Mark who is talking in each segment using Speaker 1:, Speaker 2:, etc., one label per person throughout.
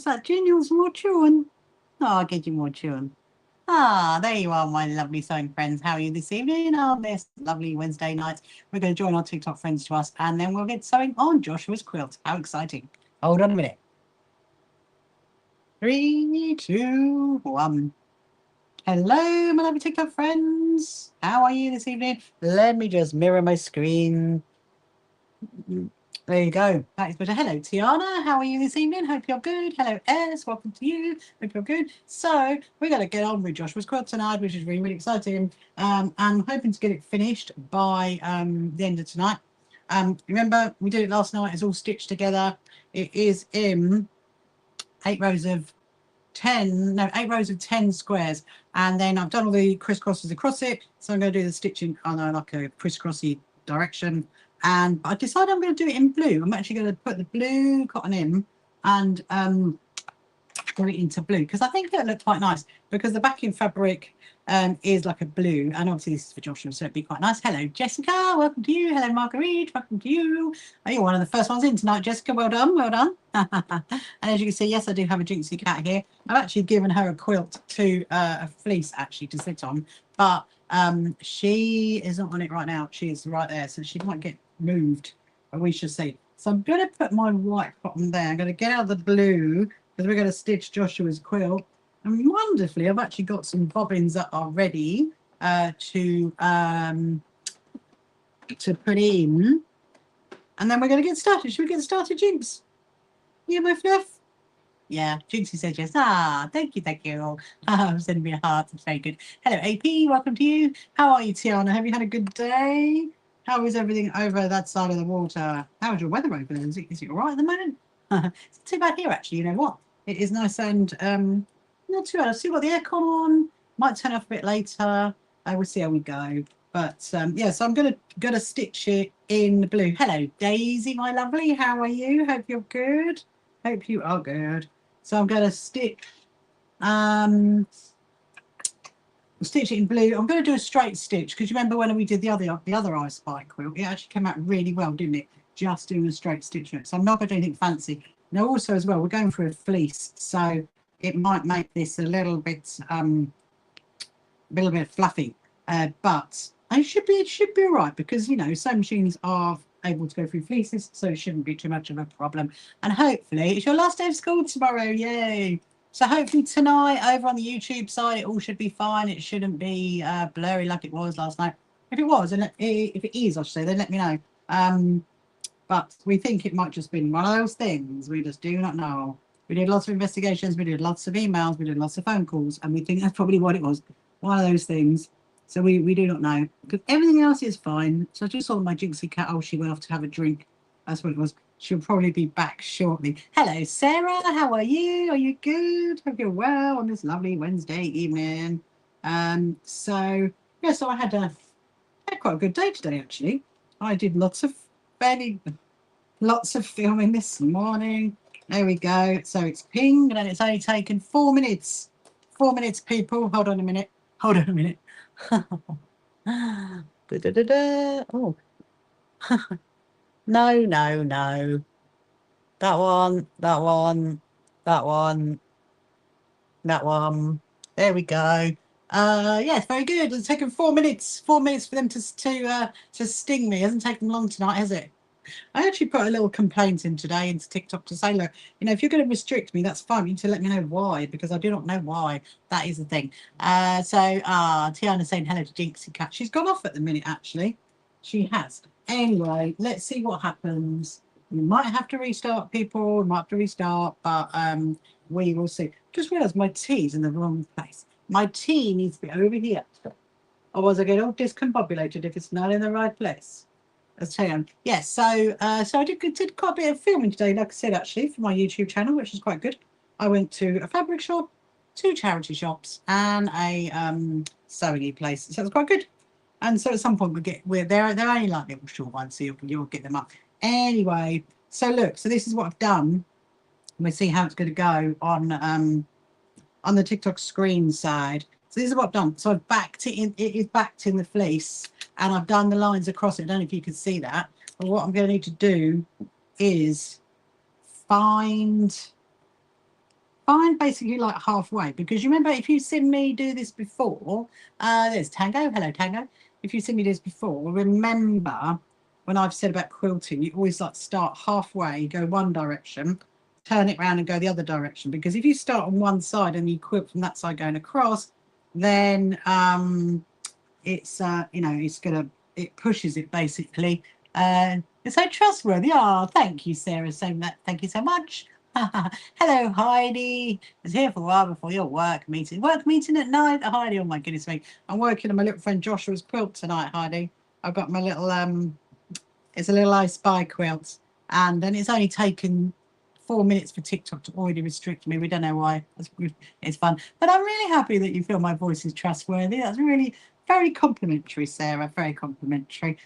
Speaker 1: that, Junior's more chewing. Oh, I'll get you more chewing. Ah, there you are, my lovely sewing friends. How are you this evening on this lovely Wednesday night? We're going to join our TikTok friends to us, and then we'll get sewing on Joshua's quilt. How exciting. Hold on a minute. 3, 2, 1. Hello, my lovely TikTok friends. How are you this evening? Let me just mirror my screen. There you go. That is better. Hello, Tiana. How are you this evening? Hope you're good. Hello, S. Welcome to you. Hope you're good. So we're going to get on with Joshua's quilt tonight, which is really, really exciting. I'm hoping to get it finished by the end of tonight. Remember, we did it last night. It's all stitched together. It is in 8 rows of 10 squares, and then I've done all the crisscrosses across it, so I'm going to do the stitching on like a crisscrossy direction. And I decided I'm going to do it in blue. I'm actually going to put the blue cotton in and go it into blue, because I think it'll look quite nice, because the backing fabric is like a blue, and obviously this is for Joshua, so it'd be quite nice. Hello, Jessica, welcome to you. Hello, Marguerite, welcome to you. Oh, you're one of the first ones in tonight, Jessica. Well done, well done. And as you can see, yes, I do have a Jinxie cat here. I've actually given her a quilt to a fleece actually to sit on, but she is not on it right now. She is right there, so she might get moved, but we shall see. So I'm going to put my white cotton there. I'm going to get out the blue, because we're going to stitch Joshua's quilt. And wonderfully, I've actually got some bobbins that are ready to put in. And then we're going to get started. Should we get started, Jinx? Yeah, my fluff? Yeah, Jinxie says yes. Ah, thank you, thank you. Sending me a heart. It's very good. Hello, AP. Welcome to you. How are you, Tiana? Have you had a good day? How is everything over that side of the water? How is your weather over there? Is it all right at the moment? It's not too bad here, actually. You know what? It is nice and not too bad. I've still got the aircon on. Might turn off a bit later. We'll see how we go. But yeah, so I'm gonna stitch it in blue. Hello, Daisy, my lovely. How are you? Hope you're good. Hope you are good. So I'm gonna stitch it in blue. I'm going to do a straight stitch, because you remember when we did the other I Spy quilt, it actually came out really well, didn't it? Just doing a straight stitch. So I'm not going to do anything fancy. Now also as well, we're going for a fleece, so it might make this a little bit fluffy, but it should be all right, because you know sewing machines are able to go through fleeces, so it shouldn't be too much of a problem. And hopefully it's your last day of school tomorrow. Yay! So hopefully tonight over on the YouTube side, it all should be fine. It shouldn't be blurry like it was last night. If it was, and if it is, I should say, then let me know. But we think it might just be one of those things. We just do not know. We did lots of investigations. We did lots of emails. We did lots of phone calls. And we think that's probably what it was. One of those things. So we do not know. Because everything else is fine. So I just saw my Jinxie cat. Oh, she went off to have a drink. That's what it was. She'll probably be back shortly. Hello, Sarah. How are you? Are you good? Hope you're well on this lovely Wednesday evening. So yeah, so I had quite a good day today, actually. I did lots of filming this morning. There we go. So it's pinged, and it's only taken 4 minutes. 4 minutes, people. Hold on a minute. Hold on a minute. Oh. No. That one. There we go. Yes, very good. It's taken 4 minutes. 4 minutes for them to sting me. It hasn't taken long tonight, has it? I actually put a little complaint in today into TikTok to say, look, you know, if you're going to restrict me, that's fine. You need to let me know why, because I do not know why. That is the thing. Tiana's saying hello to Jinxie Cat. She's gone off at the minute, actually. She has. Anyway, let's see what happens. We might have to restart, people. We might have to restart, but we will see. Just realised my tea's in the wrong place. My tea needs to be over here. Otherwise I get all discombobulated if it's not in the right place. Let's tell you. Yes, so I did quite a bit of filming today, like I said, actually, for my YouTube channel, which is quite good. I went to a fabric shop, 2 charity shops, and a sewing place. So it's quite good. And so at some point they're only like little short ones, so you'll get them up. Anyway, so look, so this is what I've done. We'll see how it's going to go on the TikTok screen side. So this is what I've done. So I've backed it in. It is backed in the fleece, and I've done the lines across it. I don't know if you can see that. But what I'm going to need to do is find find basically like halfway, because you remember if you've seen me do this before, there's Tango, hello Tango. If you've seen me do this before, remember when I've said about quilting, you always like start halfway, go one direction, turn it around and go the other direction, because if you start on one side and you quilt from that side going across, then it's you know, it pushes it basically. It's so trustworthy. Oh, thank you, Sarah, saying that. Thank you so much. Hello, Heidi. I was here for a while before your work meeting. Work meeting at night, Heidi. Oh my goodness me. I'm working on my little friend Joshua's quilt tonight, Heidi. I've got my little it's a little I Spy quilt, and then it's only taken 4 minutes for TikTok to already restrict me. We don't know why. It's fun. But I'm really happy that you feel my voice is trustworthy. That's really very complimentary, Sarah. Very complimentary.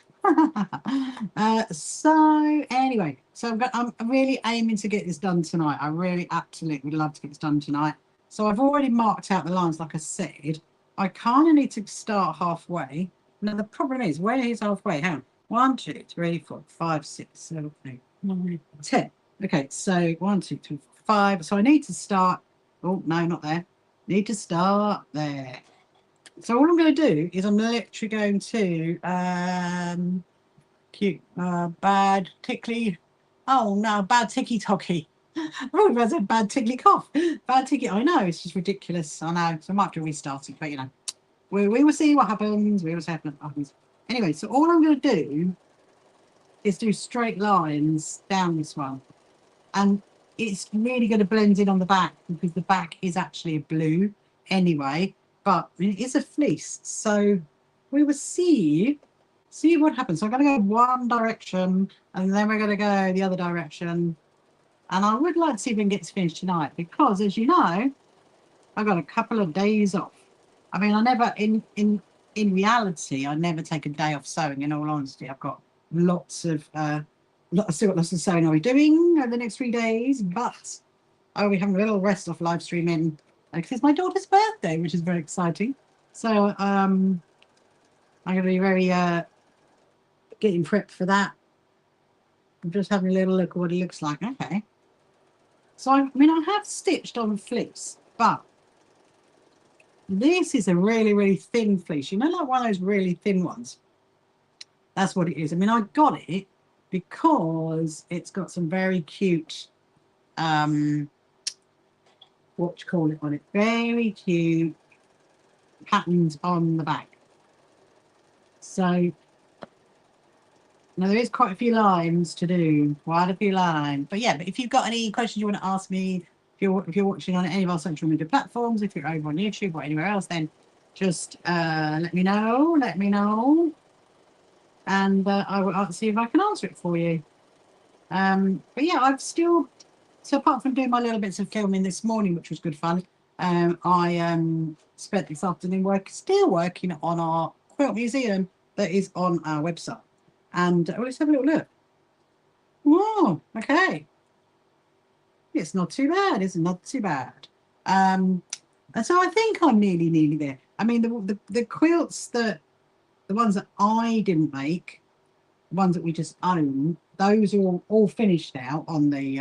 Speaker 1: So anyway, so I'm really aiming to get this done tonight. I really absolutely would love to get this done tonight. So I've already marked out the lines, like I said. I kind of need to start halfway. Now the problem is, where is halfway? Hang on. 1, 2, 3, 4, 5, 6, 7, 8, 9, 10. Okay, so 1, 2, 3, 4, 5. So I need to start. Oh no, not there. Need to start there. So what I'm going to do is I'm literally going to cute bad tickly. Oh no, bad ticky tocky. Oh, that's a bad tickly cough. Bad ticky. I know, it's just ridiculous. I know. So I might have to restart it, but you know, we will see what happens. We will see what happens. Anyway, so all I'm going to do is do straight lines down this one, and it's really going to blend in on the back because the back is actually a blue anyway, but it is a fleece, so we will see what happens. So I'm going to go one direction and then we're going to go the other direction, and I would like to see if we can get this finished tonight, because as you know, I've got a couple of days off. I mean, I never in reality I never take a day off sewing, in all honesty. I've got lots of still got lots of sewing I'll be doing over the next 3 days, but I'll be having a little rest off live streaming because it's my daughter's birthday, which is very exciting. So I'm going to be very getting prepped for that. I'm just having a little look at what it looks like. Okay. So I mean, I have stitched on fleece, but this is a really, really thin fleece. You know, like one of those really thin ones. That's what it is. I mean, I got it because it's got some very cute, what do you call it on it? Very cute patterns on the back. So now there is quite a few lines to do, quite a few lines. But yeah, but if you've got any questions you want to ask me, if you're watching on any of our social media platforms, if you're over on YouTube or anywhere else, then just let me know, and I will see if I can answer it for you. But yeah, I've still, so apart from doing my little bits of filming this morning, which was good fun, I spent this afternoon still working on our quilt museum that is on our website. And let's have a little look. Oh, okay. It's not too bad. It's not too bad. And so I think I'm nearly there. I mean, the quilts the ones that I didn't make, the ones that we just own, those are all finished now on the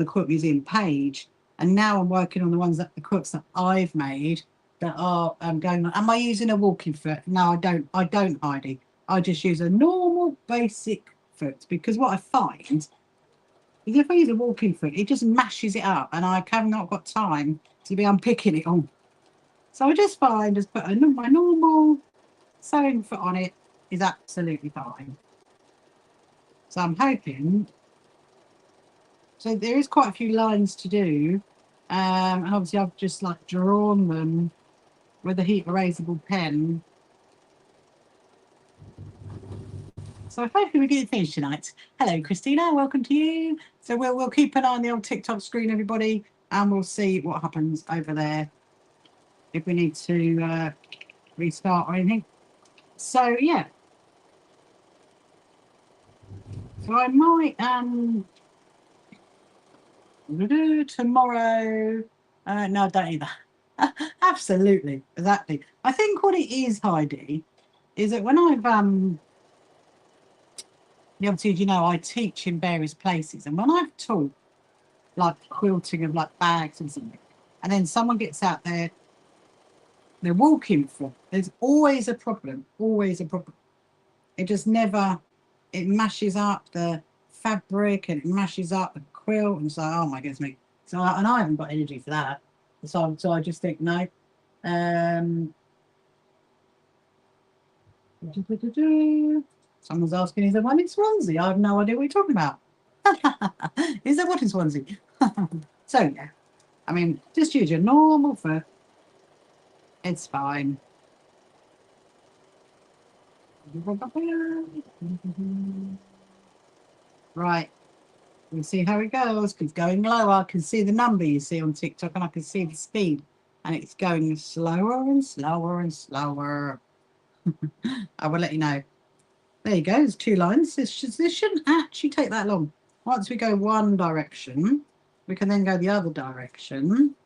Speaker 1: Quilt Museum page. And now I'm working on the quilts that I've made that are going on. Am I using a walking foot? No, I don't, Heidi. I just use a normal basic foot, because what I find is if I use a walking foot, it just mashes it up and I have not got time to be unpicking it on. So I just find just put my normal sewing foot on it is absolutely fine. So I'm hoping. So there is quite a few lines to do, and obviously I've just like drawn them with a heat erasable pen. So hopefully we get it finished tonight. Hello, Christina. Welcome to you. So we'll keep an eye on the old TikTok screen, everybody, and we'll see what happens over there if we need to restart or anything. So yeah. So I might tomorrow. No, don't either. Absolutely, exactly. I think what it is, Heidi, is that when I've obviously, as you know, I teach in various places, and when I've taught, like quilting of like bags and something. And then someone gets out there, they're walking for. There's always a problem. Always a problem. It just never. It mashes up the fabric and it mashes up the quilt, and so oh my goodness me. So and I haven't got energy for that. So I just think no. Someone's asking, is there one in Swansea? I have no idea what you're talking about. Is there what in Swansea? So yeah, I mean, just use your normal fur. It's fine. Right. We'll see how it goes. It's going lower. I can see the number you see on TikTok and I can see the speed. And it's going slower and slower and slower. I will let you know. There you go. There's 2 lines. This shouldn't actually take that long. Once we go one direction, we can then go the other direction.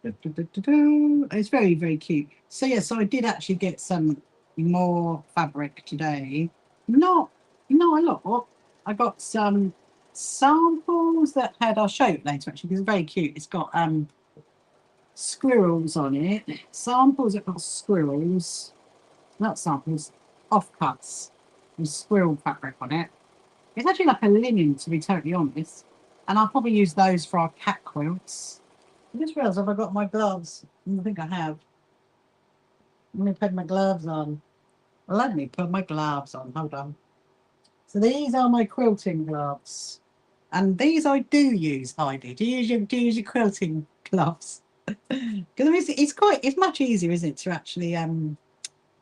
Speaker 1: It's very, very cute. So yeah, so I did actually get some more fabric today. Not a lot. I got some samples that had, I'll show you later actually, because it's very cute. It's got squirrels on it. Samples that got squirrels, not samples, offcuts with squirrel fabric on it. It's actually like a linen, to be totally honest. And I'll probably use those for our cat quilts. I just realised, have I got my gloves? I think I have. Let me put my gloves on. Let me put my gloves on. Hold on. So these are my quilting gloves. And these I do use, Heidi. Do you use your quilting gloves? Because I mean, it's much easier, isn't it, to actually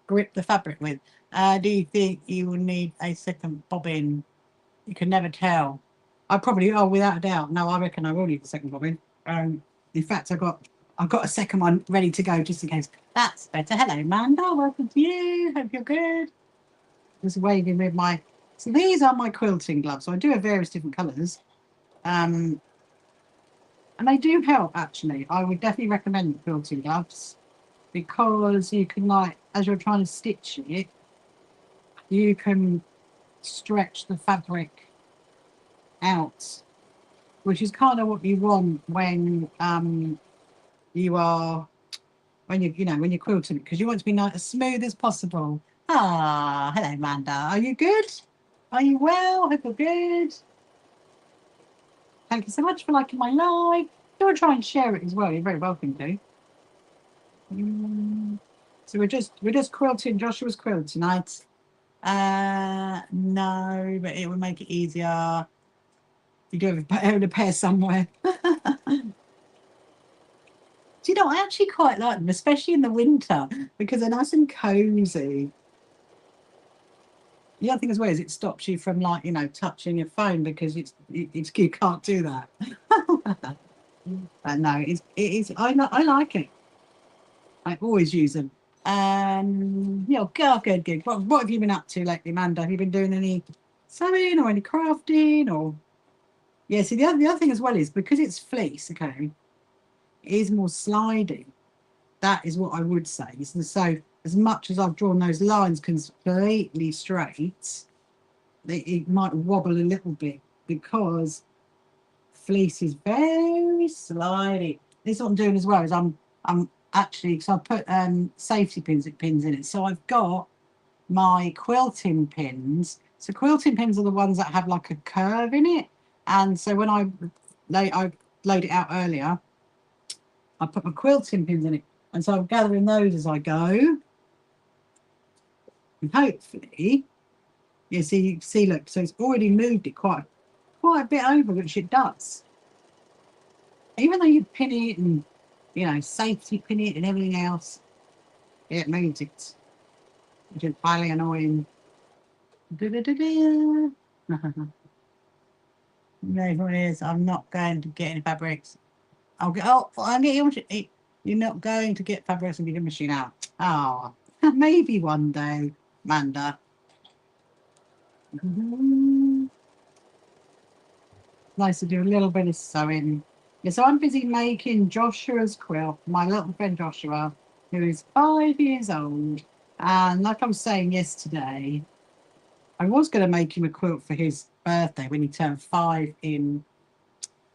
Speaker 1: grip the fabric with. Do you think you will need a second bobbin? You can never tell. I probably, oh, without a doubt. No, I reckon I will need a second bobbin. In fact, I've got a second one ready to go just in case. That's better. Hello, Amanda. Welcome to you. Hope you're good. Just waving with my. So these are my quilting gloves. So I do have various different colours. And they do help, actually. I would definitely recommend quilting gloves because you can, like, as you're trying to stitch it, you can stretch the fabric out, which is kind of what you want when when you're quilting, because you want to be nice, as smooth as possible. Ah, hello, Amanda. Are you good? Are you well? Hope you're good. Thank you so much for liking my live. Do try and share it as well. You're very welcome to. So we're just quilting Joshua's quilt tonight. No, but it would make it easier. You do have a pair somewhere. Do you know, I actually quite like them, especially in the winter, because they're nice and cozy. The other thing as well is it stops you from, like, touching your phone, because you can't do that. But no, it is. I like it. I always use them. Yeah, good. What have you been up to lately, Amanda? Have you been doing any sewing or any crafting or? Yeah. See, the other thing as well is because it's fleece. Okay, it is more sliding. That is what I would say. So as much as I've drawn those lines completely straight, it might wobble a little bit because fleece is very slidey. This is what I'm doing as well. Is I'm actually, because I put safety pins in it. So I've got my quilting pins. So quilting pins are the ones that have like a curve in it. And so when I laid it out earlier, I put my quilting pins in it. And so I'm gathering those as I go. And hopefully, you see, look, so it's already moved it quite a bit over, which it does. Even though you pin it and, safety pin it and everything else, it moves it. Which is highly annoying. No, what it is, I'm not going to get any fabrics. I'll get your machine. You're not going to get fabrics and get your machine out. Oh, maybe one day, Amanda. Nice to do a little bit of sewing. Yeah, so I'm busy making Joshua's quilt, my little friend Joshua, who is 5 years old. And like I was saying yesterday, I was going to make him a quilt for his birthday when he turned 5 in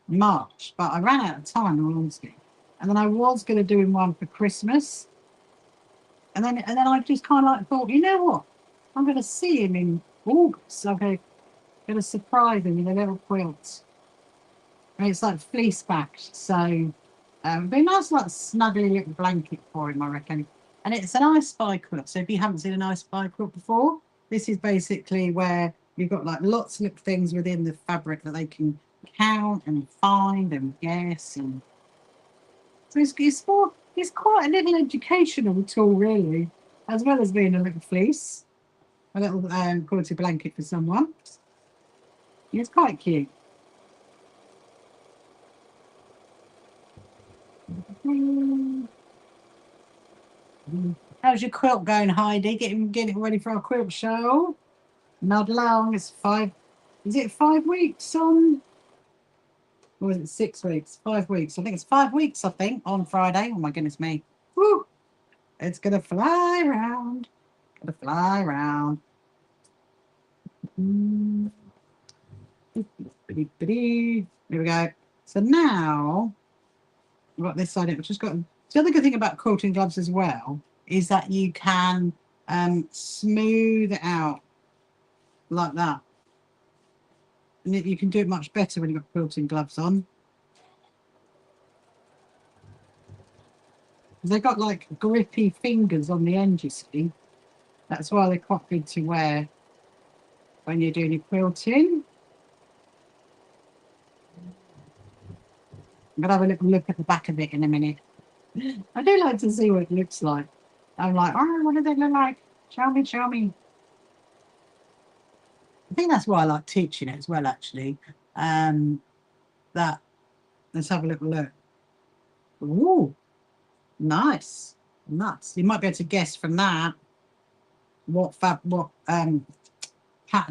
Speaker 1: March, but I ran out of time, in all honesty. And then I was going to do him one for Christmas. And then I just kind of like thought, you know what? I'm going to see him in August. I'm going to surprise him with a little quilt. And it's like fleece backed, so it'd be a nice, like snuggly little blanket for him, I reckon. And it's an I Spy quilt. So if you haven't seen an I Spy quilt before, this is basically where you've got like lots of little things within the fabric that they can count and find and guess. And so it's quite a little educational tool, really, as well as being a little fleece, a little quilted blanket for someone. It's quite cute. How's your quilt going, Heidi? Getting ready for our quilt show? Not long. It's 5. Is it 5 weeks on? Or is it 6 weeks? 5 weeks. I think it's 5 weeks. I think on Friday. Oh my goodness me! Woo! It's gonna fly around. Gonna fly around. Here we go. So now we've got this side. I've just got. The other good thing about quilting gloves as well is that you can smooth it out like that. And you can do it much better when you've got quilting gloves on. They've got like grippy fingers on the end, you see. That's why they're quite good to wear when you're doing your quilting. I'm going to have a little look at the back of it in a minute. I do like to see what it looks like. I'm like, oh, what do they look like? Show me, show me. I think that's why I like teaching it as well, actually. Let's have a little look. Ooh, nice. Nuts. You might be able to guess from that what pattern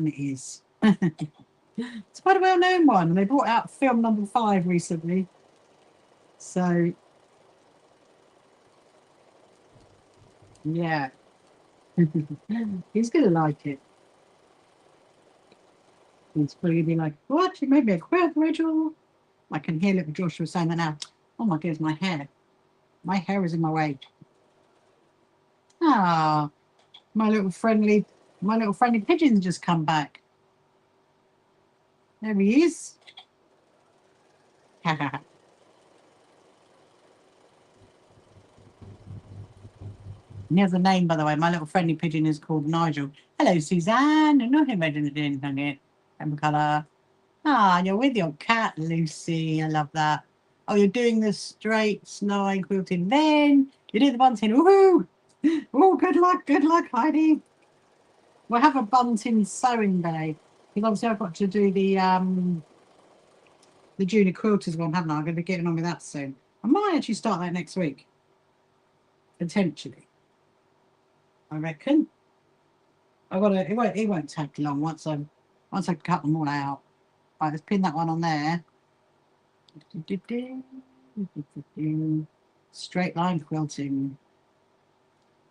Speaker 1: it is. It's quite a well-known one. They brought out film number 5 recently. So, yeah. He's going to like it. He's probably going to be like, what? You made me a quilt, Rachel? I can hear little Joshua saying that now. Oh my goodness, my hair. My hair is in my way. Ah, my little friendly pigeon's just come back. There he is. He has a name, by the way. My little friendly pigeon is called Nigel. Hello, Suzanne. I'm not imagining it. Colour. Ah, you're with your cat, Lucy. I love that. Oh, you're doing the straight snowing quilting. Then you do the bunting. Woohoo! Oh, good luck, Heidi. We'll have a bunting sewing day. Because obviously I've got to do the junior quilters one, haven't I? I'm going to be getting on with that soon. I might actually start that next week. Potentially. I reckon. It won't take long once I cut them all out. Right, let's pin that one on there. Straight line quilting.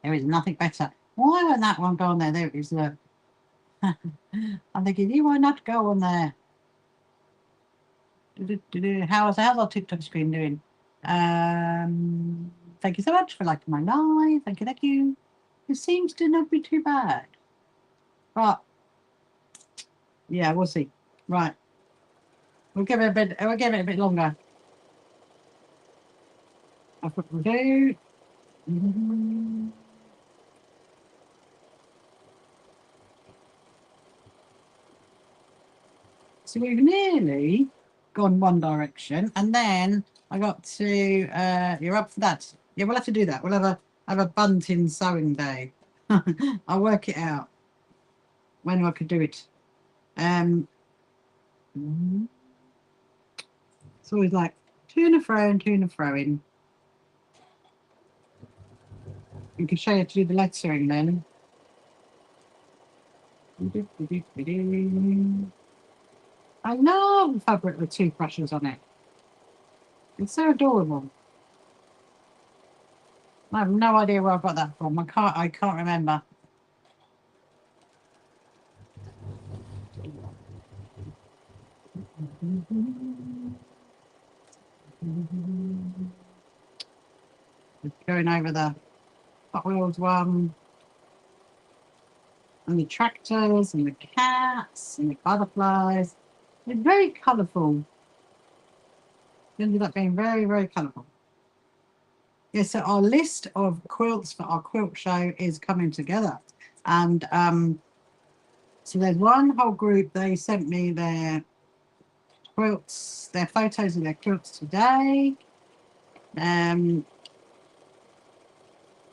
Speaker 1: There is nothing better. Why won't that one go on there? There it is. Look. I'm thinking, you why not go on there? How's our TikTok screen doing? Thank you so much for liking my live. Thank you. It seems to not be too bad. But yeah, we'll see. Right. We'll give it a bit longer. That's what we'll do. So we've nearly gone one direction, and then I got to you're up for that. Yeah, we'll have to do that. We'll have a bunting sewing day. I'll work it out when I could do it. It's always like to and fro and to and fro in. You can show you how to do the lettering then. I love fabric with 2 brushes on it. It's so adorable. I have no idea where I got that from. I can't remember. Going over the Hot Wheels one, and the tractors, and the cats, and the butterflies. They're very colourful. It ended up being very, very colourful. Yeah, so our list of quilts for our quilt show is coming together. And so there's one whole group, they sent me their quilts, their photos of their quilts today,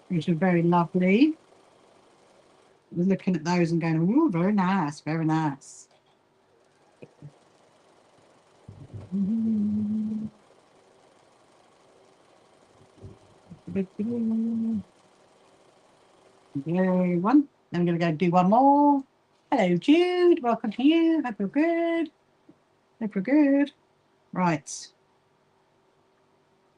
Speaker 1: which are very lovely. I was looking at those and going, oh, very nice, very nice. Yay, one. Then I'm going to go do one more. Hello, Jude. Welcome to you. Hope you're good. Hope you're good. Right.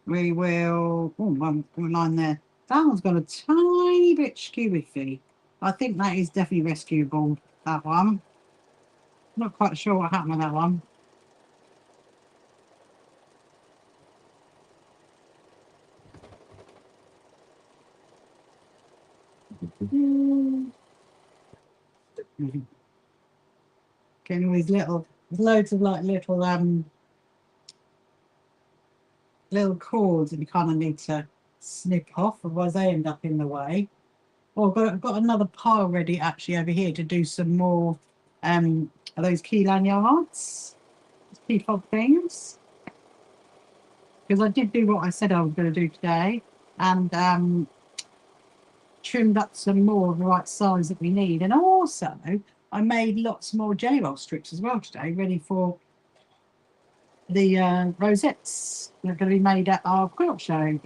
Speaker 1: We will. Oh, one line there. That one's got a tiny bit skewy. I think that is definitely rescuable, that one. Not quite sure what happened with that one. Getting all these little, there's loads of like little cords that you kind of need to snip off, otherwise they end up in the way. Oh, I've got another pile ready actually over here to do some more of those key lanyards, key fob things. Because I did do what I said I was going to do today, and trimmed up some more of the right size that we need. And also, I made lots more jelly roll strips as well today, ready for the rosettes that are going to be made at our quilt show.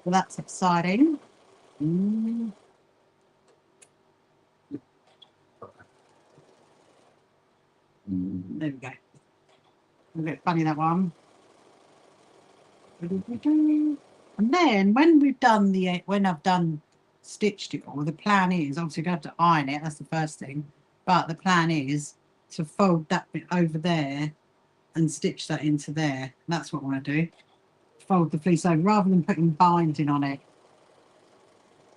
Speaker 1: So that's exciting. There we go. A bit funny, that one. And then when we've done when I've done stitched it all, the plan is obviously going to have to iron it. That's the first thing. But the plan is to fold that bit over there and stitch that into there. That's what I want to do. Fold the fleece over rather than putting binding on it.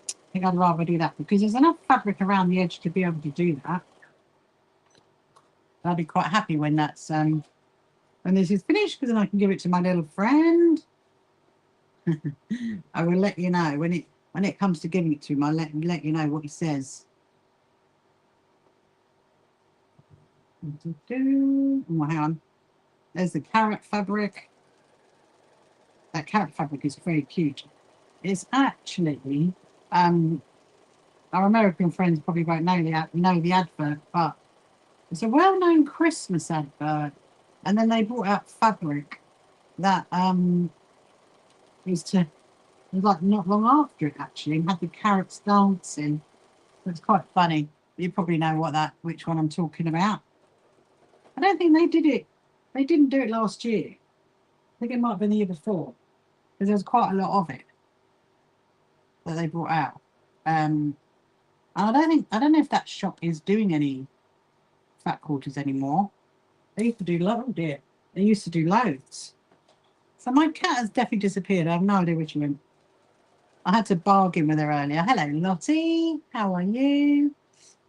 Speaker 1: I think I'd rather do that because there's enough fabric around the edge to be able to do that. I'll be quite happy when that's when this is finished, because then I can give it to my little friend. I will let you know when it comes to giving it to him. I'll let you know what he says. Oh, hang on. There's the carrot fabric. That carrot fabric is very cute. It's actually our American friends probably won't know the advert, but it's a well-known Christmas advert. And then they brought out fabric that was like not long after it actually, and had the carrots dancing. It's quite funny. You probably know which one I'm talking about. I don't think they did it. They didn't do it last year. I think it might have been the year before, because there was quite a lot of it that they brought out. And I don't know if that shop is doing any fat quarters anymore. They used to do loads. Oh dear. They used to do loads. So my cat has definitely disappeared. I have no idea where she went. I had to bargain with her earlier. Hello, Lottie. How are you?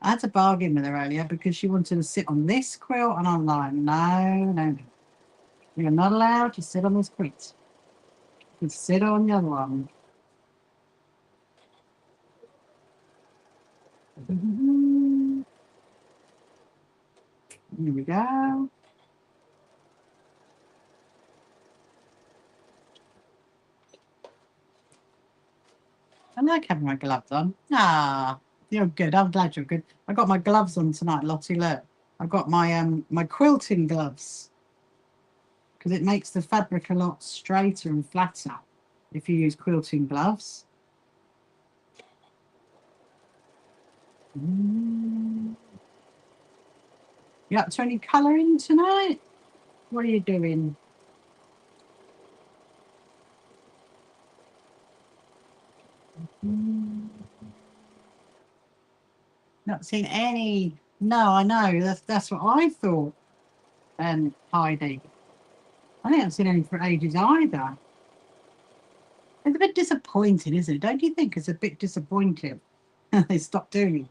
Speaker 1: I had to bargain with her earlier because she wanted to sit on this quilt, and I'm like, no. You're not allowed to sit on this quilt. You can sit on the other one. Here we go. I like having my gloves on. Ah, you're good. I'm glad you're good. I got my gloves on tonight, Lottie. Look, I've got my my quilting gloves, because it makes the fabric a lot straighter and flatter if you use quilting gloves. You up to any colouring tonight? What are you doing? Not seen any. No, I know. That's what I thought. and Heidi. I haven't seen any for ages either. It's a bit disappointing, isn't it? Don't you think it's a bit disappointing? They stopped doing it.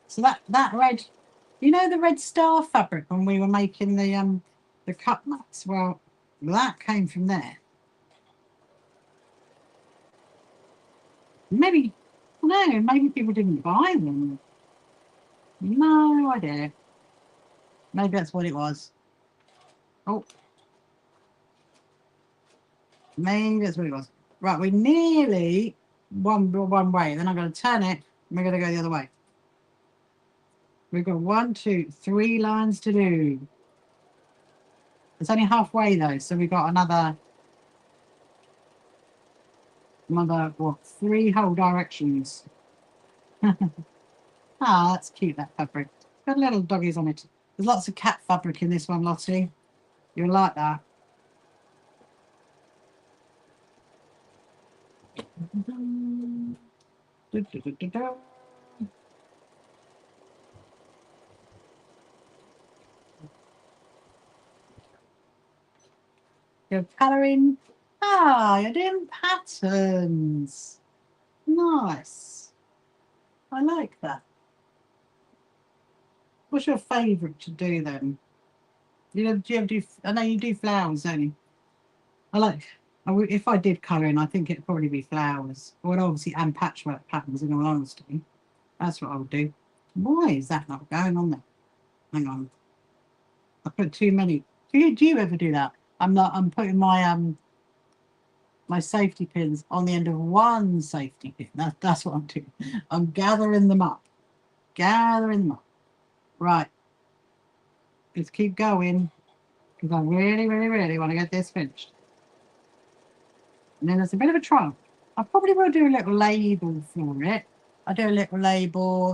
Speaker 1: So that red, you know, the red star fabric when we were making the cut mats. Well, that came from there. Maybe, no, maybe people didn't buy them. No idea. Maybe that's what it was. Oh, maybe that's what it was. Right, we're nearly one way. Then I'm going to turn it, and we're going to go the other way. We've got 1, 2, 3 lines to do. It's only halfway though, so we've got another what, 3 whole directions. Ah, that's cute, that fabric. It's got little doggies on it. There's lots of cat fabric in this one, Lottie. You'll like that. You're colouring. Ah, you're doing patterns. Nice. I like that. What's your favourite to do then? Do you ever do? I know you do flowers, don't you? If I did colouring, I think it'd probably be flowers. Well, obviously, and patchwork patterns. In all honesty, that's what I would do. Why is that not going on there? Hang on. I put too many. Do you ever do that? I'm putting my my safety pins on the end of one safety pin. That's what I'm doing. I'm gathering them up. Gathering them up. Right. Let's keep going because I really, really, really want to get this finished. And then there's a bit of a trial. I probably will do a little label for it. I'll do a little label.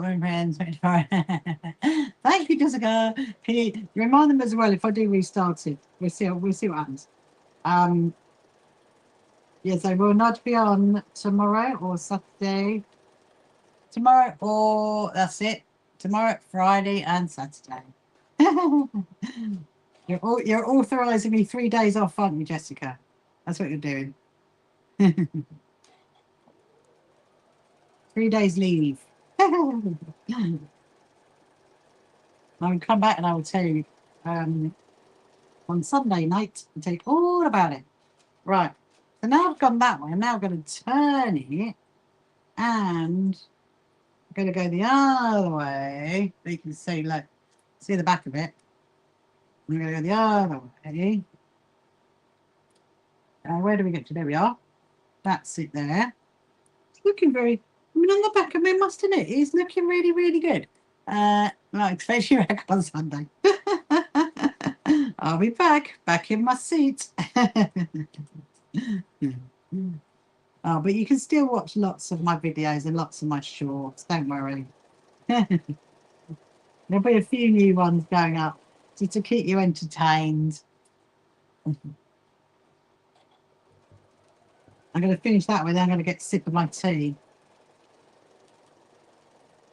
Speaker 1: Thank you, Jessica. Can you remind them as well if I do restart it? We'll see what happens. Yes, I will not be on tomorrow or Saturday. Tomorrow or that's it. Tomorrow, Friday, and Saturday. You're authorising me 3 days off, aren't you, Jessica? That's what you're doing. 3 days leave. I will come back and I will tell you on Sunday night and tell you all about it. Right. So now I've gone that way. I'm now going to turn it and I'm going to go the other way. So you can see, look, see the back of it. I'm going to go the other way. Where do we get to? There we are. That's it there. It's looking very, I mean, on the back of my mustard, it is looking really, really good. Like, especially back on Sunday. I'll be back in my seat. Oh, but you can still watch lots of my videos and lots of my shorts. Don't worry. There'll be a few new ones going up to keep you entertained. I'm going to finish that way, then I'm going to get a sip of my tea.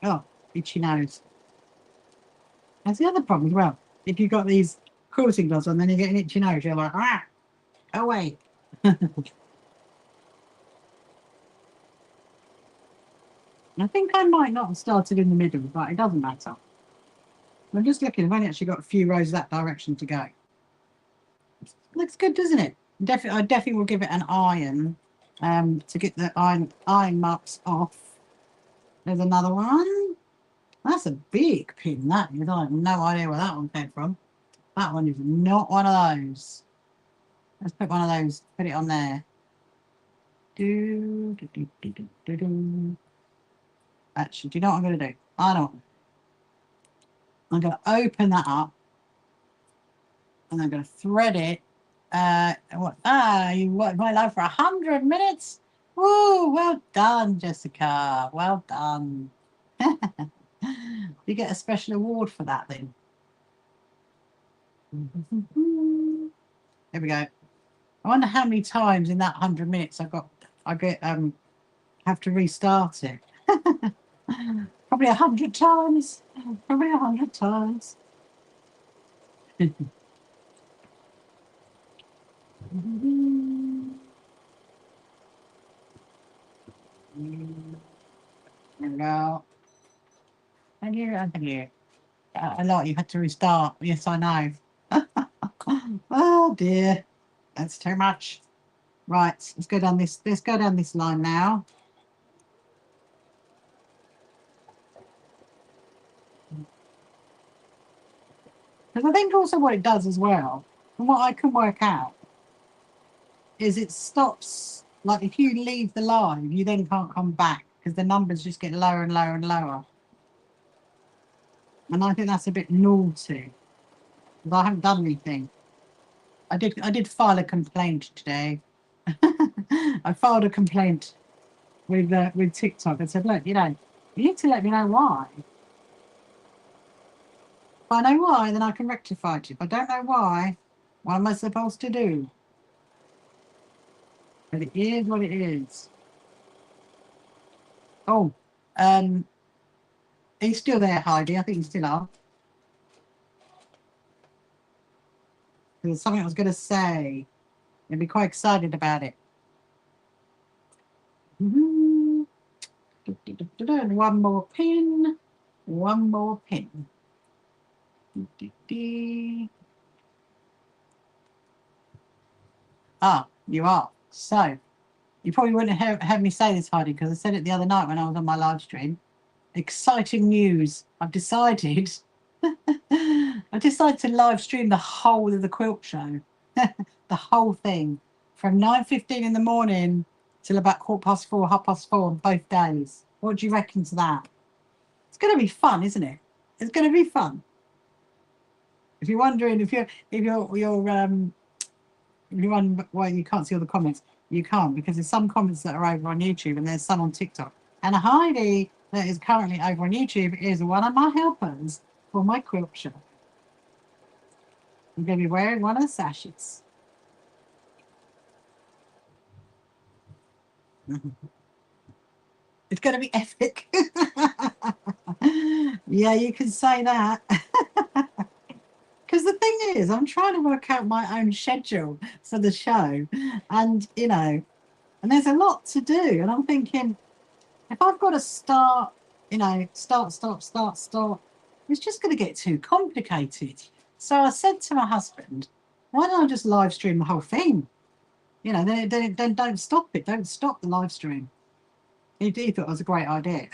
Speaker 1: Oh, itchy nose. That's the other problem as well. If you've got these quilting gloves on, then you get an itchy nose. You're like, ah, go away. I think I might not have started in the middle, but it doesn't matter. I'm just looking. I've only actually got a few rows that direction to go. Looks good, doesn't it? I definitely will give it an iron to get the iron marks off. There's another one. That's a big pin, that is. I have no idea where that one came from. That one is not one of those. Let's put one of those, put it on there. Actually, do you know what I'm going to do? I don't. I'm going to open that up. And I'm going to thread it. You worked my life for 100 minutes? Woo, well done, Jessica. Well done. You get a special award for that then. There we go. I wonder how many times in that 100 minutes have to restart it. Probably 100 times. Probably 100 times. There we go. Thank you, thank you. A lot you had to restart. Yes, I know. Oh dear, that's too much. Right, let's go down this. Let's go down this line now. Because I think also what it does as well, from what I can work out, is it stops. Like if you leave the line, you then can't come back because the numbers just get lower and lower and lower. And I think that's a bit naughty. But I haven't done anything. I did file a complaint today. I filed a complaint with TikTok and said, look, you know, you need to let me know why. If I know why, then I can rectify it. If I don't know why, what am I supposed to do? But it is what it is. Oh, he's still there, Heidi. I think he's still on. There's something I was going to say. I'd be quite excited about it. One more pin. One more pin. Ah, you are. So, you probably wouldn't have heard me say this, Heidi, because I said it the other night when I was on my live stream. Exciting news. I've decided to live stream the whole of the quilt show. The whole thing. From 9:15 in the morning till about 4:15, 4:30 on both days. What do you reckon to that? It's going to be fun, isn't it? It's going to be fun. If you're wondering, if you're why you can't see all the comments, you can't because there's some comments that are over on YouTube and there's some on TikTok. And Heidi, that is currently over on YouTube, is one of my helpers for my quilt show. I'm going to be wearing one of the sashes. It's going to be epic. Yeah, you can say that. Because the thing is, I'm trying to work out my own schedule for the show. And, you know, and there's a lot to do. And I'm thinking, if I've got to start, you know, start, it's just going to get too complicated. So I said to my husband, why don't I just live stream the whole thing? You know, then don't stop it. Don't stop the live stream. He thought it was a great idea.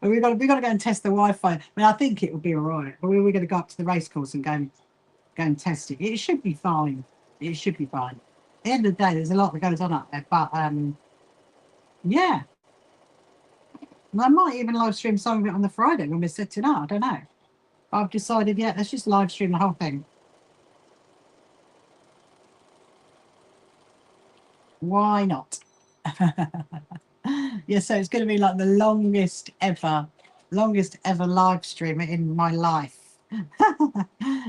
Speaker 1: But we've got to go and test the Wi-Fi. I mean, I think it will be all right. But we're going to go up to the race course and go and test it. It should be fine. It should be fine. At the end of the day, there's a lot that goes on up there. But, yeah. And I might even live stream some of it on the Friday when we're setting up. I don't know. But I've decided, yeah, let's just live stream the whole thing. Why not? Yeah, so it's going to be like the longest ever live stream in my life.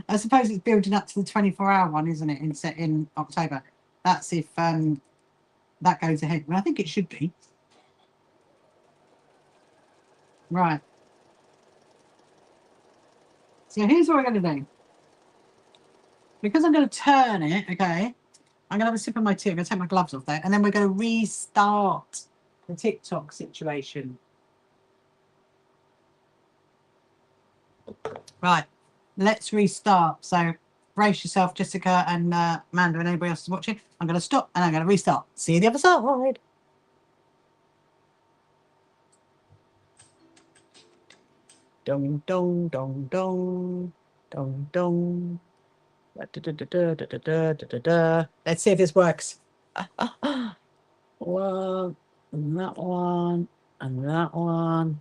Speaker 1: I suppose it's building up to the 24-hour one, isn't it, in October? That's if that goes ahead. Well, I think it should be. Right. So here's what we're going to do. Because I'm going to turn it, okay, I'm going to have a sip of my tea. I'm going to take my gloves off there. And then we're going to restart the TikTok situation. Right. Let's restart. So brace yourself, Jessica and Amanda and anybody else is watching. I'm going to stop and I'm going to restart. See you the other side. Dong, dong, dong, dong, dong, dong. Let's see if this works. One, and that one, and that one.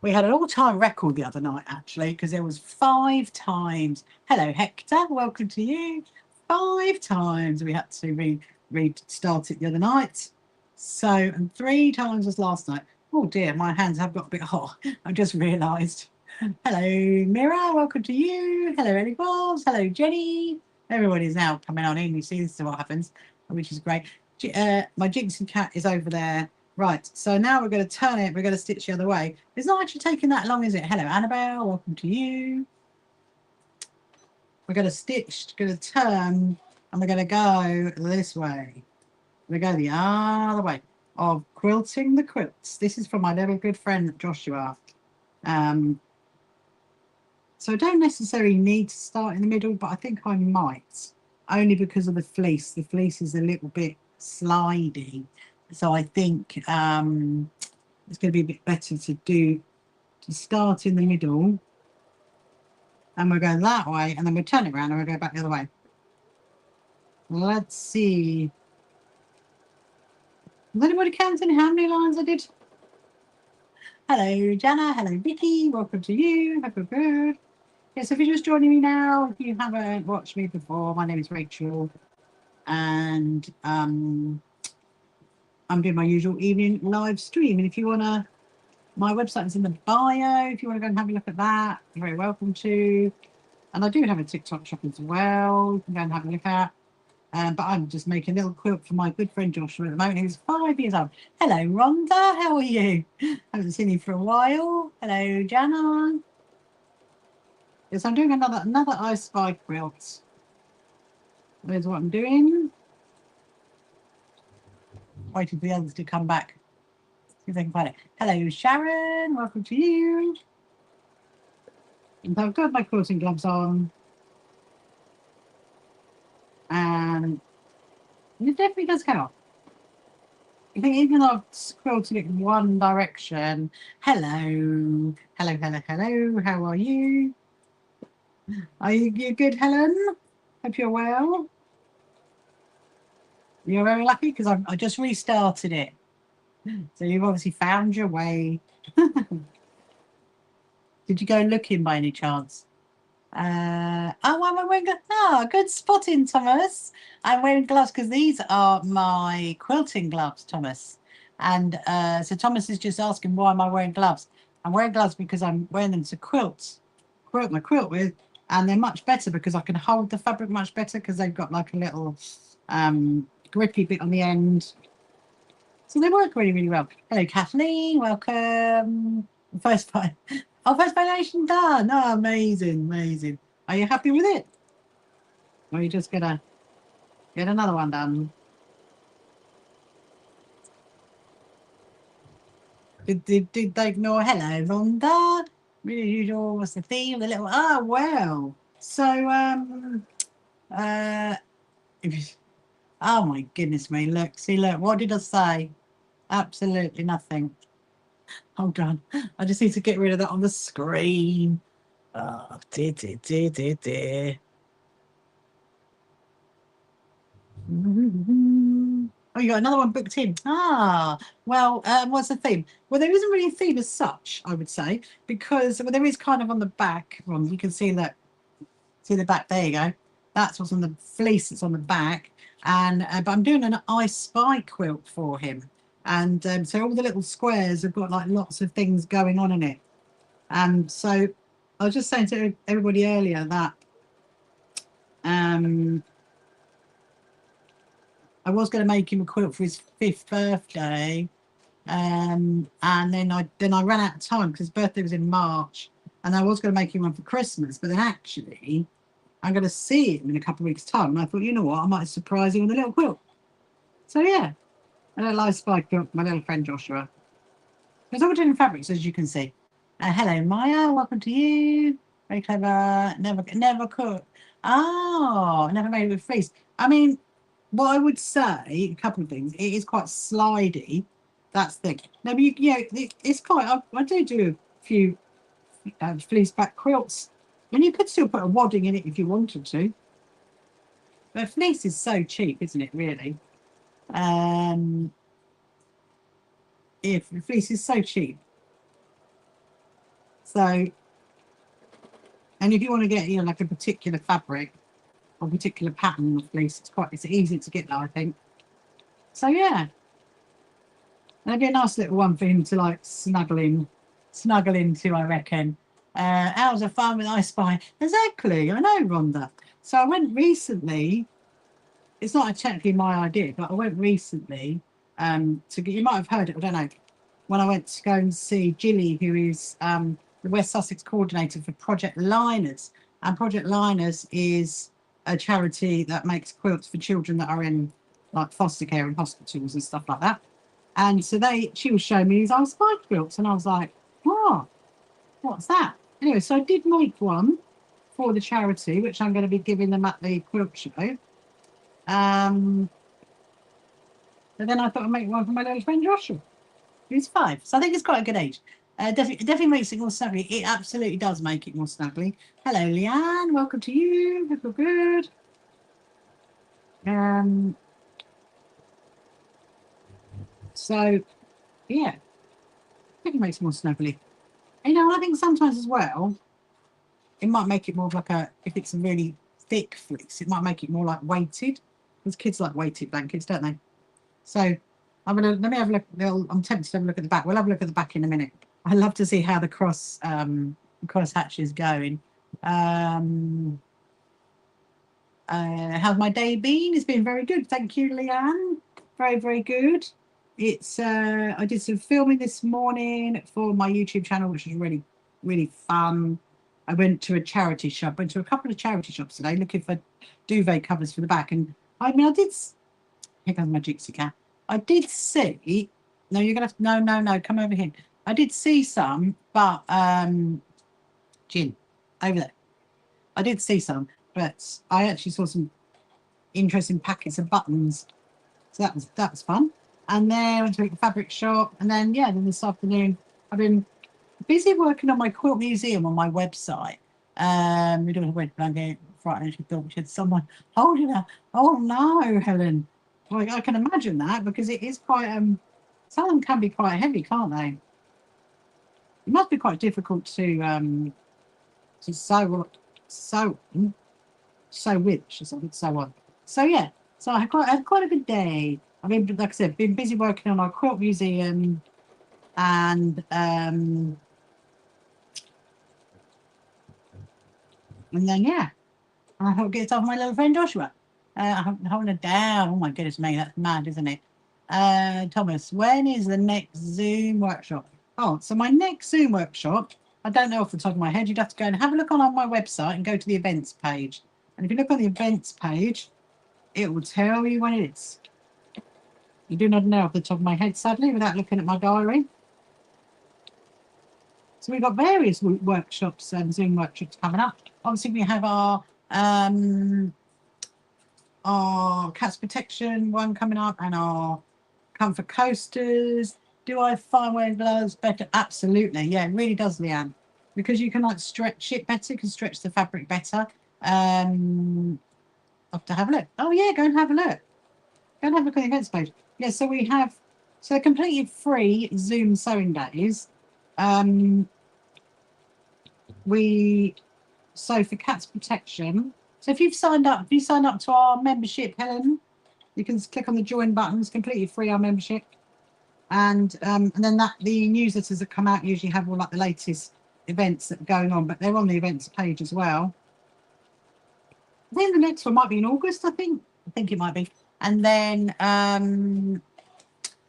Speaker 1: We had an all-time record the other night, actually, because there was 5 times. Hello, Hector. Welcome to you. 5 times we had to restart it the other night. So, and 3 times was last night. Oh dear, my hands have got a bit hot. I just realised. Hello, Mira. Welcome to you. Hello, Ellie Balls. Hello, Jenny. Everybody's now coming on in. You see, this is what happens, which is great. My Jinxie cat is over there Right, so now we're going to turn it, we're going to stitch the other way. It's not actually taking that long, is it? Hello, Annabelle, welcome to you. We're going to stitch, going to turn, and we're going to go this way. We're going the other way of quilting the quilts. This is from my little good friend Joshua. So I don't necessarily need to start in the middle, but I think I might, only because of the fleece. The fleece is a little bit slidey. So I think it's going to be a bit better to start in the middle, and we're going that way, and then we turn it around and we'll go back the other way. Let's see. Has anybody counting how many lines I did? Hello, Jana. Hello, Vicky. Welcome to you. Hope you're good. Yeah, so if you're just joining me now, if you haven't watched me before, my name is Rachel, and I'm doing my usual evening live stream. And if you want to, my website is in the bio. If you want to go and have a look at that, you're very welcome to. And I do have a TikTok shop as well. You can go and have a look at. But I'm just making a little quilt for my good friend Joshua at the moment. He's 5 years old. Hello, Rhonda. How are you? Haven't seen you for a while. Hello, Jana. Yes, I'm doing another I Spy quilt. There's what I'm doing. Waiting for the others to come back. See if they can find it. Hello, Sharon. Welcome to you. And I've got my quilting gloves on. And it definitely does help. I think even though I've quilted it in one direction. Hello. Hello, hello, hello. How are you? Are you good, Helen? Hope you're well. You're very lucky because I just restarted it. So you've obviously found your way. Did you go looking by any chance? Oh, I'm wearing gloves. Oh, good spotting, Thomas. I'm wearing gloves because these are my quilting gloves, Thomas. And so Thomas is just asking, why am I wearing gloves? I'm wearing gloves because I'm wearing them to quilt my quilt with, and they're much better because I can hold the fabric much better because they've got like a little grippy bit on the end. So they work really, really well. Hello, Kathleen. Welcome. First foundation done. Oh, amazing, amazing. Are you happy with it? Or are you just going to get another one done? Did they ignore hello, Rhonda? Really usual. What's the theme? The little, oh, well. So, oh my goodness me. Look, see, look, what did I say? Absolutely nothing. Hold on. I just need to get rid of that on the screen. Oh, dear. Oh, you got another one booked in. Ah, well, what's the theme? Well, there isn't really a theme as such, I would say, because there is kind of on the back. Well, you can see that. See the back. There you go. That's what's on the fleece. That's on the back. And but I'm doing an I Spy quilt for him, and so all the little squares have got like lots of things going on in it. And so I was just saying to everybody earlier that I was going to make him a quilt for his 5th birthday, and then I ran out of time because his birthday was in March, and I was going to make him one for Christmas, but then actually I'm going to see him in a couple of weeks' time, and I thought, you know what, I might surprise him with a little quilt. So yeah, a little I Spy quilt, my little friend Joshua. There's all different fabrics, as you can see. Hello, Maya. Welcome to you. Very clever. Never cooked. Oh, never made it with fleece. I mean, what I would say, a couple of things. It is quite slidey. That's the thing. No, but it's quite. I do a few fleece back quilts, and you could still put a wadding in it if you wanted to. But fleece is so cheap, isn't it? Really. If fleece is so cheap. So, and if you want to get like a particular fabric or particular pattern of fleece, it's easy to get that, I think. So yeah, and it'd be a nice little one for him to like snuggle into, I reckon. Hours of fun with I Spy. Exactly, I know, Rhonda. So I went recently. It's not technically my idea, but I went recently You might have heard it, I don't know. When I went to go and see Gilly, who is the West Sussex coordinator for Project Liners, and Project Liners is a charity that makes quilts for children that are in like foster care and hospitals and stuff like that. And so she was showing me these old spider quilts, and I was like, oh, what's that? Anyway, so I did make one for the charity, which I'm going to be giving them at the quilt show. But then I thought I'd make one for my little friend Joshua, who's 5. So I think it's quite a good age. It definitely makes it more snuggly. It absolutely does make it more snuggly. Hello, Leanne. Welcome to you. Hope you're good. So, yeah, I think it makes it more snuggly. You know, I think sometimes as well, it might make it more of like if it's a really thick fleece, it might make it more like weighted. Because kids like weighted blankets, don't they? So let me have a look. I'm tempted to have a look at the back. We'll have a look at the back in a minute. I love to see how the cross hatch is going. How's my day been? It's been very good. Thank you, Leanne. Very, very good. I did some filming this morning for my YouTube channel, which was really, really fun. I went to a charity shop. Went to a couple of charity shops today looking for duvet covers for the back. And I mean, here comes my gypsy cat. I did see. No, you're gonna have to. No. Come over here. I did see some, but Gin, over there. I did see some, but I actually saw some interesting packets of buttons. So that was fun. And then I went to a fabric shop, and then then this afternoon I've been busy working on my quilt museum on my website. We're doing a red blanket Friday. She thought she had someone holding her. Oh no, Helen. Well, I can imagine that because it is quite some of them can be quite heavy, can't they? It must be quite difficult to sew with, sew on. So yeah, so I had quite a good day. I mean, like I said, been busy working on our quilt museum, and then I hope it gets off my little friend Joshua. I'm holding her down. Oh my goodness me, that's mad, isn't it? Thomas, when is the next Zoom workshop? Oh, so my next Zoom workshop, I don't know off the top of my head. You'd have to go and have a look on my website and go to the events page. And if you look on the events page, it will tell you when it is. You do not know off the top of my head, sadly, without looking at my diary. So we've got various workshops, Zoom workshops coming up. Obviously, we have our cats protection one coming up, and our comfort coasters. Do I find wearing gloves better? Absolutely, yeah, it really does, Leanne, because you can like stretch it better, you can stretch the fabric better. I'll have to have a look. Oh yeah, go and have a look. Go and have a look at the events page. Yeah, so we have completely free Zoom sewing days. So for cats protection. So if you sign up to our membership, Helen, you can click on the join button. It's completely free, our membership. And then the newsletters that come out usually have all like the latest events that are going on, but they're on the events page as well. Then the next one might be in August, I think it might be. And then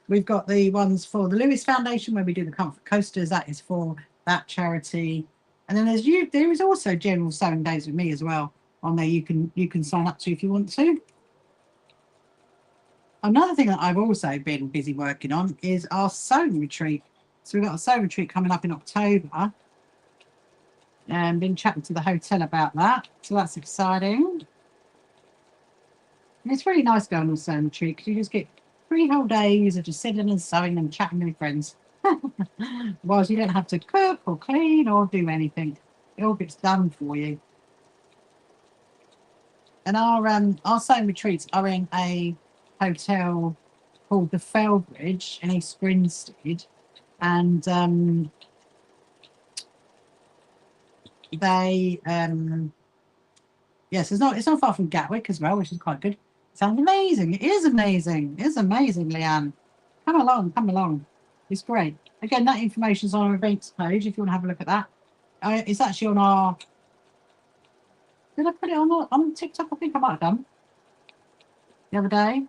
Speaker 1: we've got the ones for the Lewis Foundation where we do the comfort coasters. That is for that charity. And then there is also general sewing days with me as well on there. You can sign up to if you want to. Another thing that I've also been busy working on is our sewing retreat. So we've got a sewing retreat coming up in October. And been chatting to the hotel about that. So that's exciting. And it's really nice going on a sewing retreat because you just get 3 whole days of just sitting and sewing and chatting with your friends. Whilst you don't have to cook or clean or do anything. It all gets done for you. And our sewing retreats are in a hotel called the Felbridge in East Grinstead. And yes, it's not far from Gatwick as well, which is quite good. It sounds amazing. It is amazing. It is amazing, Leanne. Come along. It's great. Again, that information is on our events page if you want to have a look at that. It's actually on our... Did I put it on TikTok? I think I might have done. The other day.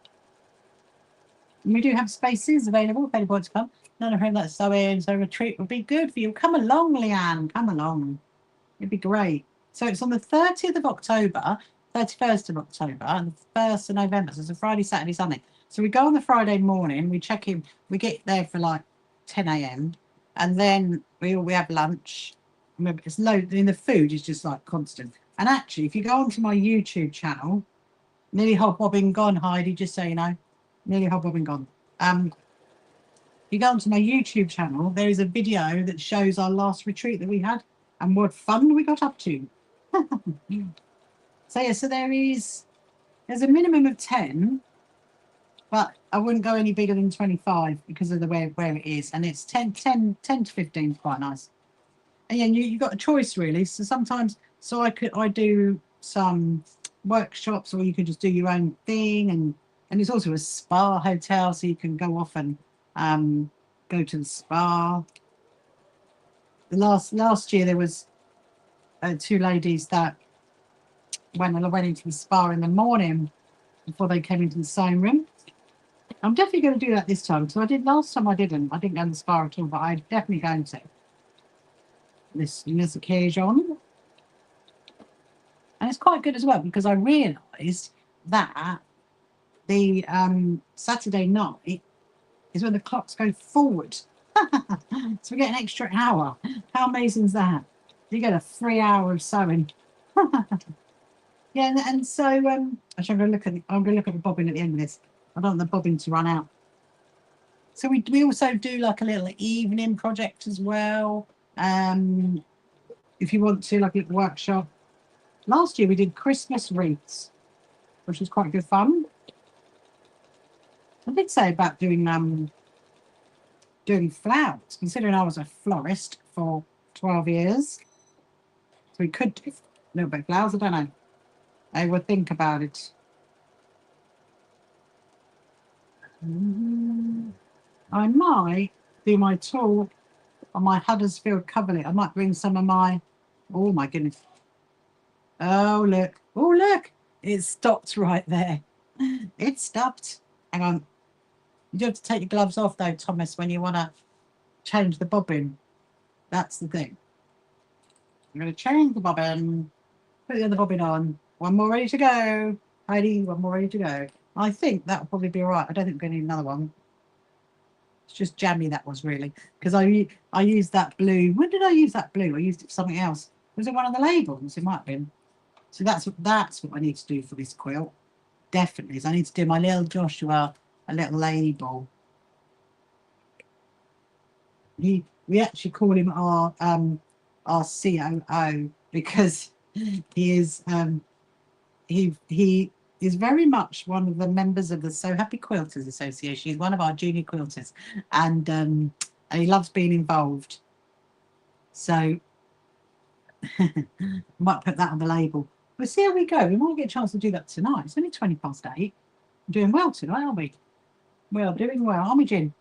Speaker 1: And we do have spaces available if anyone wants to come. None of whom that's sewing, so a retreat would be good for you. Come along, Leanne. Come along. It'd be great. So it's on the 30th of October, 31st of October, and the 1st of November. So it's a Friday, Saturday, Sunday. So we go on the Friday morning, we check in, we get there for like 10 a.m. and then we have lunch. Remember, it's low, and the food is just like constant. And actually, if you go onto my YouTube channel, nearly hobbobbing gone, Heidi, just so you know, nearly hobbobbing gone. You go onto my YouTube channel, there is a video that shows our last retreat that we had and what fun we got up to. So yeah, so there's a minimum of 10, but I wouldn't go any bigger than 25 because of the where it is. And it's 10 to 15 is quite nice. And yeah, you've got a choice really. So sometimes, I do some workshops, or you could just do your own thing. And it's also a spa hotel, so you can go off and go to the spa. The last year there was 2 ladies that went into the spa in the morning before they came into the sewing room. I'm definitely going to do that this time. So I did last time. I didn't go to the spa at all, but I'm definitely going to this occasion. And it's quite good as well because I realised that the Saturday night is when the clocks go forward. So we get an extra hour. How amazing is that? You get a 3 hour of sewing. Yeah, and so actually I'm going to look at the bobbin at the end of this. I don't want the bobbin to run out. So we also do like a little evening project as well. If you want to, like a little workshop. Last year we did Christmas wreaths, which was quite good fun. I did say about doing flowers, considering I was a florist for 12 years. So we could do a little bit of flowers. I don't know. I would think about it. I might do my talk on my Huddersfield coverlet. I might bring some of my, oh my goodness. Oh, look. Oh, look. It stopped right there. It stopped. Hang on. You do have to take your gloves off, though, Thomas, when you want to change the bobbin. That's the thing. I'm going to change the bobbin. Put the other bobbin on. One more ready to go. Heidi, one more ready to go. I think that'll probably be all right. I don't think we're going to need another one. It's just jammy, that was really. Because I used that blue. When did I use that blue? I used it for something else. Was it one of the labels? It might have been. So that's what I need to do for this quilt. Definitely. So I need to do my little Joshua a little label. We actually call him our COO because he is he is very much one of the members of the So Happy Quilters Association. He's one of our junior quilters, and he loves being involved. So might put that on the label. We'll see how we go. We might get a chance to do that tonight. It's only 8:20. We're doing well tonight, aren't we? Well, doing well, aren't we, Jin?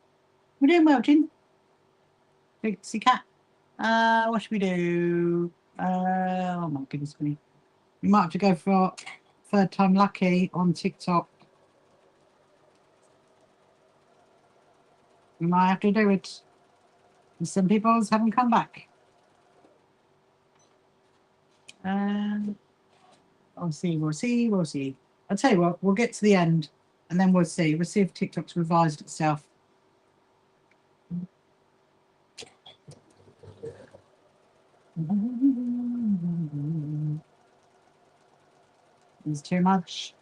Speaker 1: We're doing well, Jin. See cat. What should we do? Oh my goodness me. We might have to go for third time lucky on TikTok. We might have to do it. And some people haven't come back. We'll see. I'll tell you what, we'll get to the end and then we'll see. We'll see if TikTok's revised itself. There's too much.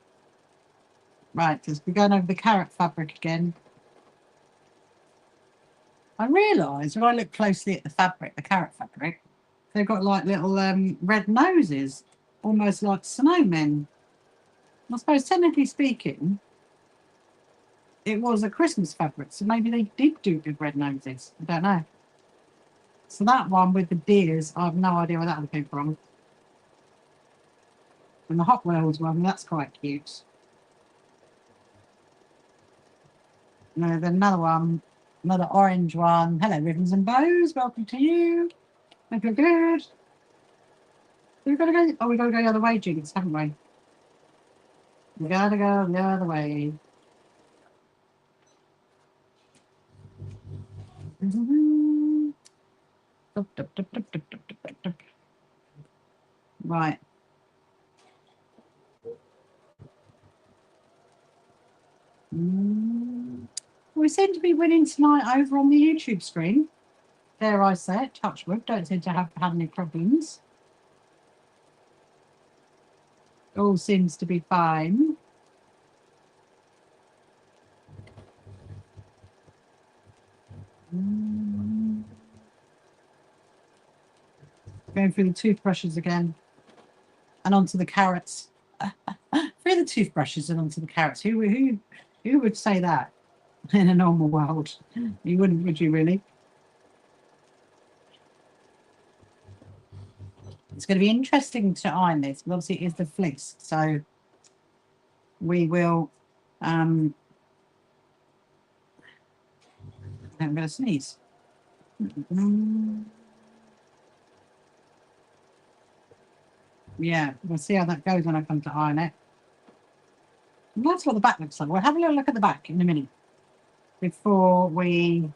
Speaker 1: Right, just we're going over the carrot fabric again. I realised when I look closely at the fabric, the carrot fabric, they've got like little red noses, almost like snowmen. I suppose technically speaking, it was a Christmas fabric, so maybe they did do good red noses. I don't know. So that one with the deers, I have no idea where that came from. And the Hot Wheels one, that's quite cute. No, then another one, another orange one. Hello, Ribbons and Bows. Welcome to you. Hope you're good. We've got to go. Oh, we've got to go the other way, Jinx, haven't we? We got to go the other way. Right. We seem to be winning tonight over on the YouTube screen. Dare I say it, Patchwork, don't seem to have had any problems. All seems to be fine. Going through the toothbrushes again. And onto the carrots. Through the toothbrushes and onto the carrots. Who would say that in a normal world? You wouldn't, would you really? It's going to be interesting to iron this. But obviously, it is the fleece. So we will... I'm going to sneeze. Yeah, we'll see how that goes when I come to iron it. And that's what the back looks like. We'll have a little look at the back in a minute before we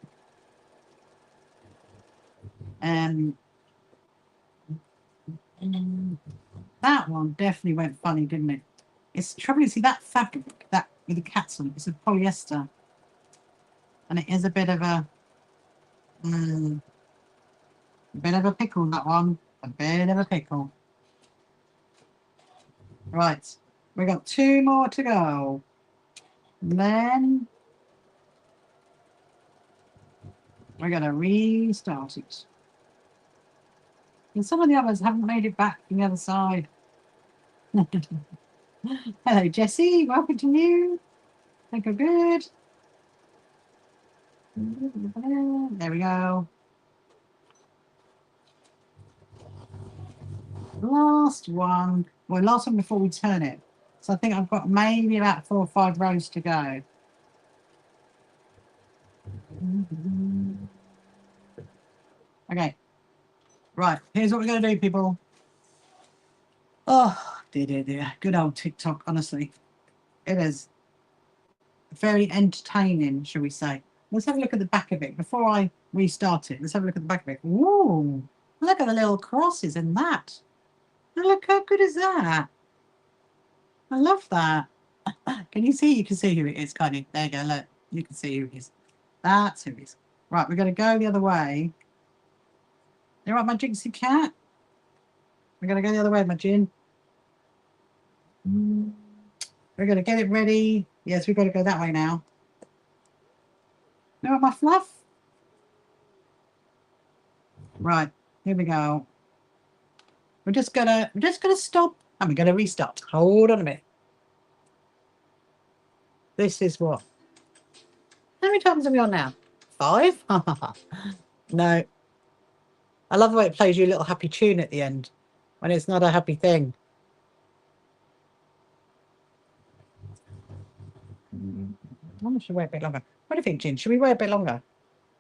Speaker 1: that one definitely went funny, didn't it? It's trouble. See that fabric that with the cats on it. It's a polyester, and it is a bit of a pickle. That one, a bit of a pickle. Right, we got 2 more to go. Then we're going to restart it. And some of the others haven't made it back from the other side. Hello, Jessie. Welcome to you. Think we're good. There we go. Last one. Well, last one before we turn it. So I think I've got maybe about 4 or 5 rows to go. Okay. Right. Here's what we're going to do, people. Oh, dear. Good old TikTok, honestly. It is very entertaining, shall we say. Let's have a look at the back of it. Before I restart it, let's have a look at the back of it. Ooh, look at the little crosses in that. Look, how good is that? I love that. Can you see? You can see who it is, can't you? There you go, look. You can see who it is. That's who it is. Right, we're going to go the other way. You right, my Jinxie cat? We're going to go the other way, my Jin. We're going to get it ready. Yes, we've got to go that way now. You know what, my fluff? Right, here we go. We're just gonna stop and we're gonna restart. Hold on a minute. This is what? How many times are we on now? 5? No. I love the way it plays you a little happy tune at the end when it's not a happy thing. I should wait a bit longer. What do you think, Jin? Should we wait a bit longer?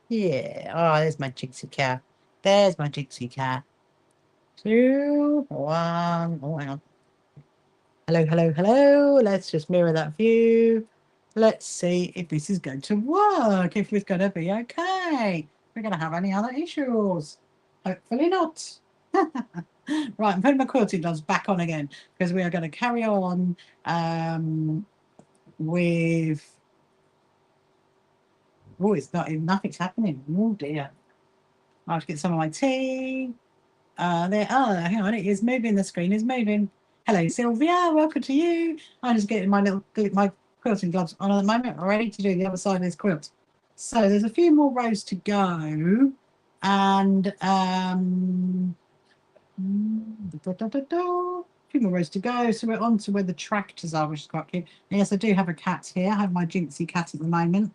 Speaker 1: Yeah. Oh, there's my Jinxie cat. There's my Jinxie cat. 2, 1. Oh, hang on. Hello. Let's just mirror that view. Let's see if this is going to work, if it's going to be okay. We're going to have any other issues. Hopefully not. Right, I'm putting my quilting gloves back on again because we are going to carry on with... Oh, it's not even, nothing's happening. Oh, dear. I have to get some of my tea. There. Oh, hang on, it is moving. The screen is moving. Hello, Sylvia. Welcome to you. I'm just getting my quilting gloves on at the moment, ready to do the other side of this quilt. So there's a few more rows to go, and a few more rows to go. So we're on to where the tractors are, which is quite cute. And yes, I do have a cat here. I have my Jinxie cat at the moment.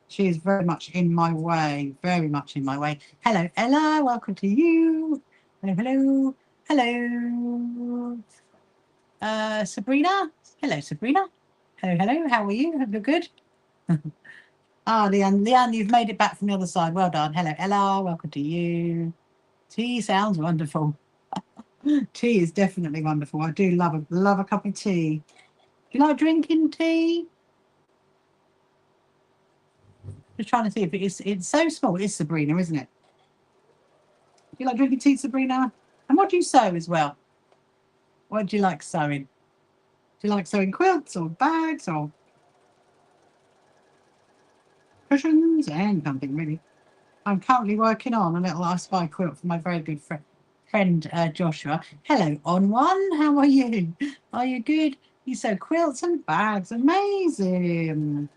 Speaker 1: She is very much in my way. Very much in my way. Hello, Ella. Welcome to you. Hello. Sabrina. Hello, Sabrina. Hello. How are you? Hope you're good. Leanne, you've made it back from the other side. Well done. Hello, Ella. Welcome to you. Tea sounds wonderful. Tea is definitely wonderful. I do love a cup of tea. Do you like drinking tea? Just trying to see if it's so small. It's Sabrina, isn't it? Do you like drinking tea, Sabrina? And what do you sew as well? What do you like sewing? Do you like sewing quilts or bags or cushions? And something really. I'm currently working on a little I Spy quilt for my very good friend Joshua. Hello, On One. How are you? Are you good? You sew quilts and bags. Amazing.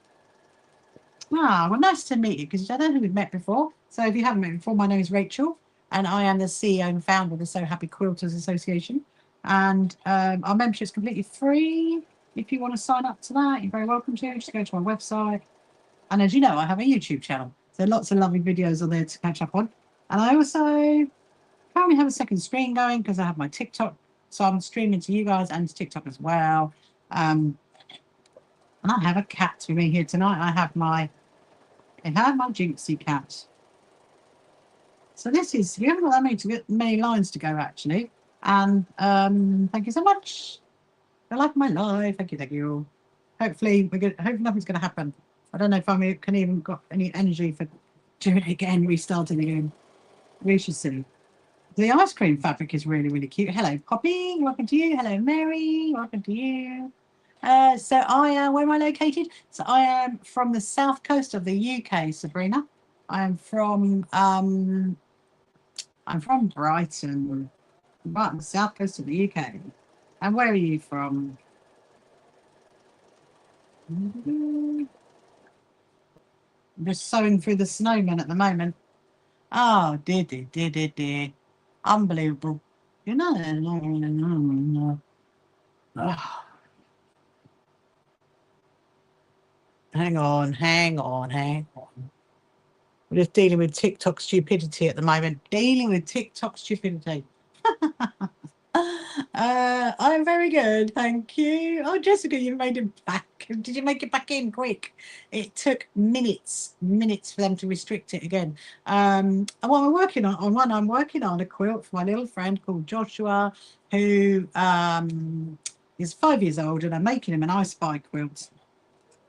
Speaker 1: Ah, well, nice to meet you because I don't think we've met before. So if you haven't met before, my name is Rachel and I am the CEO and founder of the So Happy Quilters Association. And our membership is completely free. If you want to sign up to that, you're very welcome to. Just go to my website. And as you know, I have a YouTube channel. So lots of lovely videos on there to catch up on. And I also currently have a second screen going because I have my TikTok. So I'm streaming to you guys and to TikTok as well. And I have a cat with me here tonight. I have my Jinxie cat. So this is, you haven't got that many lines to go actually. And thank you so much. I like my life. Thank you, thank you. Hopefully nothing's going to happen. I don't know if I can even got any energy for doing it again, restarting again. We should see. The ice cream fabric is really, really cute. Hello, Poppy. Welcome to you. Hello, Mary. Welcome to you. So I am, where am I located? So I am from the south coast of the UK, Sabrina. I'm from Brighton, right on the south coast of the UK. And where are you from? I'm just sewing through the snowman at the moment. Oh, dear. Unbelievable. You know, oh. Hang on. We're just dealing with TikTok stupidity at the moment. I'm very good, thank you. Oh, Jessica, you made it back. Did you make it back in quick? It took minutes for them to restrict it again. And what I'm working on, I'm working on a quilt for my little friend called Joshua, who is 5 years old, and I'm making him an I Spy quilt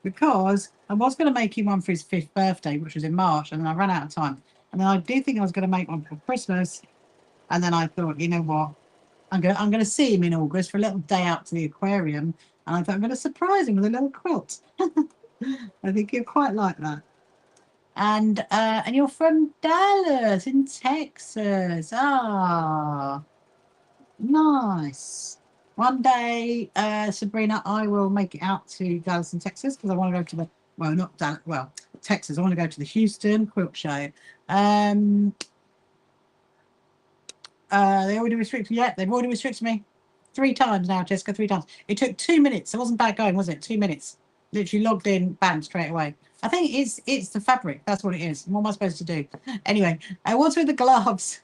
Speaker 1: because I was going to make him one for his 5th birthday, which was in March, and then I ran out of time. And then I did think I was going to make one for Christmas, and then I thought, you know what? I'm going to see him in August for a little day out to the aquarium, and I thought I'm going to surprise him with a little quilt. I think you'll quite like that. And you're from Dallas in Texas. Ah, nice. One day, Sabrina, I will make it out to Dallas in Texas because I want to go to the, well, not Dallas, well, Texas. I want to go to the Houston Quilt Show. They already restricted. Yeah, they've already restricted me 3 times now, Jessica. 3 times. It took 2 minutes. It wasn't bad going, was it? 2 minutes. Literally logged in, bam, straight away. I think it's the fabric. That's what it is. What am I supposed to do? Anyway, what's with the gloves?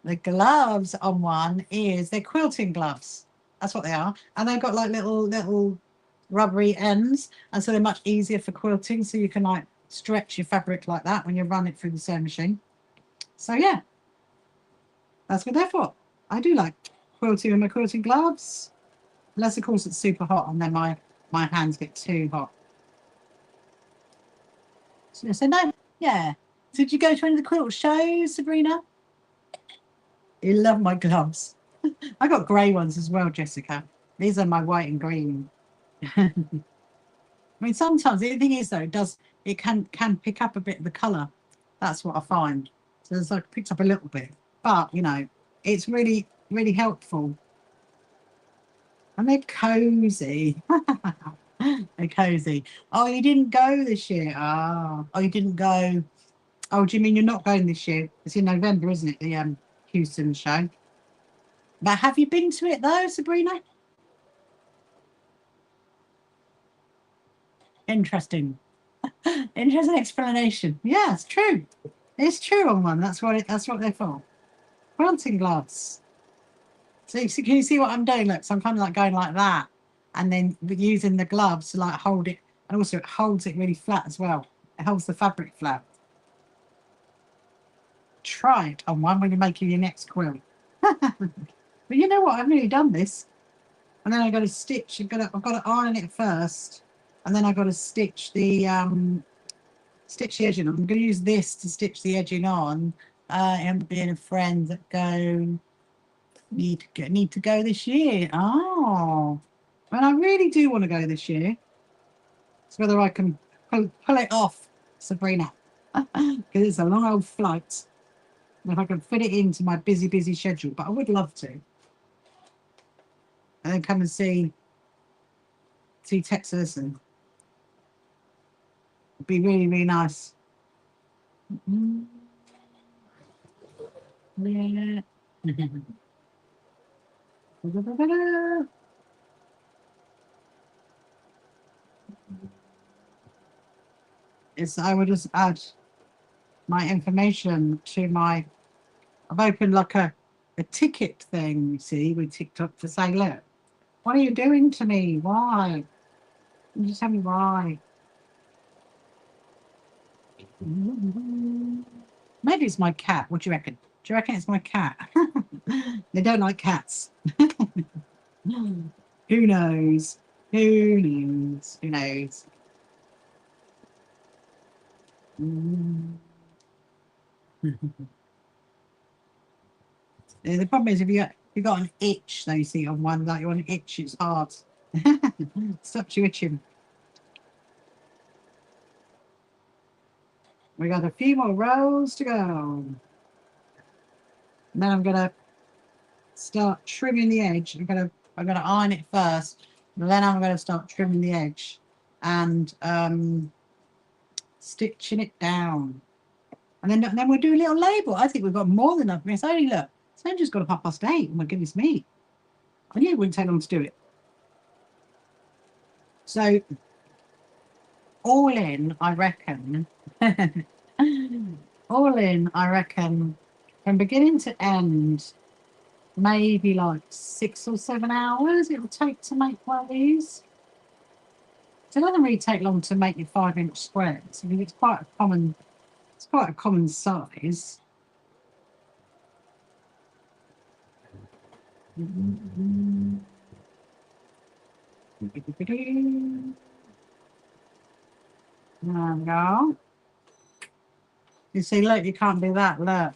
Speaker 1: The gloves on one is they're quilting gloves. That's what they are, and they've got like little rubbery ends, and so they're much easier for quilting. So you can like stretch your fabric like that when you run it through the sewing machine. So yeah. That's what they're for. I do like quilting with my quilting gloves. Unless, of course, it's super hot and then my hands get too hot. So no, yeah. So did you go to any of the quilt shows, Sabrina? You love my gloves. I got grey ones as well, Jessica. These are my white and green. I mean, sometimes the thing is though, it can pick up a bit of the colour. That's what I find. So it's like picked up a little bit. But, you know, it's really, really helpful. And they're cosy. They're cosy. Oh, you didn't go this year? Oh, you didn't go. Oh, do you mean you're not going this year? It's in November, isn't it? The Houston show. But have you been to it, though, Sabrina? Interesting. Interesting explanation. Yeah, it's true. It's true on one. That's what they're for. Quilting gloves. So can you see what I'm doing? Look, so I'm kind of like going like that, and then using the gloves to like hold it, and also it holds it really flat as well. It holds the fabric flat. Try it on one when you're making your next quilt. But you know what? I've nearly done this, and then I've got to stitch. I've got to iron it first, and then I've got to stitch the stitch the edging on. I'm going to use this to stitch the edging on. And being a friend that need to go this year. Oh, and I really do want to go this year. It's whether I can pull it off, Sabrina, because it's a long old flight. And if I can fit it into my busy schedule, but I would love to. And then come and see Texas, and it'd be really nice. Yeah. I would just add my information to my. I've opened like a ticket thing, you see, with TikTok to say, look, what are you doing to me? Why? You just tell me why. Maybe it's my cat. What do you reckon? Do you reckon it's my cat? They don't like cats. Who knows? Who knows? Who knows? The problem is if you got an itch, though, you see on one, like you want to itch, it's hard. Stops you itching. We got a few more rows to go. And then I'm gonna start trimming the edge. I'm gonna iron it first, and then I'm gonna start trimming the edge and stitching it down. And then we'll do a little label. I think we've got more than enough. It's only just got a 8:30. Oh my goodness me! I knew it wouldn't take long to do it. So all in, I reckon. All in, I reckon, from beginning to end, maybe like 6 or 7 hours it will take to make one of these. So it doesn't really take long to make your 5-inch squares. I mean, it's quite a common size. There we go. You see, look, you can't do that, look.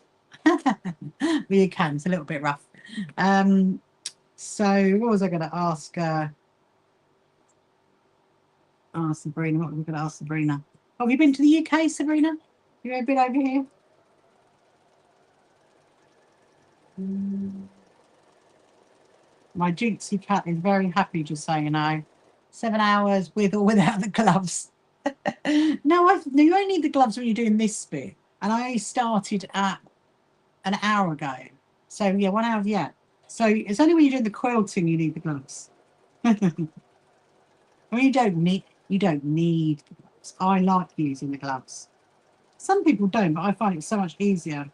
Speaker 1: Well, you can, it's a little bit rough. So what was I going to ask Sabrina? What were we going to ask Sabrina? Have you been to the UK, Sabrina? You ever been over here? My Jinxie cat is very happy, just so you know. 7 hours with or without the gloves. No, you only need the gloves when you're doing this bit. And I only started at an hour ago. So yeah, 1 hour, yeah. So it's only when you're doing the quilting you need the gloves. I mean, you don't need the gloves. I like using the gloves. Some people don't, but I find it so much easier.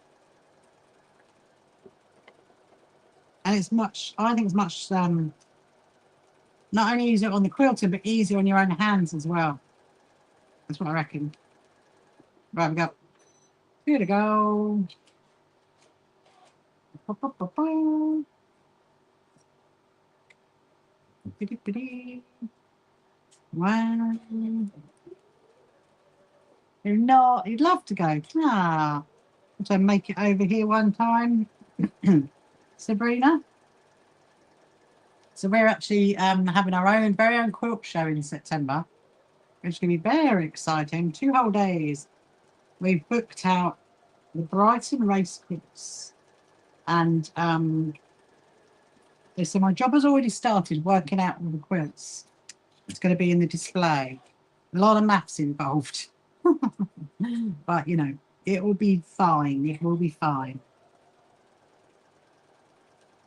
Speaker 1: And I think it's much, not only easier on the quilting, but easier on your own hands as well. That's what I reckon. Right, we go. Here we go. Wow. You'd love to go. Ah. So make it over here one time. Sabrina. So we're actually having our very own quilt show in September. It's going to be very exciting. 2 whole days. We've booked out the Brighton race quilts. And so my job has already started working out all the quilts. It's going to be in the display. A lot of maths involved. But, you know, it will be fine. It will be fine.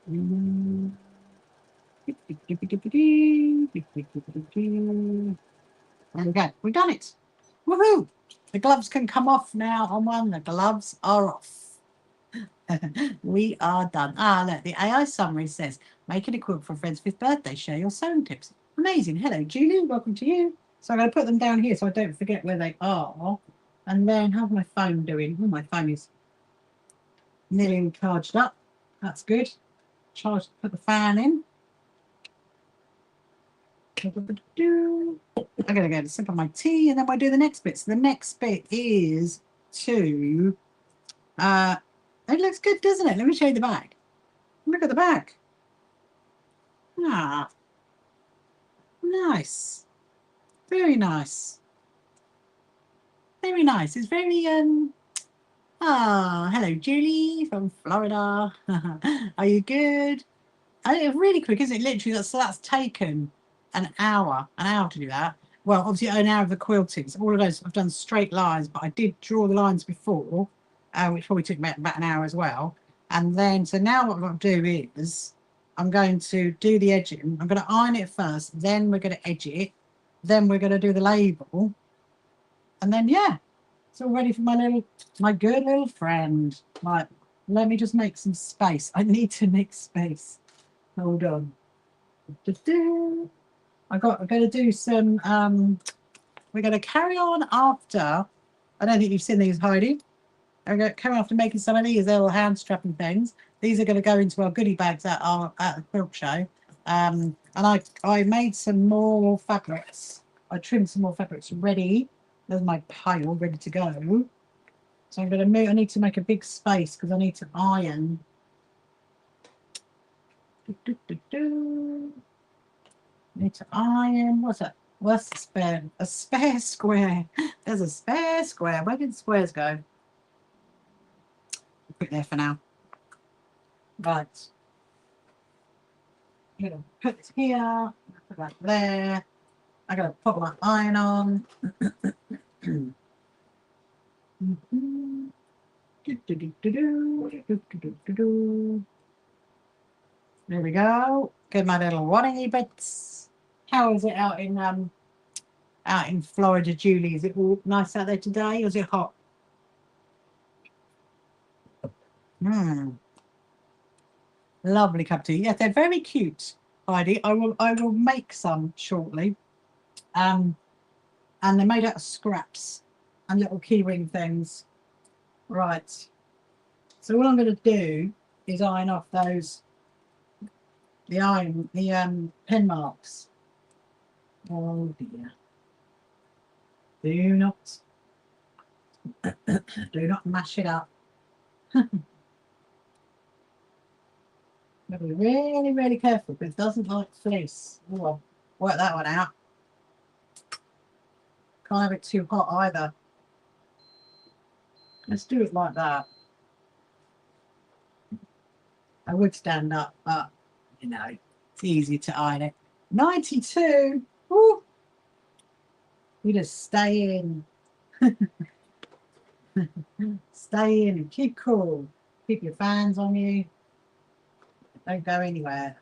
Speaker 1: There we go. We've done it. Woohoo! The gloves can come off now on one. The gloves are off. We are done. Ah, look, the AI summary says, making a quilt for a friend's 5th birthday. Share your sewing tips. Amazing. Hello, Julie. Welcome to you. So I'm going to put them down here so I don't forget where they are. And then how's my phone doing? Oh, my phone is nearly charged up. That's good. Put the fan in. I'm going to go to sip on my tea and then we'll do the next bit. So the next bit is to, it looks good, doesn't it? Let me show you the back. Look at the back. Ah, nice. Very nice. Very nice. It's very, hello, Julie from Florida. Are you good? It's really quick, isn't it? Literally, that's taken an hour to do that. Well, obviously an hour of the quilting. So all of those, I've done straight lines, but I did draw the lines before, which probably took about an hour as well. And then, so now what I'm going to do is, I'm going to do the edging. I'm going to iron it first, then we're going to edge it, then we're going to do the label, and then yeah, it's all ready for my good little friend. Right, let me just make some space. I need to make space. Hold on. I'm going to do some, we're going to carry on after, I don't think you've seen these, Heidi. I'm going to carry on after making some of these little hand strapping things. These are going to go into our goodie bags at the quilt show. And I made some more fabrics. I trimmed some more fabrics ready. There's my pile ready to go. So I'm going to move, I need to make a big space because I need to iron. Need to iron. What's that? What's the spare? A spare square. There's a spare square. Where did the squares go? Put it there for now. Right. I'm going to put it here. Put that there. I'm going to put my iron on. There we go. Get my little waddingy bits. How is it out in Florida, Julie? Is it all nice out there today, or is it hot? Lovely cup of tea. Yes, they're very cute, Heidi. I will make some shortly. And they're made out of scraps and little keyring things. Right. So what I'm going to do is iron off the pen marks. Oh dear. Do not mash it up. Be really, really careful because it doesn't like fleece. Oh, I'll work that one out. Can't have it too hot either. Let's do it like that. I would stand up, but you know, it's easy to iron it. 92. Woo. You just stay in. Stay in and keep cool. Keep your fans on you. Don't go anywhere.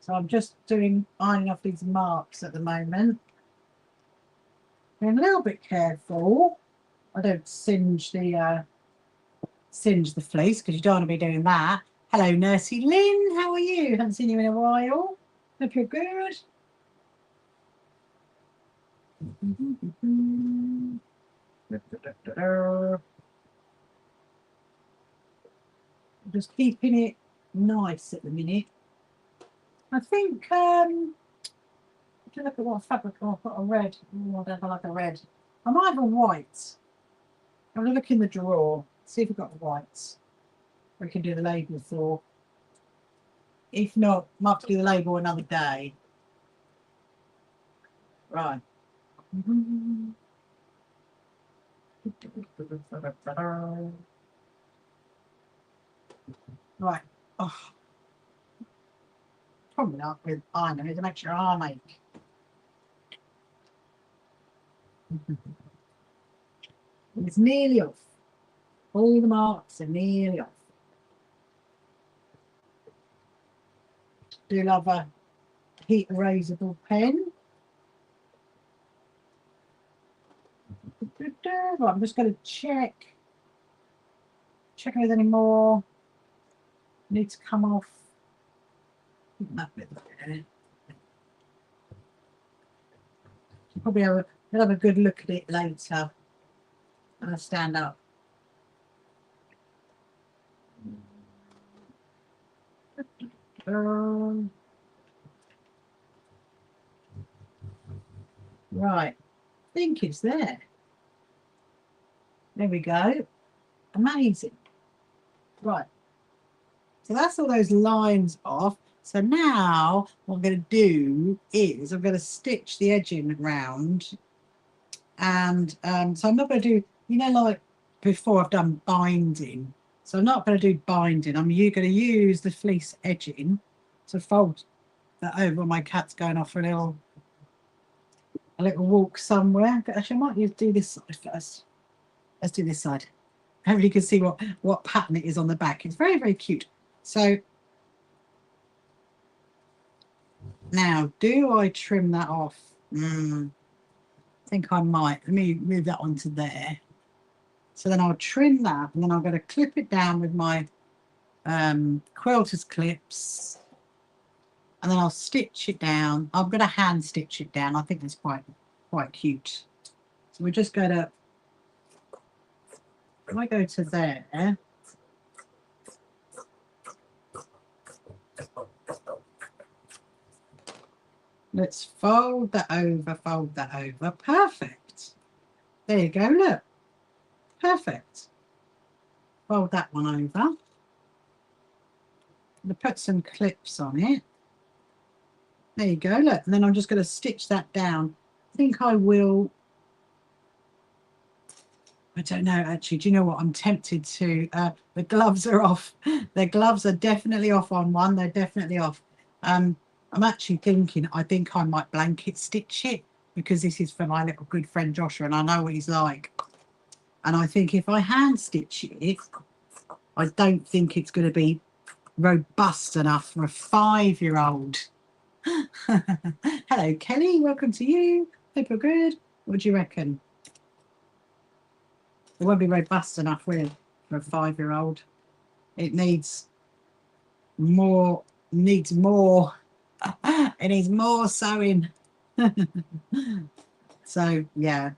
Speaker 1: So I'm just ironing off these marks at the moment. Being a little bit careful. I don't singe the fleece because you don't want to be doing that. Hello, Nursey Lynn. How are you? Haven't seen you in a while. Hope you're good. Just keeping it nice at the minute. I think if you look at what fabric I've got, a red. Oh, I don't like a red. I might have a white. I'm going to look in the drawer, see if we've got whites. We can do the label for. If not, I might have to do the label another day. Right. Right. Oh. Probably not with iron. I need to make sure I make. It's nearly off. All the marks are nearly off. Do love a heat erasable pen. Right, I'm just going to check if there's any more need to come off. That bit there. Probably have a good look at it later when I stand up. Right, I think it's there. There we go. Amazing. Right, so that's all those lines off. So now what I'm going to do is I'm going to stitch the edging round, and so I'm not going to do, you know, like before I've done binding. So I'm not going to do binding. I'm going to use the fleece edging to fold that over. My cat's going off for a little walk somewhere. But actually, I might do this side first. Let's do this side. Hopefully you can see what pattern it is on the back. It's very, very cute. So now, do I trim that off? I think I might. Let me move that onto there. So then I'll trim that, and then I'm going to clip it down with my quilter's clips, and then I'll stitch it down. I'm going to hand stitch it down. I think that's quite cute. So we're just going to, when I go to there, let's fold that over. Perfect. There you go, look. Perfect. Fold that one over. I'm going to put some clips on it. There you go, look. And then I'm just going to stitch that down. I think I will. I don't know, actually. Do you know what? I'm tempted to. The gloves are off. The gloves are definitely off on one. They're definitely off. I'm actually thinking, I think I might blanket stitch it, because this is for my little good friend Joshua, and I know what he's like. And I think if I hand stitch it, I don't think it's going to be robust enough for a 5-year-old. Hello, Kelly. Welcome to you. Hope you're good. What do you reckon? It won't be robust enough, will it, for a 5-year-old? It needs more. Needs more. It needs more sewing. So yeah.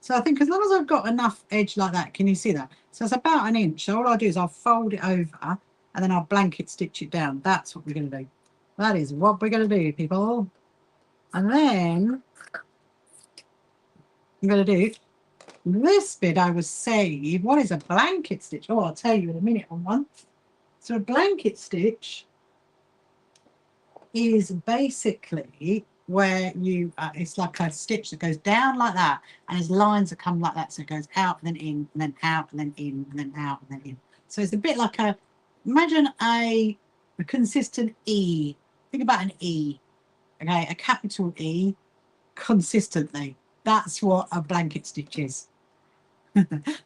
Speaker 1: So I think as long as I've got enough edge like that, can you see that? So it's about 1 inch. So all I'll do is I'll fold it over, and then I'll blanket stitch it down. That's what we're going to do. That is what we're going to do, people. And then I'm going to do this bit. I was saying, what is a blanket stitch? Oh, I'll tell you in a minute on one. So a blanket stitch is basically where you, it's like a stitch that goes down like that, and there's lines that come like that. So it goes out and then in, and then out and then in, and then out and then in. So it's a bit like imagine a consistent E. Think about an E. Okay, a capital E consistently. That's what a blanket stitch is.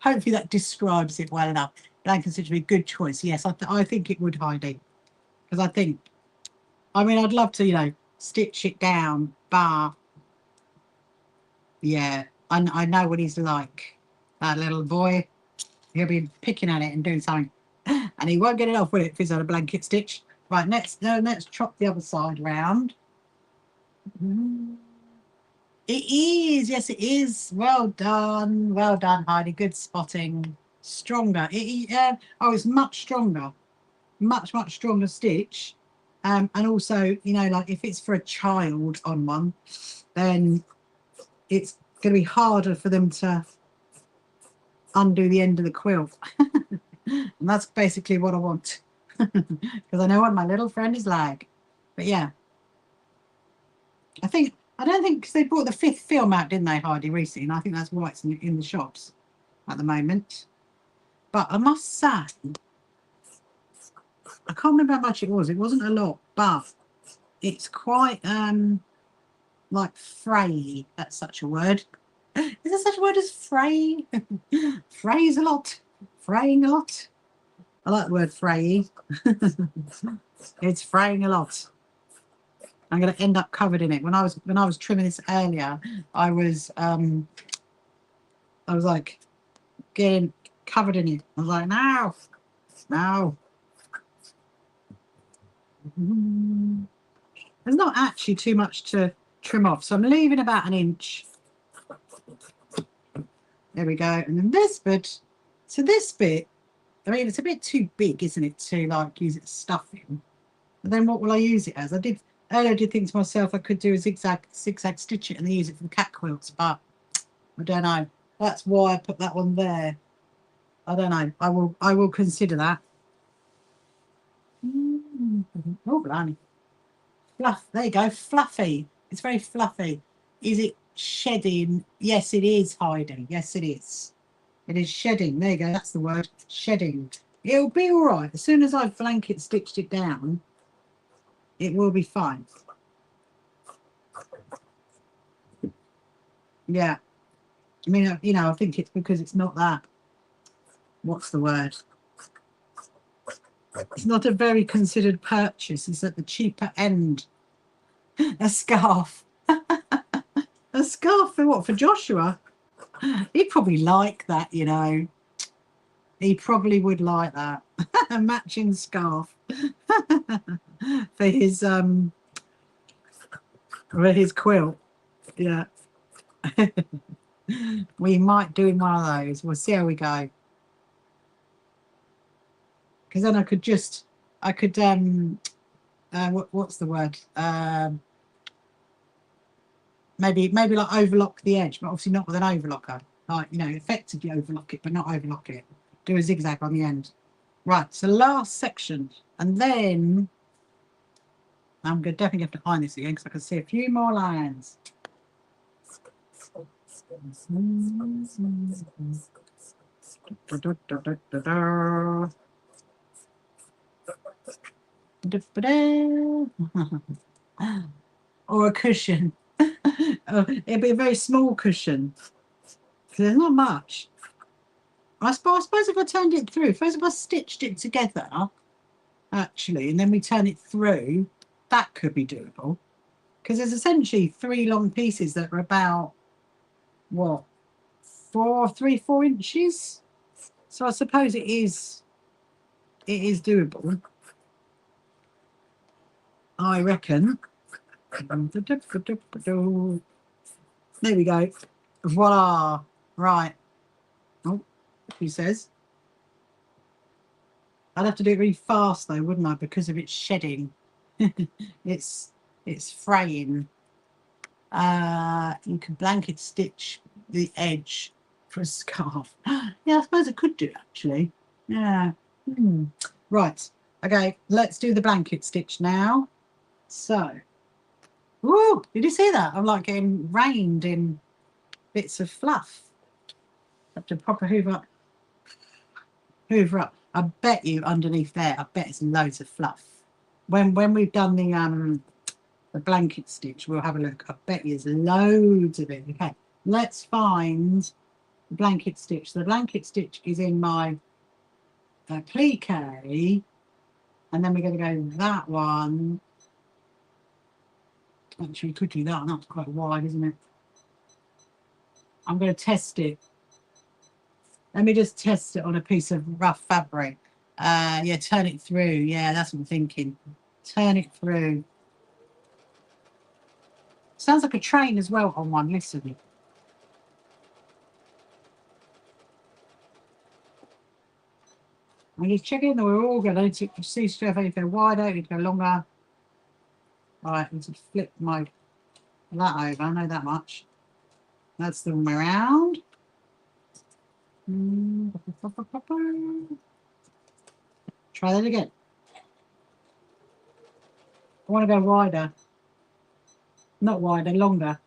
Speaker 1: Hopefully that describes it well enough. Blanket stitch would be a good choice. Yes, I think it would, Heidi. Because I mean, I'd love to, you know, stitch it down, but yeah, I know what he's like. That little boy, he'll be picking at it and doing something. And he won't get it off, will it, if he's on a blanket stitch? Right, let's chop the other side round. It is, yes, it is. Well done, Heidi. Good spotting. Stronger. Oh, it's much stronger, much stronger stitch. And also, you know, like if it's for a child on one, then it's going to be harder for them to undo the end of the quilt. And that's basically what I want, because I know what my little friend is like. But yeah, I don't think, because they brought the 5th film out, didn't they, Heidi, recently? And I think that's why it's in the shops at the moment. But I must say, I can't remember how much it was. It wasn't a lot, but it's quite like fray. That's such a word. Is there such a word as fray? Frays a lot. Fraying a lot. I like the word fray. It's fraying a lot. I'm going to end up covered in it. When I was trimming this earlier, I was like getting covered in it. I was like, no. There's not actually too much to trim off, so I'm leaving about 1 inch. There we go. And then this bit. So this bit, I mean, it's a bit too big, isn't it, to like use it as stuffing. But then what will I use it as? I did earlier. I did think to myself I could do a zigzag stitch it and then use it for the cat quilts, but I don't know. That's why I put that one there. I don't know. I will consider that. Oh, blimey. Fluff. There you go. Fluffy. It's very fluffy. Is it shedding? Yes, it is, Heidi. Yes, it is. It is shedding. There you go. That's the word. Shedding. It'll be all right. As soon as I've blanket stitched it down, it will be fine. Yeah. I mean, you know, I think it's because it's not that. What's the word? It's not a very considered purchase. It's at the cheaper end. A scarf. A scarf for what? For Joshua? He'd probably like that, you know. He probably would like that. A matching scarf for his quilt. Yeah. We might do one of those. We'll see how we go. Because then I could what's the word? Maybe like overlock the edge, but obviously not with an overlocker. Like, you know, effectively overlock it, but not overlock it. Do a zigzag on the end. Right, so last section. And then I'm going to definitely have to iron this again because I can see a few more lines. Or a cushion. It'll be a very small cushion. There's not much. I suppose if I turned it through, suppose if I stitched it together, actually, and then we turn it through, that could be doable. Because there's essentially 3 long pieces that are about, what, 4 inches? So I suppose it is doable. I reckon. There we go. Voila. Right. Oh, he says. I'd have to do it really fast though, wouldn't I? Because of its shedding. it's fraying. You can blanket stitch the edge for a scarf. Yeah, I suppose I could do actually. Yeah. Right. Okay, let's do the blanket stitch now. So, woo! Did you see that? I'm like getting rained in bits of fluff. Have to proper hoover up. Hoover up. I bet you underneath there, I bet it's loads of fluff. When we've done the blanket stitch, we'll have a look. I bet there's loads of it. Okay, let's find the blanket stitch. The blanket stitch is in my plique, and then we're going to go that one. Actually, we could do that. That's quite wide, isn't it? I'm going to test it. Let me just test it on a piece of rough fabric. Yeah, turn it through. Yeah, that's what I'm thinking. Turn it through. Sounds like a train as well on one. Listen. I'm just checking that we're all good. I need to see straight if they're wider, I need to go longer. All right, I need to flip that over. I know that much. That's the one around. Try that again. I want to go wider. Not wider, longer.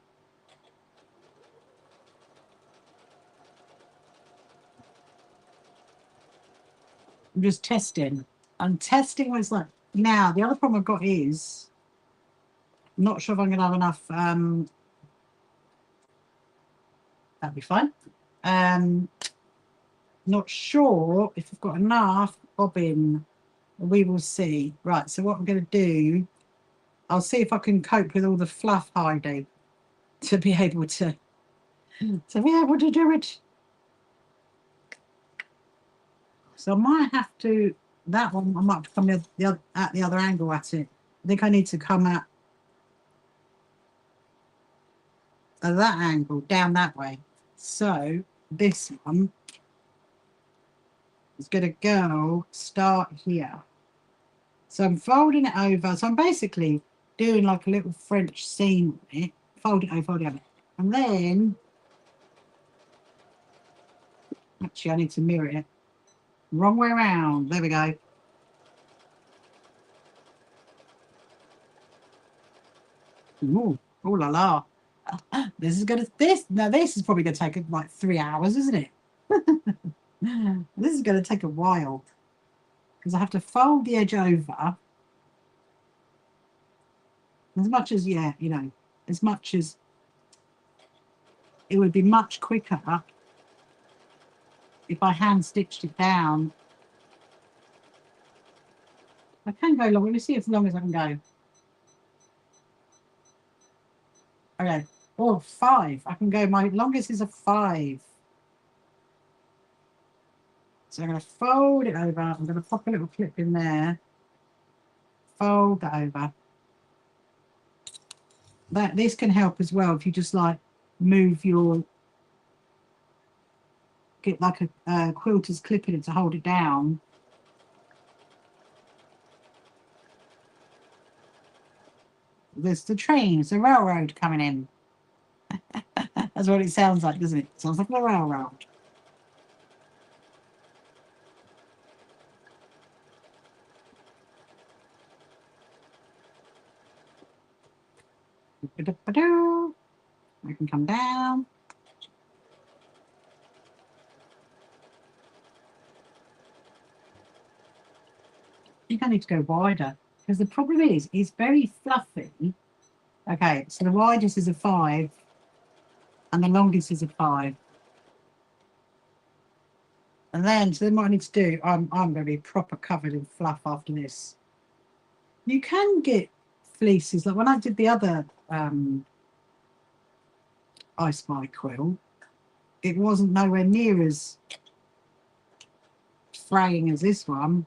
Speaker 1: I'm just testing. I'm testing what it's like. Now, the other problem I've got is I'm not sure if I'm going to have enough. That'd be fine. Not sure if I've got enough bobbin. We will see. Right, so what I'm going to do, I'll see if I can cope with all the fluff hiding to be able to do it. So I might have to, that one, I might have to come at the other angle at it. I think I need to come at that angle, down that way. So this one is going to go, start here. So I'm folding it over. So I'm basically doing like a little French seam on it. Fold it over. And then, actually I need to mirror it. Wrong way around. There we go. Ooh, oh la la. This is probably gonna take like 3 hours, isn't it? This is gonna take a while. Because I have to fold the edge over. As much as, yeah, you know, as much as it would be much quicker if I hand stitched it down. I can go long. Let me see as long as I can go. Okay. Oh, 5. I can go. My longest is a 5. So I'm going to fold it over. I'm going to pop a little clip in there. Fold that over. This can help as well if you just like move your, get like a quilter's clip in it to hold it down. There's the train. It's a railroad coming in. That's what it sounds like, doesn't it? It sounds like a railroad. I can come down. I think I need to go wider because the problem is it's very fluffy. Okay, so the widest is a 5 and the longest is a 5. And then, so then what I need to do, I'm going to be proper covered in fluff after this. You can get fleeces, like when I did the other I Spy quilt, it wasn't nowhere near as fraying as this one.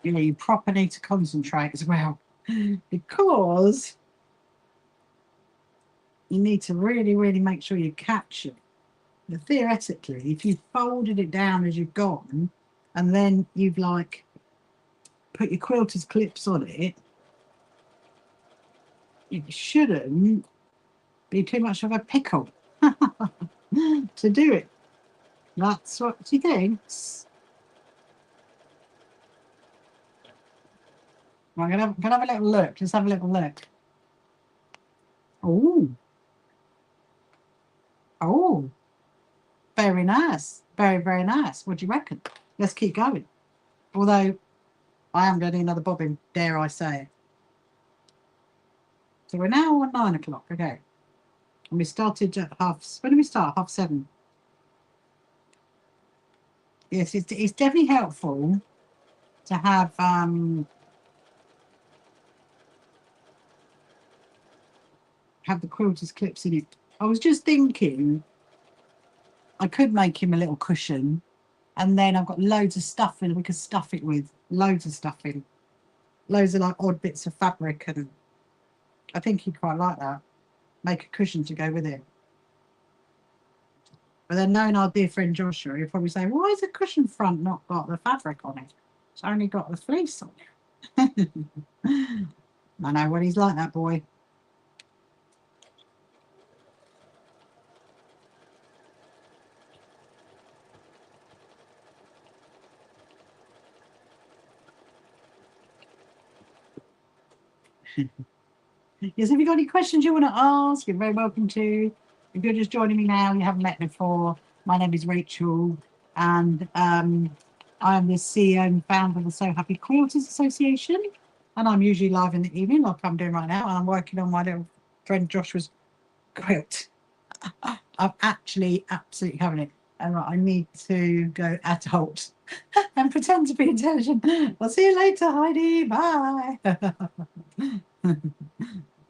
Speaker 1: You know, you proper need to concentrate as well because you need to really, really make sure you catch it. But theoretically, if you folded it down as you've gone and then you've like put your quilter's clips on it, it shouldn't be too much of a pickle to do it. That's what she thinks. I'm gonna have a little look. Just have a little look. Oh, oh, very nice. Very, very nice. What do you reckon? Let's keep going. Although I am going to need another bobbin, dare I say it. So we're now on 9 o'clock. Okay. And we started at when did we start? 7:30. Yes, it's definitely helpful to have the quilter's clips in it. I was just thinking I could make him a little cushion and then I've got loads of stuff in we could stuff it with. Loads of stuff in. Loads of like odd bits of fabric, and I think he'd quite like that. Make a cushion to go with it. But then knowing our dear friend Joshua, he'll probably say, why is the cushion front not got the fabric on it? It's only got the fleece on it. I know what he's like, that boy. Yes, if you've got any questions you want to ask, you're very welcome to. If you're just joining me now, you haven't met me before, my name is Rachel, and I am the CEO and founder of the So Happy Quilters Association, and I'm usually live in the evening like I'm doing right now, and I'm working on my little friend Joshua's quilt. I'm actually absolutely having it. And I need to go adult and pretend to be intelligent. I'll see you later, Heidi. Bye.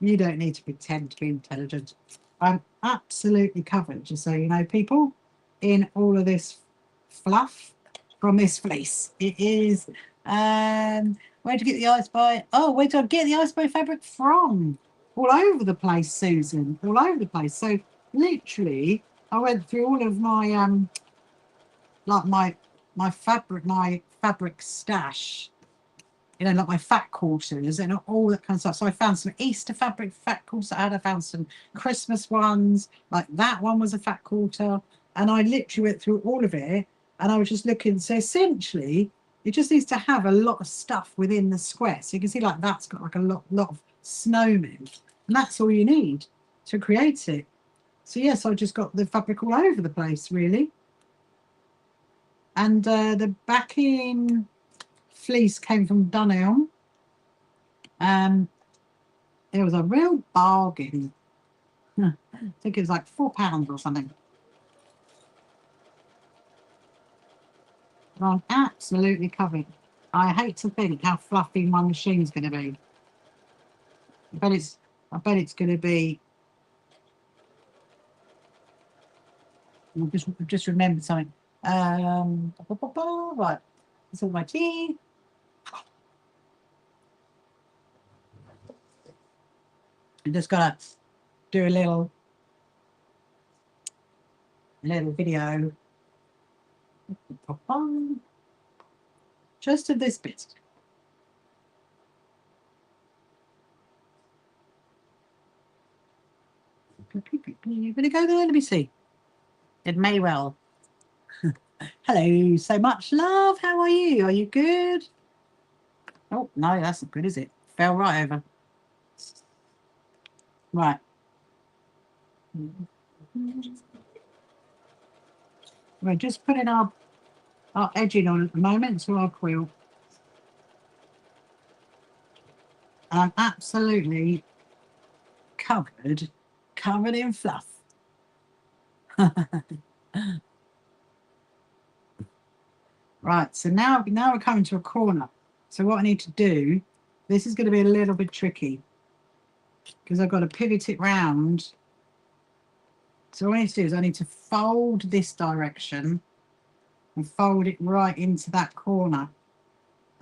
Speaker 1: You don't need to pretend to be intelligent. I'm absolutely covered, just so you know, people, in all of this fluff from this fleece. It is Where'd you get the Ice By? Oh, where did I get the Ice By fabric from? All over the place, Susan. All over the place. So literally, I went through all of my like my fabric stash. You know, like my fat quarters and all that kind of stuff. So I found some Easter fabric fat quarters I found some Christmas ones. Like that one was a fat quarter. And I literally went through all of it and I was just looking. So essentially, it just needs to have a lot of stuff within the square. So you can see like that's got like a lot of snowmen. And that's all you need to create it. So yes, I just got the fabric all over the place, really. And the backing fleece came from Dunelm. It was a real bargain. I think it was like £4 or something. But I'm absolutely covered. I hate to think how fluffy my machine's going to be. I bet it's going to be. I've just remembered something. Right. It's all my tea. I'm just gonna do a little video. Just of this bit. You're gonna go there. Let me see. It may well. Hello, so much love. How are you? Are you good? Oh no, that's not good, is it? Fell right over. Right. We're just putting our edging on at the moment to our quilt. And I'm absolutely covered in fluff. Right, so now we're coming to a corner. So what I need to do, this is going to be a little bit tricky because I've got to pivot it round. So what I need to do is I need to fold this direction and fold it right into that corner.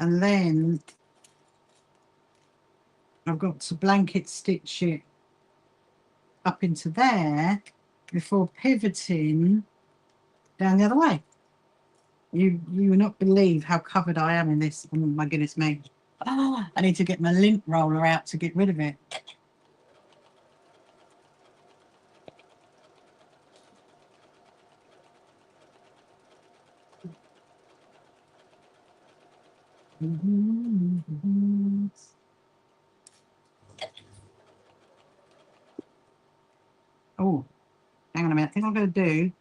Speaker 1: And then I've got to blanket stitch it up into there before pivoting down the other way. You will not believe how covered I am in this. Oh my goodness me. Oh, I need to get my lint roller out to get rid of it. Oh, hang on a minute. I think I'm going to do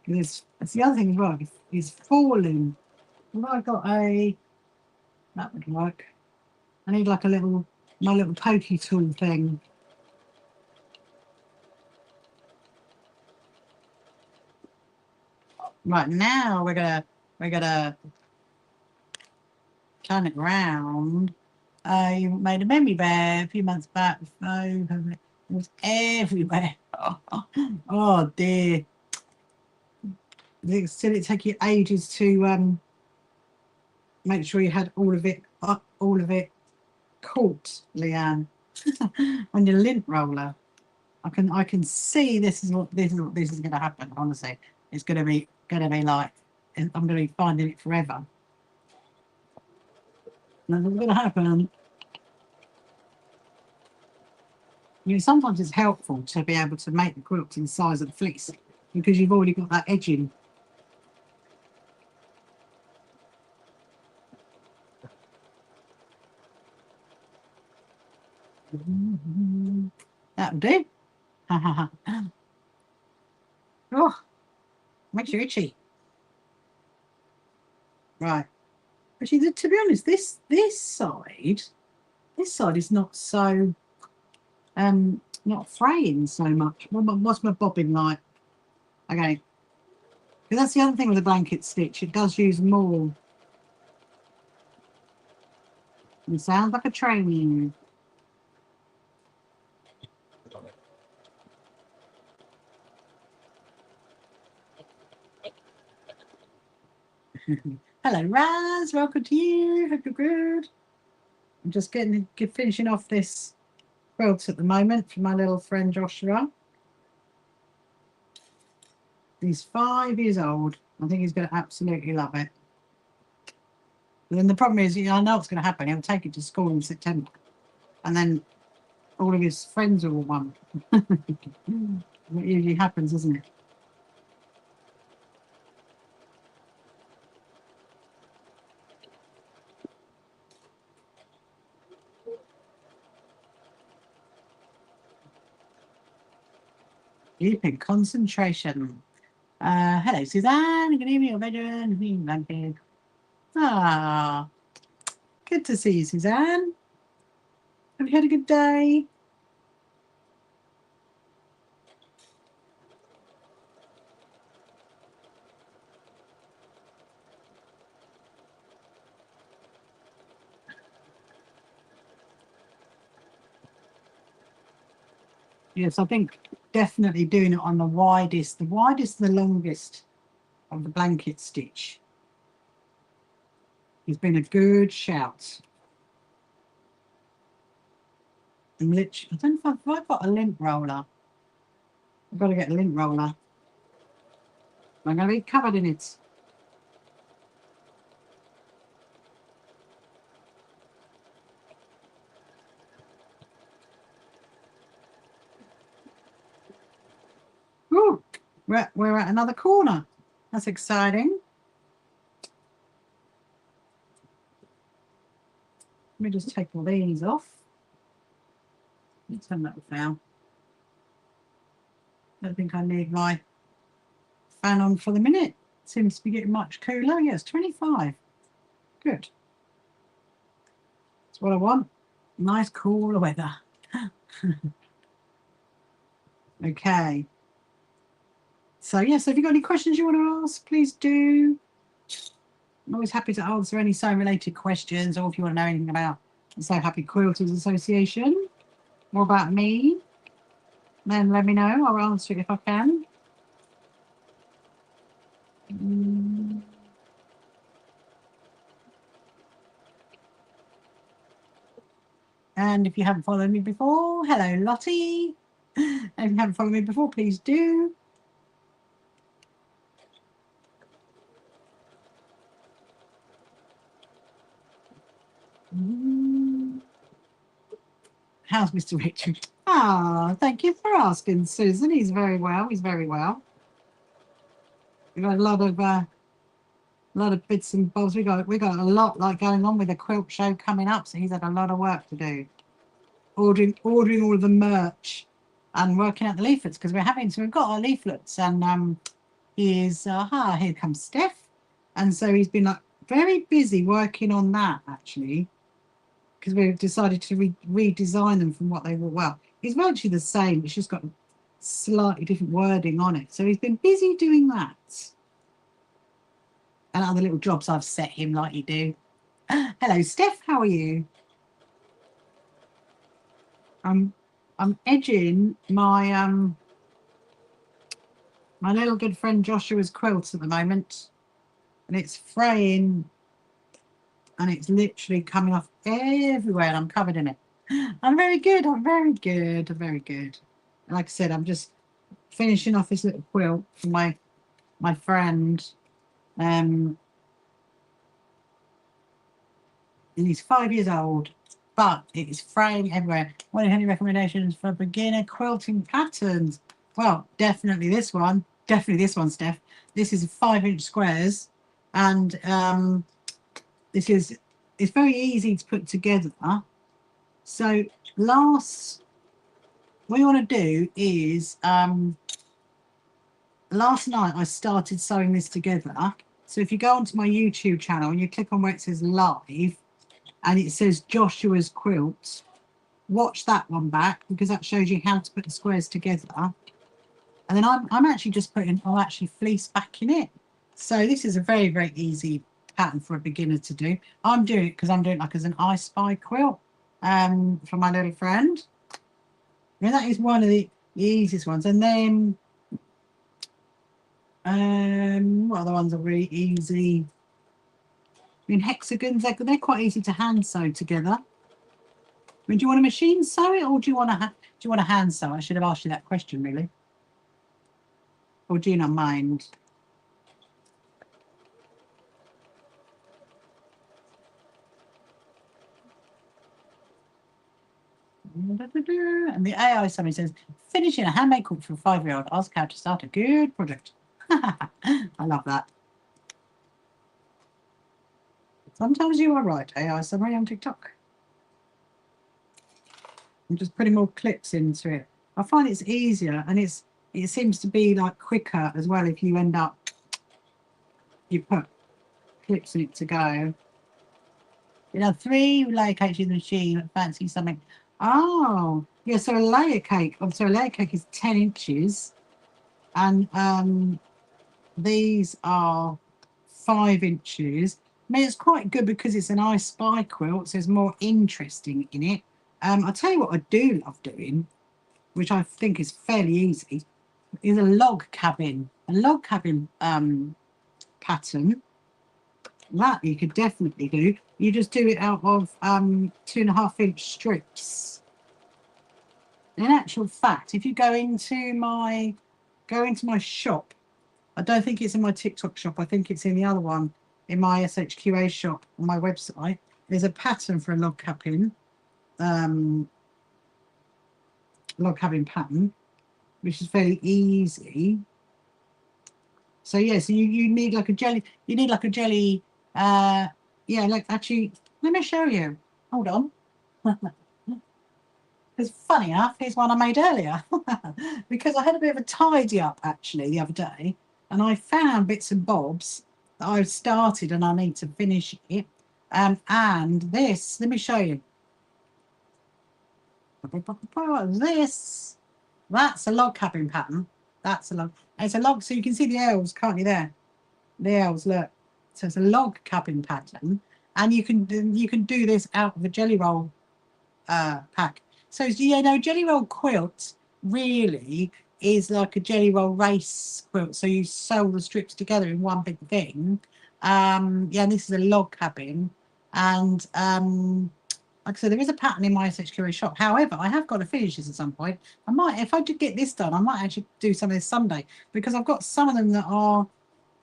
Speaker 1: this. That's the other thing as well. Is falling. Have I got a? That would work. I need like my little pokey tool thing. Right now we're gonna turn it round. You made a memory bear a few months back. Oh, it was everywhere. Oh dear. Still, it take you ages to make sure you had all of it caught, Leanne, on your lint roller. I can see this is what this is going to happen. Honestly, it's going to be like I'm going to be finding it forever. That's what's going to happen. You know, sometimes it's helpful to be able to make the quilt in the size of the fleece because you've already got that edging. That'll do. Oh, makes you itchy. Right. Actually, to be honest, this side is not so not fraying so much. What's my bobbin like? Okay. Because that's the other thing with a blanket stitch. It does use more. It sounds like a train. Hello, Raz. Welcome to you. Hope you're good. I'm just finishing off this quilt at the moment for my little friend Joshua. He's 5 years old. I think he's going to absolutely love it. But then the problem is, I know what's going to happen. He'll take it to school in September. And then all of his friends will want one. It usually happens, isn't it? Deep in concentration. Hello, Suzanne. Good evening, Benjamin. Ah, good to see you, Suzanne. Have you had a good day? Yes, I think definitely doing it on the widest and the longest of the blanket stitch has been a good shout. And literally, I don't know if I've got a lint roller. I've got to get a lint roller. I'm going to be covered in it. Ooh, we're at another corner. That's exciting. Let me just take all these off. Let's turn that down. I don't think I need my fan on for the minute. Seems to be getting much cooler. Yes, 25. Good. That's what I want. Nice cooler weather. Okay. So yes, if you've got any questions you want to ask, please do. I'm always happy to answer any sewing related questions, or if you want to know anything about the So Happy Quilters Association, or about me, then let me know. I'll answer it if I can. And if you haven't followed me before, hello Lottie. And if you haven't followed me before, please do. How's Mr. Richard? Ah, thank you for asking, Susan. He's very well. He's very well. We've got a lot of bits and bobs. We got a lot like going on with the quilt show coming up, so he's had a lot of work to do. Ordering all of the merch and working out the leaflets, because we've got our leaflets, and here comes Steph, and so he's been like very busy working on that actually, because we've decided to redesign them from what they were. Well, it's virtually the same, it's just got slightly different wording on it, so he's been busy doing that and other little jobs I've set him like you do. Hello Steph, how are you? I'm edging my my little good friend Joshua's quilts at the moment, and it's fraying and it's literally coming off everywhere, and I'm covered in it. I'm very good. I'm very good. I'm very good. And like I said, I'm just finishing off this little quilt for my friend. And he's 5 years old, but it is fraying everywhere. What are any recommendations for beginner quilting patterns? Well, definitely this one. Definitely this one, Steph. This is 5-inch squares, and it's very easy to put together. So what you want to do is last night I started sewing this together. So if you go onto my YouTube channel and you click on where it says live and it says Joshua's Quilts, watch that one back, because that shows you how to put the squares together. And then I'm actually just I'll actually fleece back in it. So this is a very, very easy pattern for a beginner to do. I'm doing it because I'm doing it like as an I Spy quilt for my little friend. And that is one of the easiest ones. And then what other ones are really easy? I mean, hexagons, they're quite easy to hand sew together. Do you want a machine sew it, or do you want to hand sew? I should have asked you that question, really. Or do you not mind? And the AI summary says, finishing a handmade quilt for a 5-year-old. Ask how to start a good project. I love that. Sometimes you are right, AI summary on TikTok. I'm just putting more clips into it. I find it's easier, and it seems to be like quicker as well if you end up, you put clips in it to go. You know, 3 layer cakes in the machine, fancy something. Oh, yeah, so a layer cake, so a layer cake is 10 inches, and these are 5 inches. I mean, it's quite good because it's an I Spy quilt, so it's more interesting in it. I'll tell you what I do love doing, which I think is fairly easy, is a log cabin. A log cabin pattern. That you could definitely do. You just do it out of 2.5-inch strips. In actual fact, if you go into my shop, I don't think it's in my TikTok shop. I think it's in the other one, in my SHQA shop on my website. There's a pattern for a log cabin pattern, which is fairly easy. So yeah, so you need like a jelly. You need like a jelly. Yeah, like actually, let me show you. Hold on. Because funny enough, here's one I made earlier. Because I had a bit of a tidy up actually the other day, and I found bits and bobs that I've started and I need to finish it. And this, let me show you. This, that's a log cabin pattern. That's a log. It's a log, so you can see the elves, can't you? There, the elves. Look, so it's a log cabin pattern, and you can do this out of a jelly roll pack. So you know, jelly roll quilt really is like a jelly roll race quilt. So you sew the strips together in one big thing. Yeah, and this is a log cabin, and like I said, there is a pattern in my SHQA shop. However, I have got to finish this at some point. I might, if I do get this done, I might actually do some of this Sunday, because I've got some of them that are,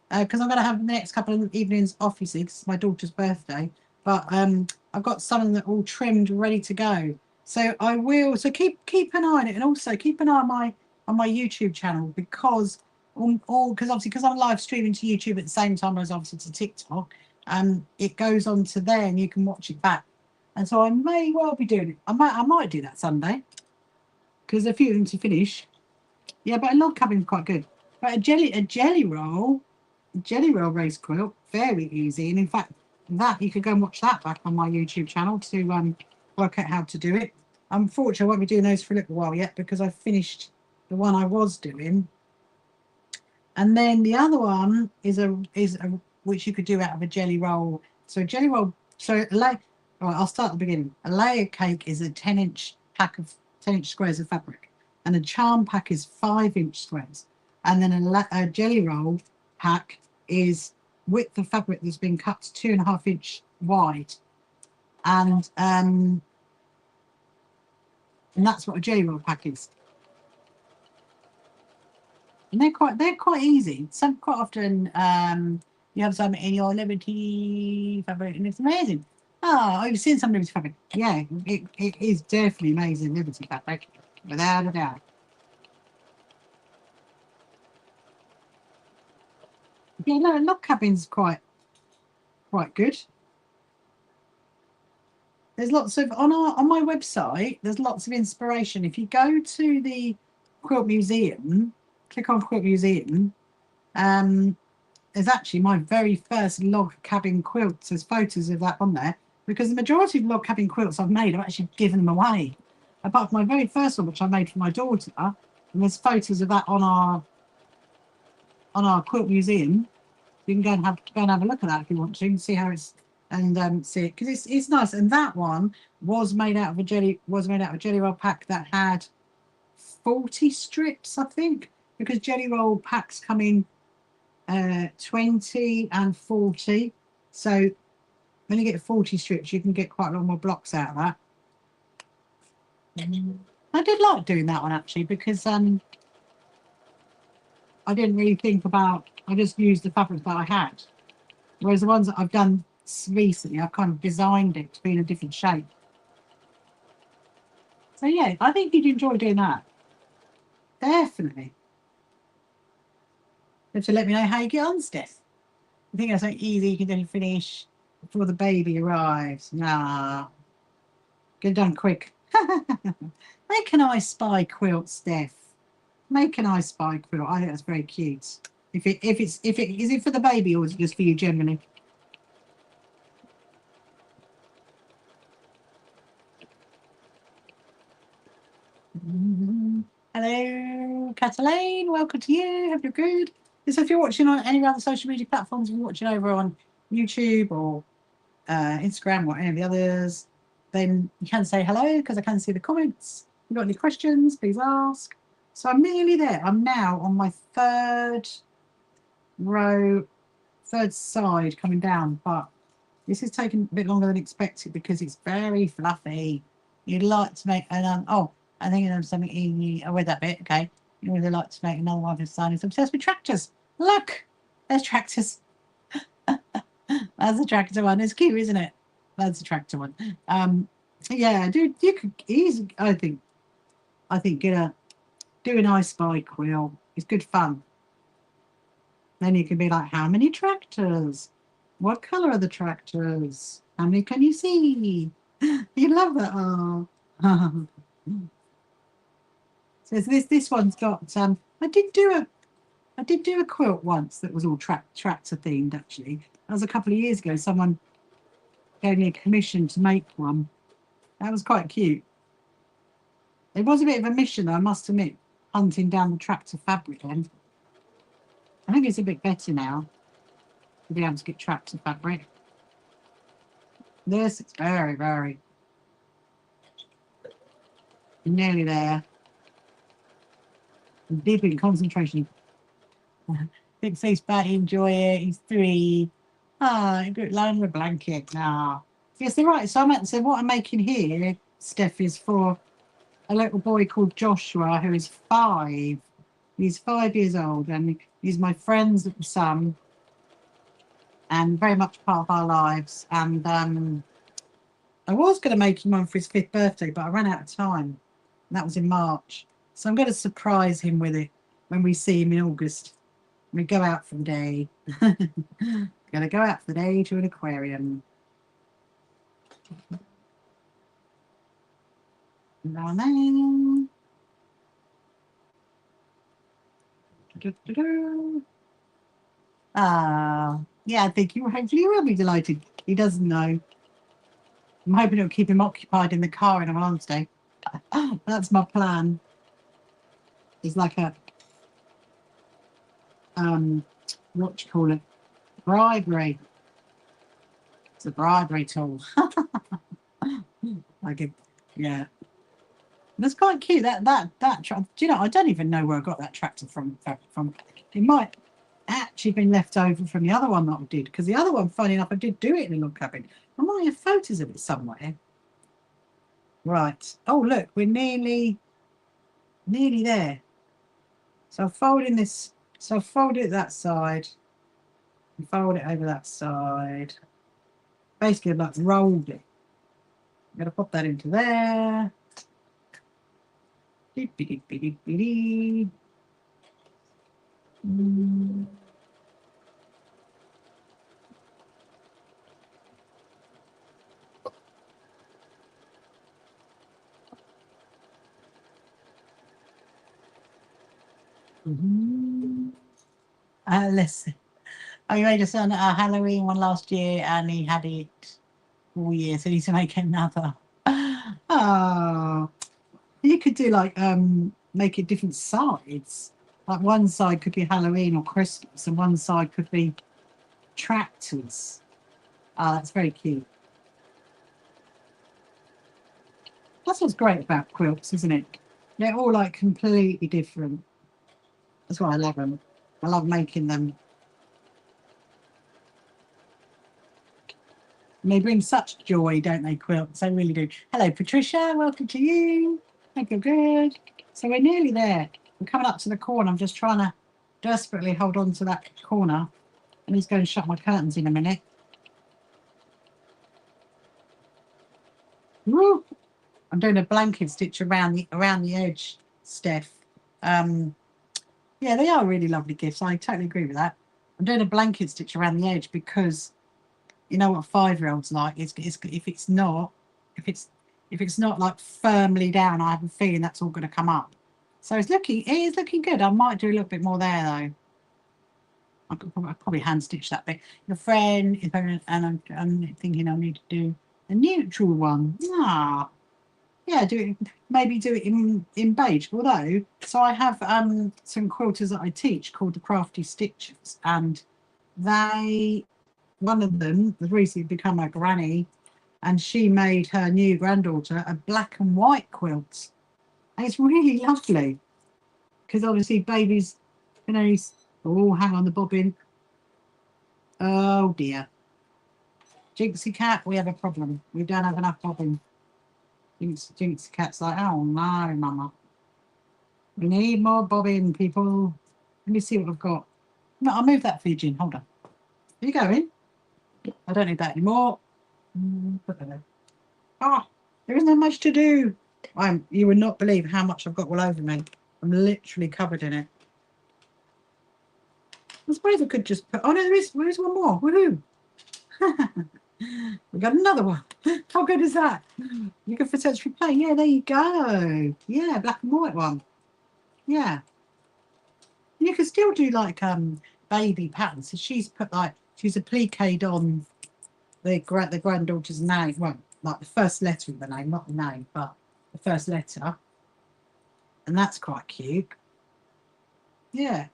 Speaker 1: because I'm going to have the next couple of evenings off, you see, because it's my daughter's birthday. But I've got some of them that are all trimmed, ready to go. So I will. So keep an eye on it, and also keep an eye on my YouTube channel, because obviously because I'm live streaming to YouTube at the same time as obviously to TikTok. It goes on to there, and you can watch it back. And so I may well be doing it. I might do that Sunday, because a few of them to finish. Yeah, but a log cabin's quite good. But a jelly roll race quilt, very easy. And in fact, that you could go and watch that back on my YouTube channel to work out how to do it. Unfortunately, I won't be doing those for a little while yet, because I finished the one I was doing. And then the other one is a which you could do out of a jelly roll. So a jelly roll. So all right, I'll start at the beginning. A layer cake is a 10-inch pack of 10-inch squares of fabric, and a charm pack is 5-inch squares, and then a jelly roll pack is width of fabric that's been cut to 2.5-inch wide, and that's what a jelly roll pack is. And they're quite easy. Some quite often you have some in your Liberty fabric, and it's amazing. Oh, I've seen some Liberty fabric. Yeah, it is definitely amazing Liberty fabric, without a doubt. Yeah, no, log cabin's quite good. There's lots of on my website. There's lots of inspiration. If you go to the Quilt Museum, click on Quilt Museum. There's actually my very first log cabin quilts. There's photos of that on there, because the majority of log cabin quilts I've made, I've actually given them away. Apart from my very first one, which I made for my daughter, and there's photos of that on our Quilt Museum. You can go and have a look at that if you want to, and see how it's, and see it, because it's nice. And that one was made out of a jelly roll pack that had 40 strips, I think, because jelly roll packs come in 20 and 40. So when you get 40 strips, you can get quite a lot more blocks out of that. I did like doing that one actually because I didn't really think about. I just used the fabric that I had. Whereas the ones that I've done recently, I've kind of designed it to be in a different shape. So yeah, I think you'd enjoy doing that. Definitely. You have to let me know how you get on, Steph. I think that's something easy you can then finish before the baby arrives. Nah. Get it done quick. Make an I Spy quilt, Steph. Make an I Spy quilt. I think that's very cute. Is it for the baby or is it just for you generally? Hello, Catalane. Welcome to you. Hope you're good. So if you're watching on any other social media platforms, if you're watching over on YouTube or Instagram or any of the others, then you can say hello because I can see the comments. If you've got any questions, please ask. So I'm nearly there. I'm now on my third side coming down, but this is taking a bit longer than expected because it's very fluffy. You'd like to make an I think there's something in I read that bit. Okay, you would like to make another one of his son. He's obsessed with tractors. Look, there's tractors. That's the tractor one. It's cute, isn't it? That's the tractor one. Yeah, dude, you could easily. I think do an I Spy quilt. It's good fun. Then you can be like, how many tractors? What color are the tractors? How many can you see? You love that. Oh. So this one's got. I did do a quilt once that was all tractor themed. Actually, that was a couple of years ago. Someone gave me a commission to make one. That was quite cute. It was a bit of a mission, though, I must admit, hunting down the tractor fabric. Then I think it's a bit better now to be able to get tractor fabric. This it's very, very nearly there. Deep in concentration. Big face back, enjoy it. He's 3. Good line on the blanket. Yes, they're right. So what I'm making here, Steph, is for a little boy called Joshua who is 5. He's 5 years old and he's my friend's little son and very much part of our lives. And I was going to make him one for his 5th birthday, but I ran out of time. And that was in March. So I'm going to surprise him with it when we see him in August. We go out for the day. Going to go out for the day to an aquarium. Yeah, I think hopefully you will be delighted. He doesn't know. I'm hoping it'll keep him occupied in the car in a Wednesday. That's my plan. It's like a what do you call it? Bribery. It's a bribery tool. Yeah. That's quite cute. That do you know? I don't even know where I got that tractor from. It might actually been left over from the other one that I did because the other one, funny enough, I did do it in a log cabin. I might have photos of it somewhere. Right. Oh look, we're nearly there. So I'll fold in this. So I'll fold it that side. And fold it over that side. Basically, I've like rolled it. I'm gonna pop that into there. Listen, I made a son a Halloween one last year and he had it all year, so he needs to make another. Oh, you could do like make it different sides. Like one side could be Halloween or Christmas, and one side could be tractors. That's very cute. That's what's great about quilts, isn't it? They're all like completely different. That's why I love them. I love making them. And they bring such joy, don't they, quilts? They really do. Hello, Patricia. Welcome to you. Looking good. So we're nearly there. We're coming up to the corner. I'm just trying to desperately hold on to that corner. And he's going to shut my curtains in a minute. Woo! I'm doing a blanket stitch around the edge, Steph. Yeah, they are really lovely gifts. I totally agree with that. I'm doing a blanket stitch around the edge because you know what 5-year-olds like. If it's not like firmly down, I have a feeling that's all going to come up. So it is looking good. I might do a little bit more there though. I'll probably hand stitch that bit. Your friend, and I'm thinking I need to do a neutral one. Ah, yeah, maybe do it in beige. Although, so I have some quilters that I teach called the Crafty Stitchers, and one of them has recently become a granny, and she made her new granddaughter a black and white quilt, and it's really lovely because obviously babies can only. Oh, hang on, the bobbin. Oh dear. Jinxie cat, we have a problem. We don't have enough bobbin. Jinxie cat's like, oh no, mama. We need more bobbin, people. Let me see what I've got. No, I'll move that for you, Jin. Hold on. Are you going? I don't need that anymore. Put that there. Ah, there isn't much to do. You would not believe how much I've got all over me. I'm literally covered in it. I suppose I could just put. Oh no, there is one more. Woohoo! We got another one. How good is that? You go for search for play. Yeah, there you go. Yeah, black and white one. Yeah. You can still do like baby patterns. So she's appliqued on the granddaughter's name. Well, like the first letter of the name, not the name, but the first letter. And that's quite cute. Yeah.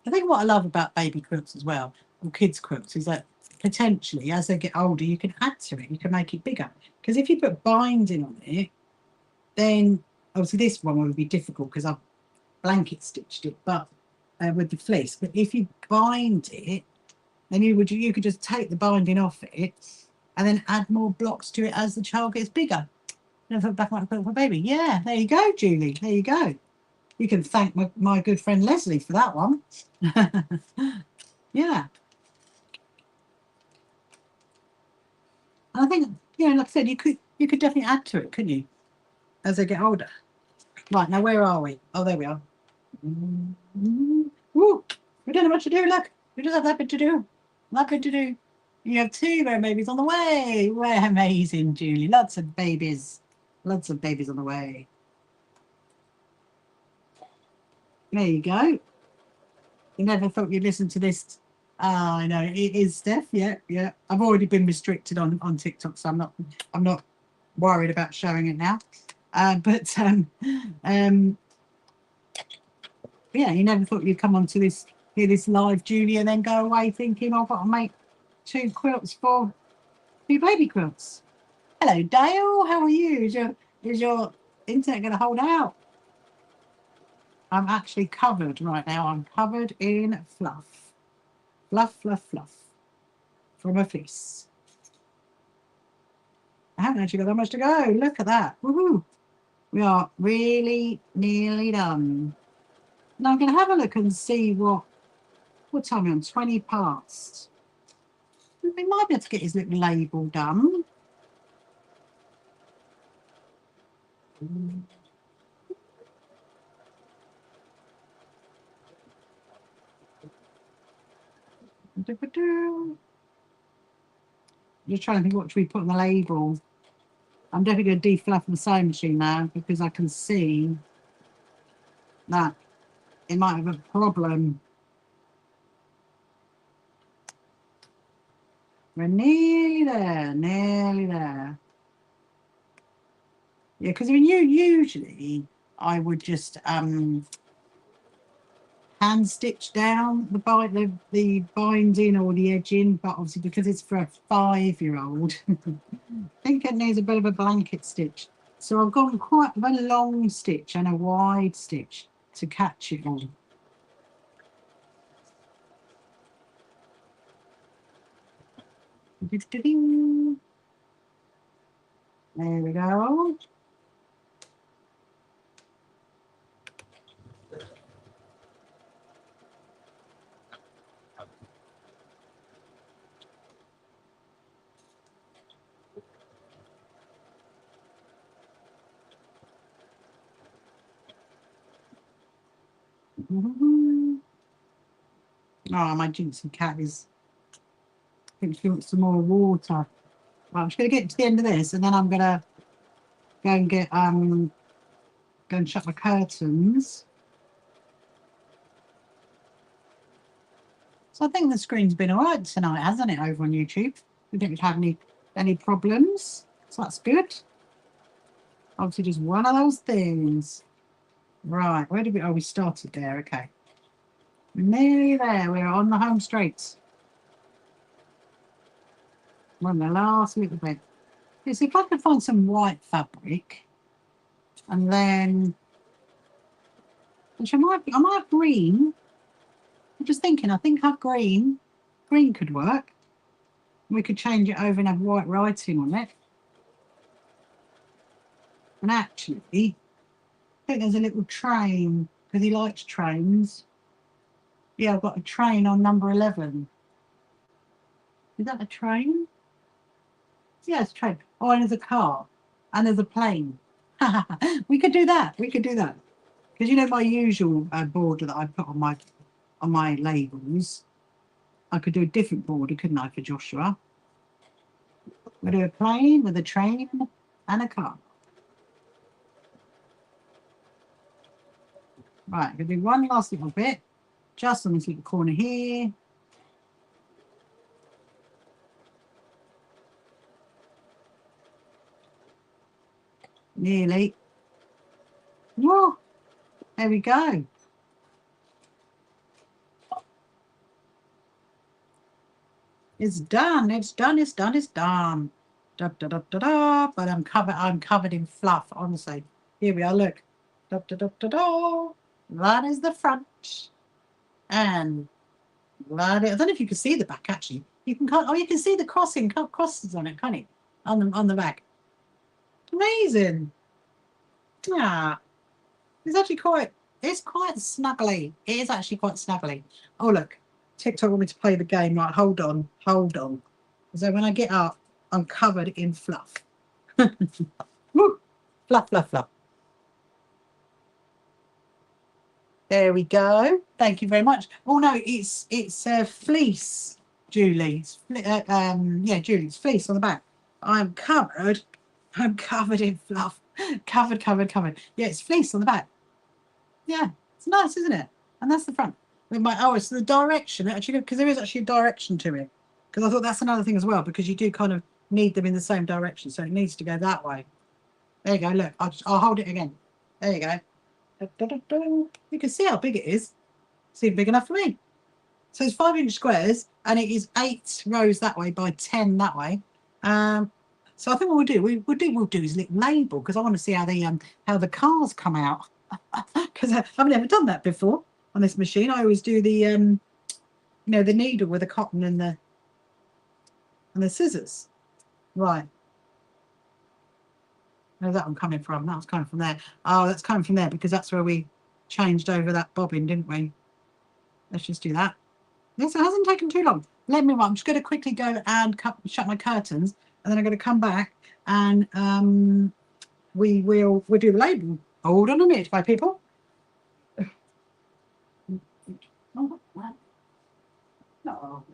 Speaker 1: I think what I love about baby quilts as well, or kids quilts, is that potentially as they get older, you can add to it. You can make it bigger. Because if you put binding on it, then obviously this one would be difficult because I've blanket stitched it, but with the fleece. But if you bind it, then you could just take the binding off it and then add more blocks to it as the child gets bigger. And put back on for baby. Yeah, there you go, Julie. There you go. You can thank my good friend Leslie for that one. Yeah. And I think, like I said, you could definitely add to it, couldn't you, as they get older. Right, now where are we? Oh, there we are. Woo! We don't have much to do, look. We just have that bit to do. Nothing to do. You have 2 more babies on the way. We're amazing, Julie. Lots of babies. Lots of babies on the way. There you go. You never thought you'd listen to this. I know it is, Steph. Yeah, yeah. I've already been restricted on TikTok, so I'm not worried about showing it now. But yeah, you never thought you'd come onto hear this live, Julie, and then go away thinking I've got to make 2 quilts for 2 baby quilts. Hello, Dale. How are you? Is your internet going to hold out? I'm actually covered right now. I'm covered in fluff. Fluff, fluff, fluff. From a fleece. I haven't actually got that much to go. Look at that. Woohoo. We are really nearly done. Now I'm going to have a look and see what time are we on? 20 past. We might be able to get his little label done. Just trying to think what should we put on the label. I'm definitely going to defluff the sewing machine now because I can see that it might have a problem. We're nearly there, nearly there. Yeah, because I mean, usually I would just hand stitch down the binding or the edging, but obviously because it's for a 5-year-old, I think it needs a bit of a blanket stitch. So I've gone quite a long stitch and a wide stitch to catch it all. There we go. Oh, my jinxie cat is, I think she wants some more water. Well, I'm just going to get to the end of this, and then I'm going to go and get go and shut my curtains. So I think the screen's been all right tonight, hasn't it, over on YouTube? We don't have any problems, so that's good. Obviously, just one of those things. Right, where did we? Oh, we started there. Okay, nearly there. We're on the home straight. We're on the last little bit. Yeah, see if I can find some white fabric, and then which I might have green. I'm just thinking. I think I've green. Green could work. We could change it over and have white writing on it. And actually, I think there's a little train because he likes trains. Yeah, I've got a train on number 11. Is that a train? Yeah, it's a train. Oh, and there's a car. And there's a plane. We could do that. We could do that. Because you know my usual border that I put on my labels, I could do a different border, couldn't I, for Joshua? We'll do a plane with a train and a car. Right, I'm going to do one last little bit, just on this little corner here. Nearly. Whoa, there we go. It's done. It's done. It's done. It's done. Da, da, da, da, da. But I'm covered in fluff. Honestly, here we are. Look. Da, da, da, da, da. That is the front, and that is, I don't know if you can see the back. Actually, you can. Oh, you can see the crosses on it, can't you? On the back. Amazing. Yeah, it's actually quite. It's quite snuggly. It is actually quite snuggly. Oh look, TikTok want me to play the game. Right, hold on, hold on. So when I get up, I'm covered in fluff. Woo! Fluff, fluff, fluff. There we go. Thank you very much. Oh no, it's fleece, Julie. Yeah, Julie, it's fleece on the back. I'm covered in fluff. Covered. Yeah, it's fleece on the back. Yeah, it's nice, isn't it? And that's the front. With my it's the direction actually, because there is actually a direction to it. Because I thought that's another thing as well, because you do kind of need them in the same direction, so it needs to go that way. There you go. Look, I'll hold it again. There you go. Da, da, da, da. You can see how big it is. It's even big enough for me. So it's 5-inch squares, and it is 8 rows that way by 10 that way. So I think what we'll do is label, because I want to see how the cars come out. Because I've never done that before on this machine. I always do the you know, the needle with the cotton and the scissors. Right. Where's that one coming from? That was coming from there. Oh, that's coming from there because that's where we changed over that bobbin, didn't we? Let's just do that. This hasn't taken too long. I'm just going to quickly go and shut my curtains, and then I'm going to come back and we'll do the label. Hold on a minute, my people. No.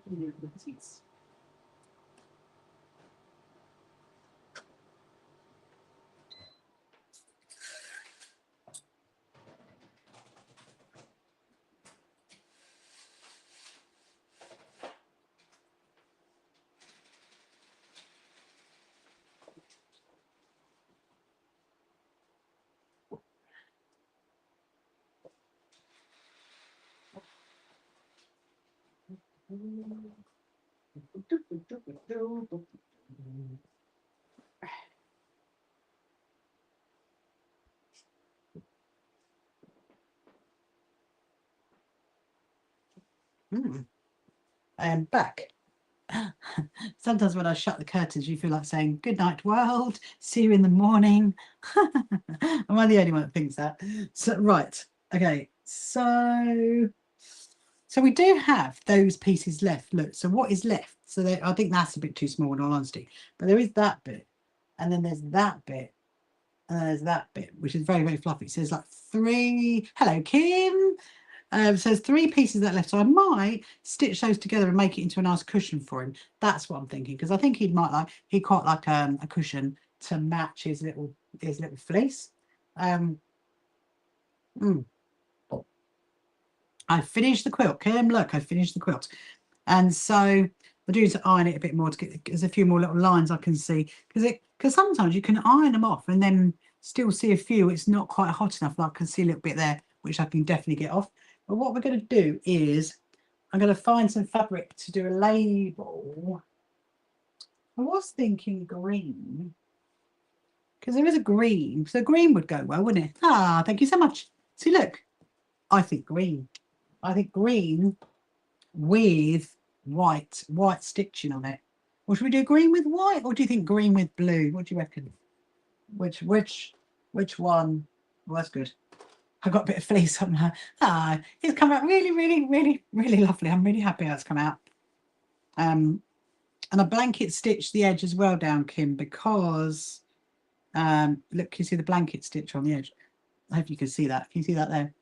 Speaker 1: I am back. Sometimes when I shut the curtains, you feel like saying, "Good night, world. See you in the morning." Am I the only one that thinks that? So, right. Okay. So we do have those pieces left. Look. So what is left? So I think that's a bit too small in all honesty. But there is that bit, and then there's that bit, and then there's that bit, which is very, very fluffy. So there's like 3. Hello, Kim. So there's 3 pieces that left. So I might stitch those together and make it into a nice cushion for him. That's what I'm thinking, because I think he'd quite like a cushion to match his little fleece. I finished the quilt. Kim, look, I finished the quilt. And so I do need to iron it a bit more to get, there's a few more little lines I can see, because sometimes you can iron them off and then still see a few. It's not quite hot enough. Like I can see a little bit there, which I can definitely get off. But what we're going to do is I'm going to find some fabric to do a label. I was thinking green, because there is a green, so green would go well, wouldn't it? Ah, thank you so much. See, look, I think green. I think green with white stitching on it. Or should we do green with white, or do you think green with blue? What do you reckon? Which one? Well, that's good. I got a bit of fleece on her. Ah, it's come out really, really, really, really lovely. I'm really happy how it's come out. And I blanket stitched the edge as well down, Kim, because look, you see the blanket stitch on the edge. I hope you can see that. Can you see that there?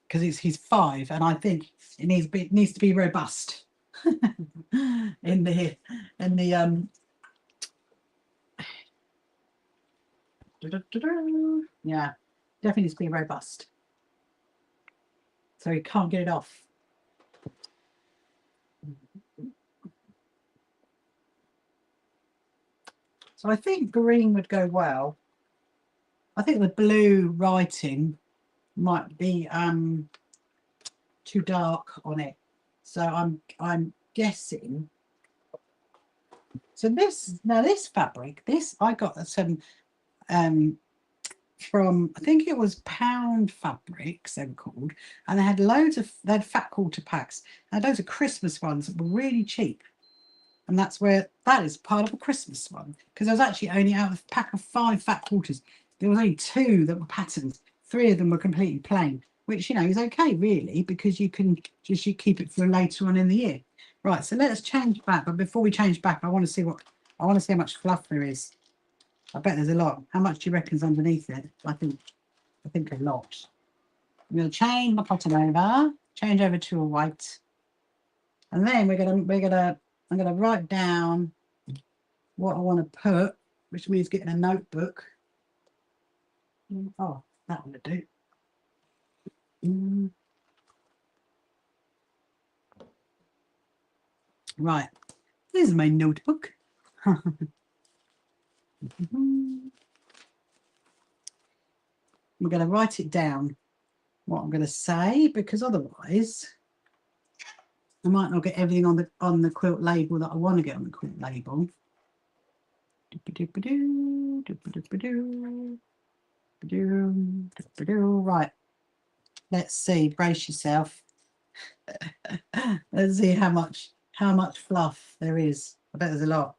Speaker 1: Because he's 5, and I think it needs to be robust in the yeah, definitely needs to be robust, so he can't get it off. So I think green would go well. I think the blue writing might be too dark on it, so I'm guessing. So this fabric, I got some from, I think it was Pound Fabrics they were called, and they had they had fat quarter packs, and those are Christmas ones that were really cheap, and that is part of a Christmas one, because there was actually only out of a pack of 5 fat quarters, there was only 2 that were patterns. 3 of them were completely plain, which, you know, is okay really, because you can just keep it for later on in the year. Right, so let us change back, but before we change back, I want to see how much fluff there is. I bet there's a lot. How much do you reckon's underneath it? I think a lot. I'm going to change my cotton over, change over to a white, and then I'm gonna write down what I want to put, which means getting a notebook. Oh, that will do. Right, this is my notebook. I'm going to write it down, what I'm going to say, because otherwise I might not get everything on the quilt label that I want to get on the quilt label. Right, let's see, brace yourself. Let's see how much fluff there is. I bet there's a lot.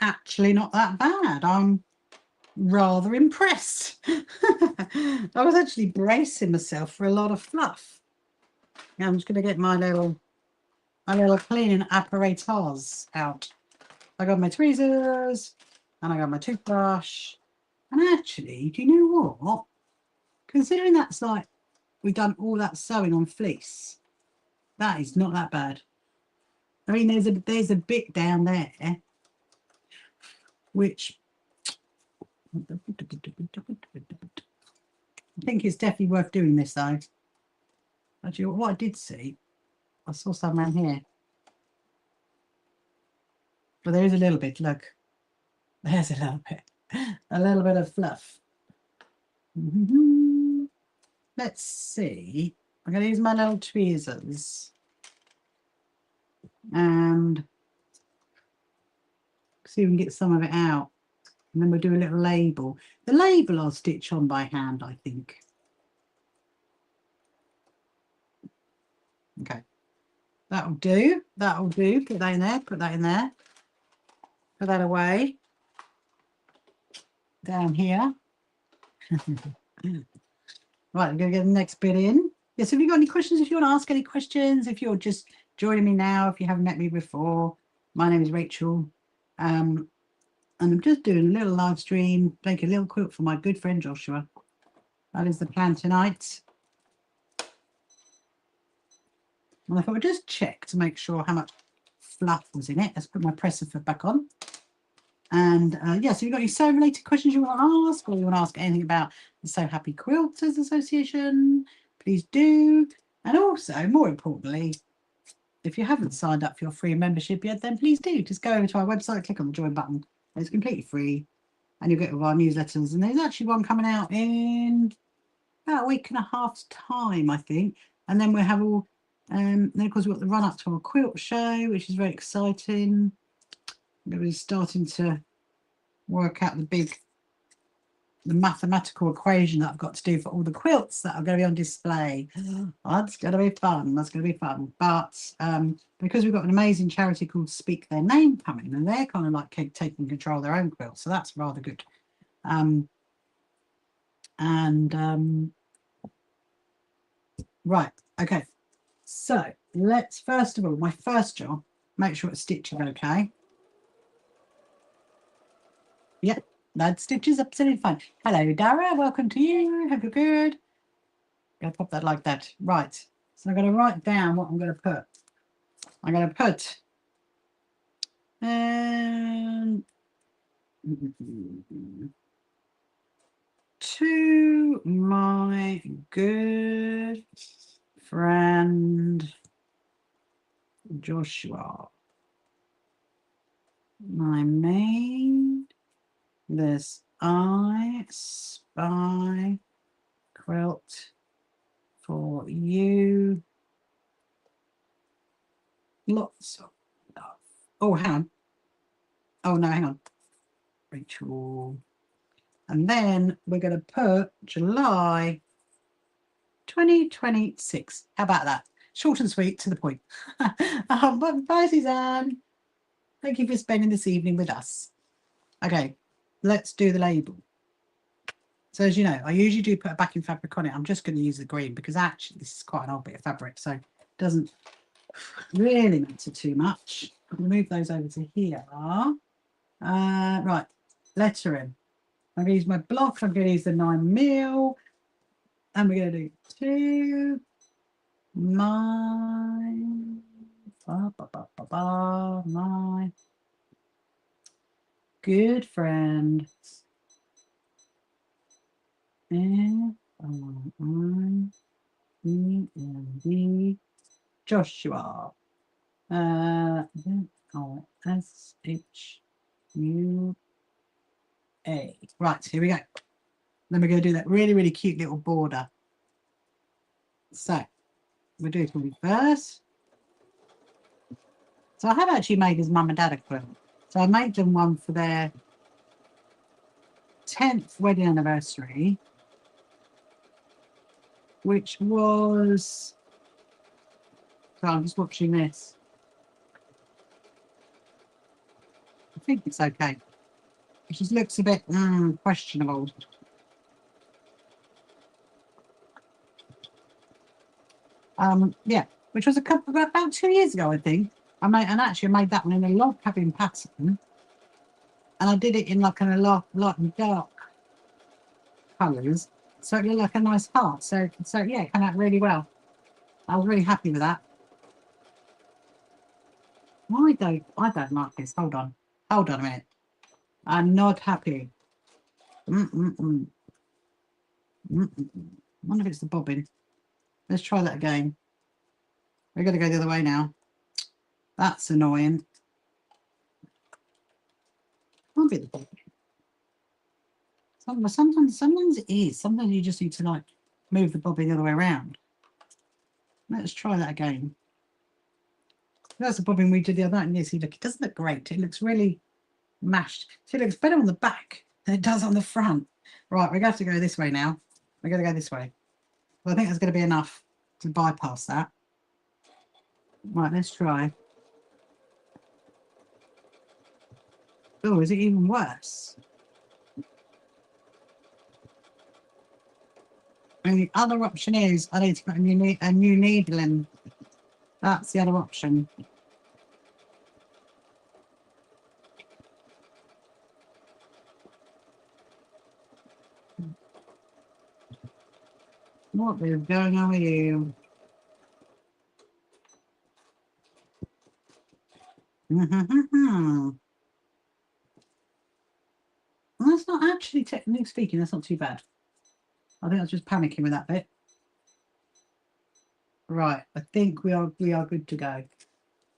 Speaker 1: Actually not that bad. I'm rather impressed. I was actually bracing myself for a lot of fluff. Now I'm just going to get my little cleaning apparatus out. I got my tweezers and I got my toothbrush. And actually, do you know what? Considering that's like we've done all that sewing on fleece, that is not that bad. I mean, there's a bit down there which I think it's definitely worth doing this though. Actually, what I did see, I saw some around here. But there is a little bit, look. There's a little bit of fluff. Let's see. I'm going to use my little tweezers and see if we can get some of it out. And then we'll do a little label. The label I'll stitch on by hand, I think. Okay. That'll do. That'll do. Put that in there. Put that in there. Put that away. Down here. Right, I'm going to get the next bit in. Yes, have you got any questions? If you want to ask any questions, if you're just joining me now, if you haven't met me before, my name is Rachel. And I'm just doing a little live stream, make a little quilt for my good friend Joshua. That is the plan tonight. And I thought I'd just check to make sure how much fluff was in it. Let's put my presser foot back on. And yeah, so you've got any sew related questions you want to ask, or you want to ask anything about the So Happy Quilters Association, please do. And also, more importantly, if you haven't signed up for your free membership yet, then please do. Just go over to our website, click on the join button. It's completely free, and you'll get all our newsletters. And there's actually one coming out in about a week and a half's time, I think. And then we'll have all, then of course we've got the run up to our quilt show, which is very exciting. We're starting to work out the mathematical equation that I've got to do for all the quilts that are going to be on display. That's going to be fun. That's going to be fun. But because we've got an amazing charity called Speak Their Name coming, and they're kind of like taking control of their own quilts, so that's rather good. Right, okay. So let's first of all, my first job, make sure it's stitching okay. Yep, that stitches absolutely fine. Hello, Dara. Welcome to you. Hope you're good. Gonna pop that like that. Right. So I'm going to write down what I'm going to put. I'm going to put to my good friend Joshua, I made this I Spy quilt for you. Lots of love. Oh, hang on. Oh, no, hang on. Rachel. And then we're going to put July 2026. How about that? Short and sweet, to the point. But bye, Suzanne. Thank you for spending this evening with us. Okay, let's do the label. So as you know, I usually do put a backing fabric on it. I'm just going to use the green because actually this is quite an old bit of fabric, so it doesn't really matter too much. I'm going to move those over to here. Right, lettering. I'm going to use my block. I'm going to use the 9mm. And we're going to do to my good friend F-I-E-N-D Joshua. S-H-U-A. Right, here we go. Then we're going to do that really, really cute little border. So we'll do it for me first. So I have actually made his mum and dad a quilt. So I made them one for their 10th wedding anniversary, which was, so I'm just watching this. I think it's okay. It just looks a bit questionable. Yeah, which was about 2 years ago, I think. I actually made that one in a log cabin pattern, and I did it in like a light and dark colours, so it looked like a nice heart. So yeah, it came out really well. I was really happy with that. I don't like this. Hold on a minute. I'm not happy. I wonder if it's the bobbin. Let's try that again. We're going to go the other way now. That's annoying. Can't be the bobbin. Sometimes it is. Sometimes you just need to like move the bobbin the other way around. Let's try that again. That's the bobbin we did the other night. And you see, look, it doesn't look great. It looks really mashed. So it looks better on the back than it does on the front. Right, we're going to have to go this way now. We're going to go this way. Well, I think there's going to be enough to bypass that. Right, let's try. Oh, is it even worse? And the other option is I need to put a new needle in. That's the other option. What is going on with you? Well, that's not actually, technically speaking, that's not too bad. I think I was just panicking with that bit. Right, I think we are good to go.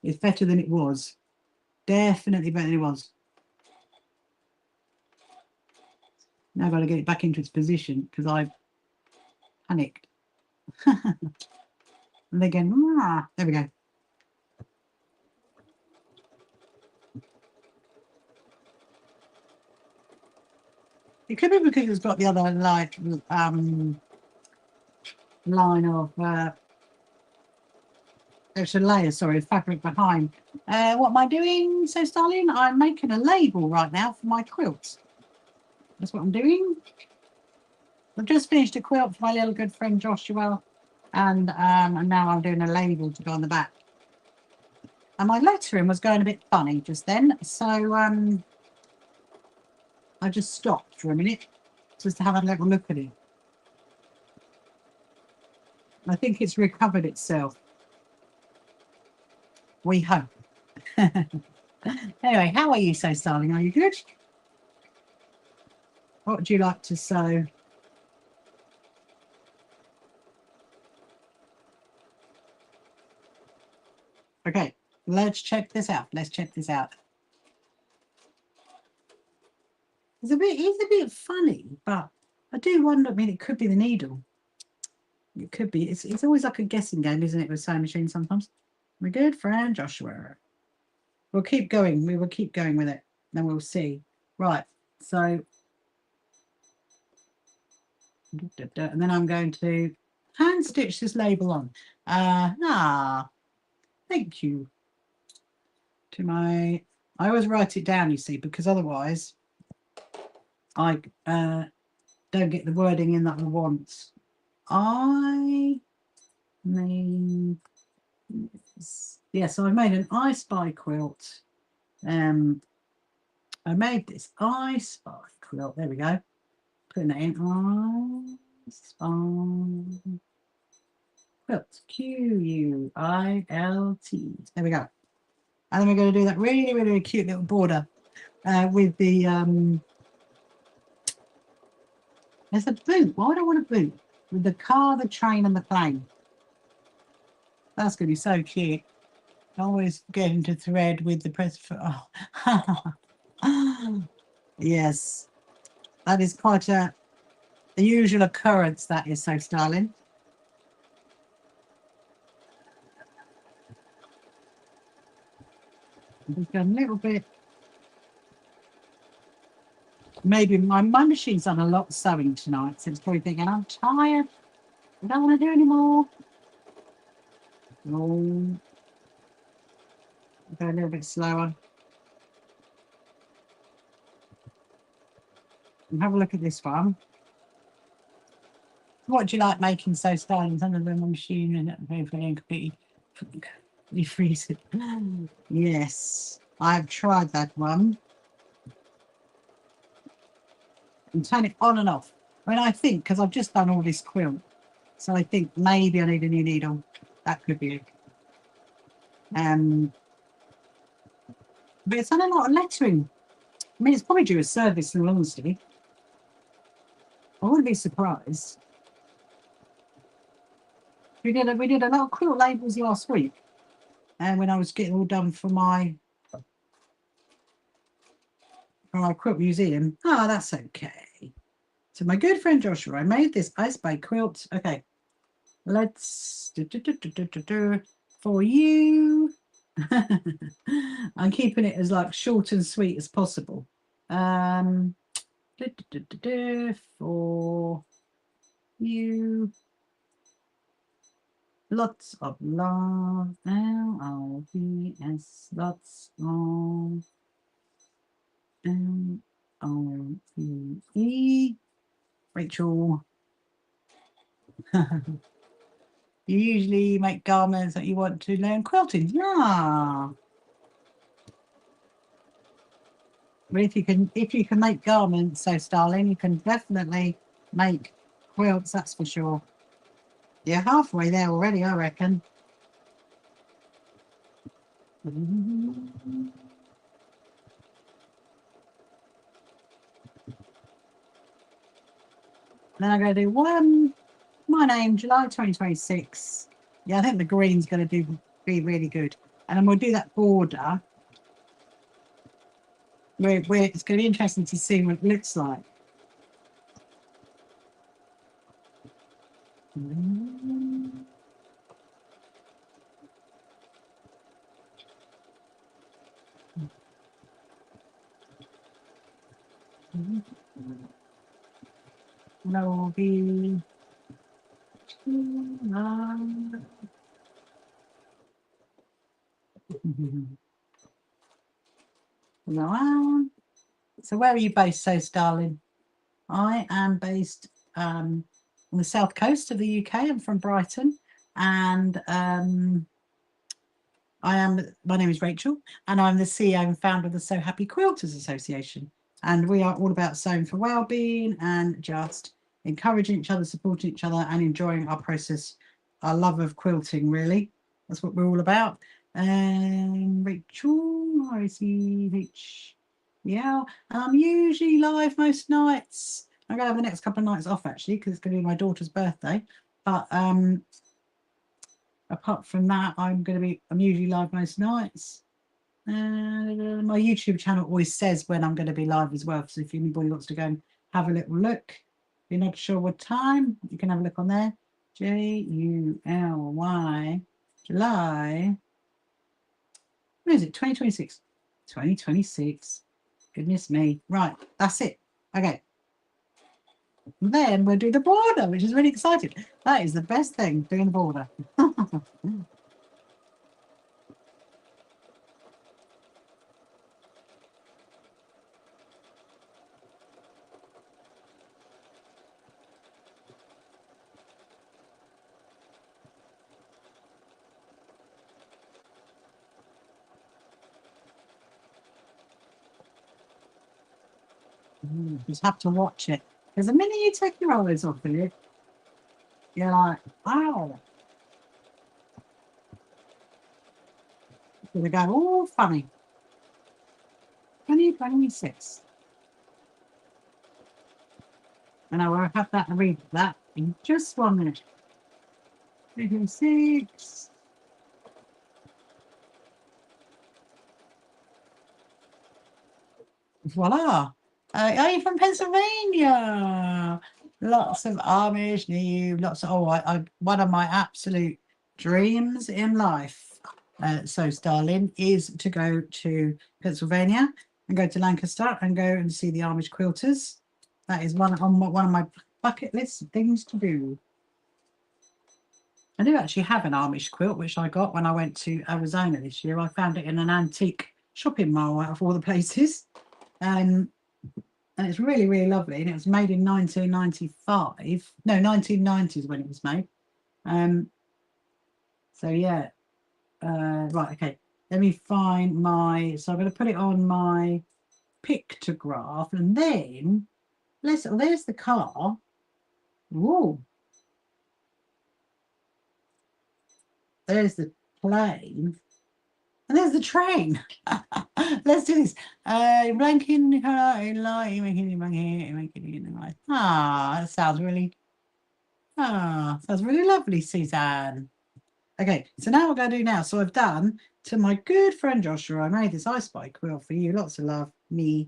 Speaker 1: It's better than it was. Definitely better than it was. Now I've got to get it back into its position because I panicked. And again, there we go. It could be because it's got the other line of extra layer, sorry, fabric behind. What am I doing, so Starling? I'm making a label right now for my quilts. That's what I'm doing. I've just finished a quilt for my little good friend Joshua, and now I'm doing a label to go on the back. And my lettering was going a bit funny just then, so I just stopped for a minute just to have a little look at it. I think it's recovered itself. We hope. Anyway, how are you, so Starling? Are you good? What would you like to sew? Okay, let's check this out. Let's check this out. It's a bit funny, but I do wonder. I mean, it could be the needle. It could be. It's always like a guessing game, isn't it, with sewing machines sometimes? We're good, friend Joshua. We'll keep going. We will keep going with it. Then we'll see. Right. So, and then I'm going to hand stitch this label on. Thank you. To my, I always write it down, you see, because otherwise I don't get the wording in that I want. I made this. Yeah, so I made an I Spy quilt. I made this I Spy quilt. There we go. Putting that in. I Spy quilt. Q-U-I-L-T. There we go. And then we're going to do that really, really cute little border with the there's a boot. Why would I want a boot? With the car, the train, and the plane. That's going to be so cute. Always getting to thread with the press. Oh. Yes. That is quite a usual occurrence, that is, so Starling. Just a little bit. Maybe my machine's done a lot of sewing tonight, so it's probably thinking, I'm tired. I don't want to do anymore. Oh. Go a little bit slower. And have a look at this one. What do you like making, so Starlings, under the machine and completely freeze it? Yes, I've tried that one. And turn it on and off. I mean, I think, because I've just done all this quilt, so I think maybe I need a new needle. That could be it. But it's done a lot of lettering. I mean, it's probably due a service, in all honesty. I wouldn't be surprised. We did a lot of quilt labels last week, and when I was getting all done for my quilt museum. Oh, that's okay. So my good friend Joshua, I made this I Spy quilt. Okay, let's for you. I'm keeping it as like short and sweet as possible. For you. Lots of love. L-O-V-S. Lots of L-O-V-E. Rachel. You usually make garments that you want to learn quilting. Yeah. But if you can make garments, so Starling, you can definitely make quilts, that's for sure. You're halfway there already, I reckon. Then I'm going to do one. My name, July 2026. Yeah, I think the green's going to be really good. And then we'll do that border. It's going to be interesting to see what it looks like. No, be so where are you based, so darling? I am based on the south coast of the UK. I'm from Brighton, and my name is Rachel, and I'm the CEO and founder of the So Happy Quilters Association. And we are all about sewing for well-being and just encouraging each other, supporting each other, and enjoying our process, our love of quilting, really. That's what we're all about. Rachel, R-A-C-H. Yeah, I'm usually live most nights. I'm going to have the next couple of nights off, actually, because it's going to be my daughter's birthday. But apart from that, I'm usually live most nights. My YouTube channel always says when I'm going to be live as well. So if anybody wants to go and have a little look, if you're not sure what time, you can have a look on there. July, July. When is it? 2026. 2026. Goodness me. Right, that's it. Okay. Then we'll do the border, which is really exciting. That is the best thing, doing the border. You just have to watch it. Because the minute you take your eyes off of it, you're like, wow. It's going to go all funny. 2026. And I will have that and read that in just 1 minute. 2026. Voila. Are you from Pennsylvania? Lots of Amish near you. Lots of, one of my absolute dreams in life, so darling, is to go to Pennsylvania and go to Lancaster and go and see the Amish quilters. That is one of my bucket list things to do. I do actually have an Amish quilt, which I got when I went to Arizona this year. I found it in an antique shopping mall out of all the places. And it's really, really lovely. And it was made in 1995. No, 1990s when it was made. So yeah. Right, okay. Let me find so I'm going to put it on my pictograph, and then there's the car. Whoa. There's the plane. And there's the train. Let's do this. Blanking that sounds really lovely, Suzanne. Okay, so now what we're going to do now. So I've done to my good friend Joshua. I made this ice spike quilt for you. Lots of love. Me,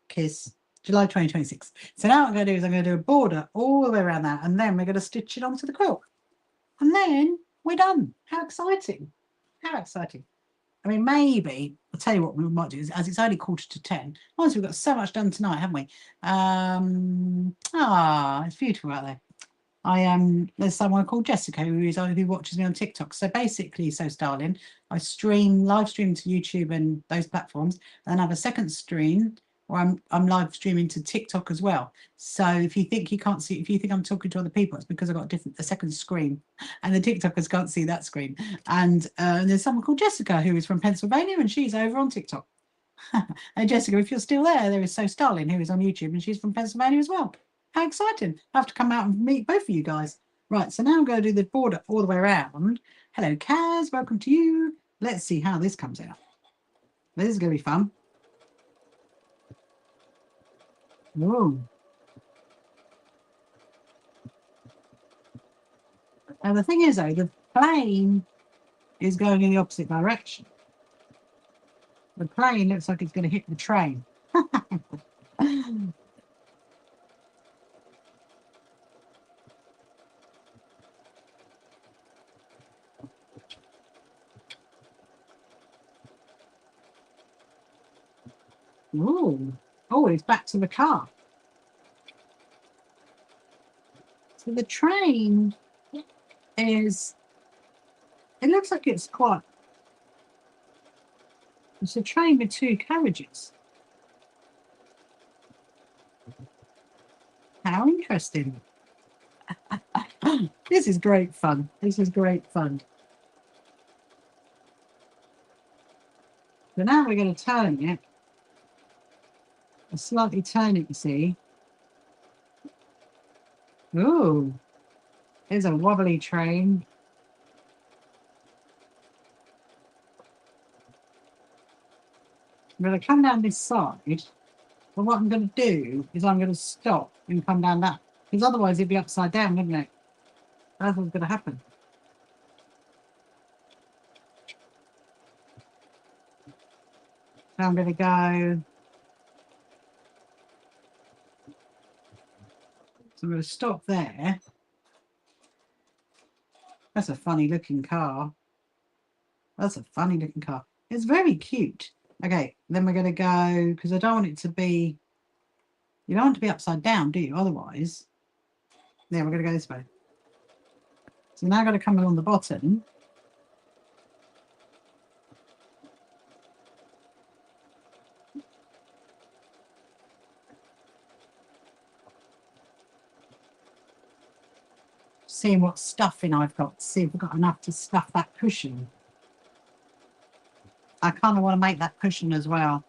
Speaker 1: kiss. July 2026. So now what I'm going to do is I'm going to do a border all the way around that, and then we're going to stitch it onto the quilt. And then we're done. How exciting. How exciting. I mean, maybe, I'll tell you what we might do, is as it's only 9:45. Honestly, we've got so much done tonight, haven't we? It's beautiful out there. There's someone called Jessica who watches me on TikTok. So basically, darling, I live stream to YouTube and those platforms, and I have a second stream where I'm live streaming to TikTok as well. So if you think you can't see, if you think I'm talking to other people, it's because I've got a second screen, and the TikTokers can't see that screen. And there's someone called Jessica who is from Pennsylvania, and she's over on TikTok. And Jessica, if you're still there is So Starling, who is on YouTube, and she's from Pennsylvania as well. How exciting. I have to come out and meet both of you guys. Right, so now I'm going to do the border all the way around. Hello, Kaz, welcome to you. Let's see how this comes out. This is going to be fun. Whoa. Now, the thing is, though, the plane is going in the opposite direction. The plane looks like it's going to hit the train. Ooh. Oh, it's back to the car. So the train is, it looks like it's quite, it's a train with two carriages. How interesting. This is great fun. This is great fun. So now we're going to turn it. Slightly turn it, you see. Ooh, there's a wobbly train. I'm going to come down this side, but what I'm going to do is I'm going to stop and come down that, because otherwise it'd be upside down, wouldn't it? That's what's going to happen. Now I'm going to go. So I'm going to stop there. That's a funny looking car. That's a funny looking car. It's very cute. Okay, then we're going to go, because I don't want it to be, you don't want it to be upside down, do you? Otherwise, yeah, we're going to go this way. So now I'm going to come along the bottom. Seeing what stuffing I've got, see if we've got enough to stuff that cushion. I kind of want to make that cushion as well,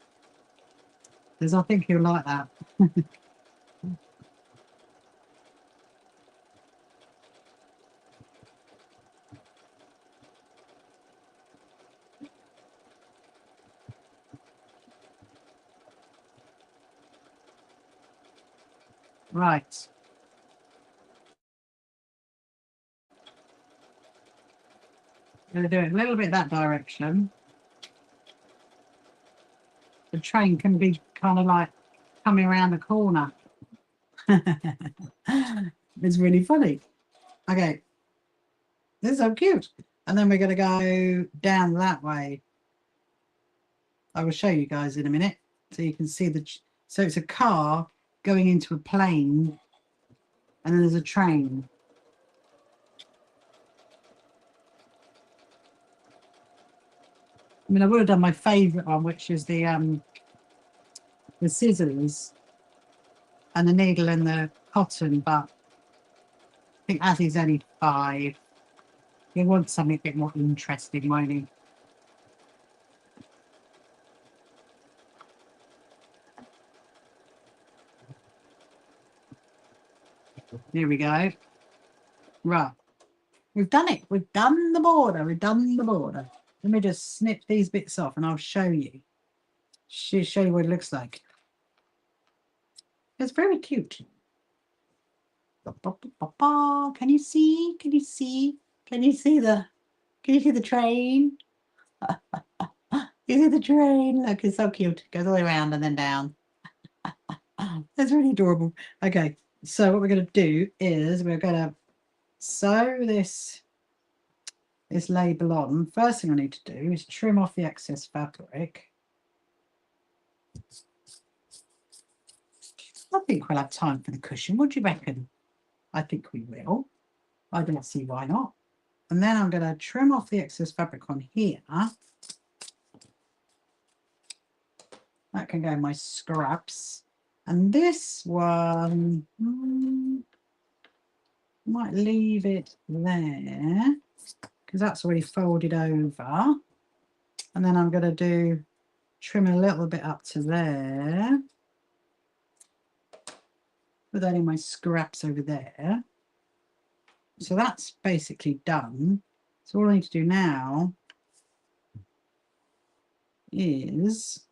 Speaker 1: because I think you'll like that. Right. I'm going to do it a little bit that direction. The train can be kind of like coming around the corner. It's really funny. Okay. This is so cute. And then we're going to go down that way. I will show you guys in a minute. So you can see the... So it's a car going into a plane. And then there's a train. I mean, I would have done my favourite one, which is the scissors and the needle and the cotton, but I think as he's only 5, he wants something a bit more interesting, won't he? Here we go. Right. We've done it. We've done the border. We've done the border. Let me just snip these bits off and I'll show you. Show you what it looks like. It's very cute. Can you see? Can you see? Can you see the train? You see the train? Look, it's so cute. It goes all the way around and then down. That's really adorable. Okay, so what we're going to do is we're going to sew this label on. First thing I need to do is trim off the excess fabric. I think we'll have time for the cushion. What do you reckon? I think we will. I don't see why not. And then I'm going to trim off the excess fabric on here. That can go in my scraps. And this one, might leave it there because that's already folded over. And then I'm going to trim a little bit up to there. Put that in my scraps over there. So that's basically done. So all I need to do now is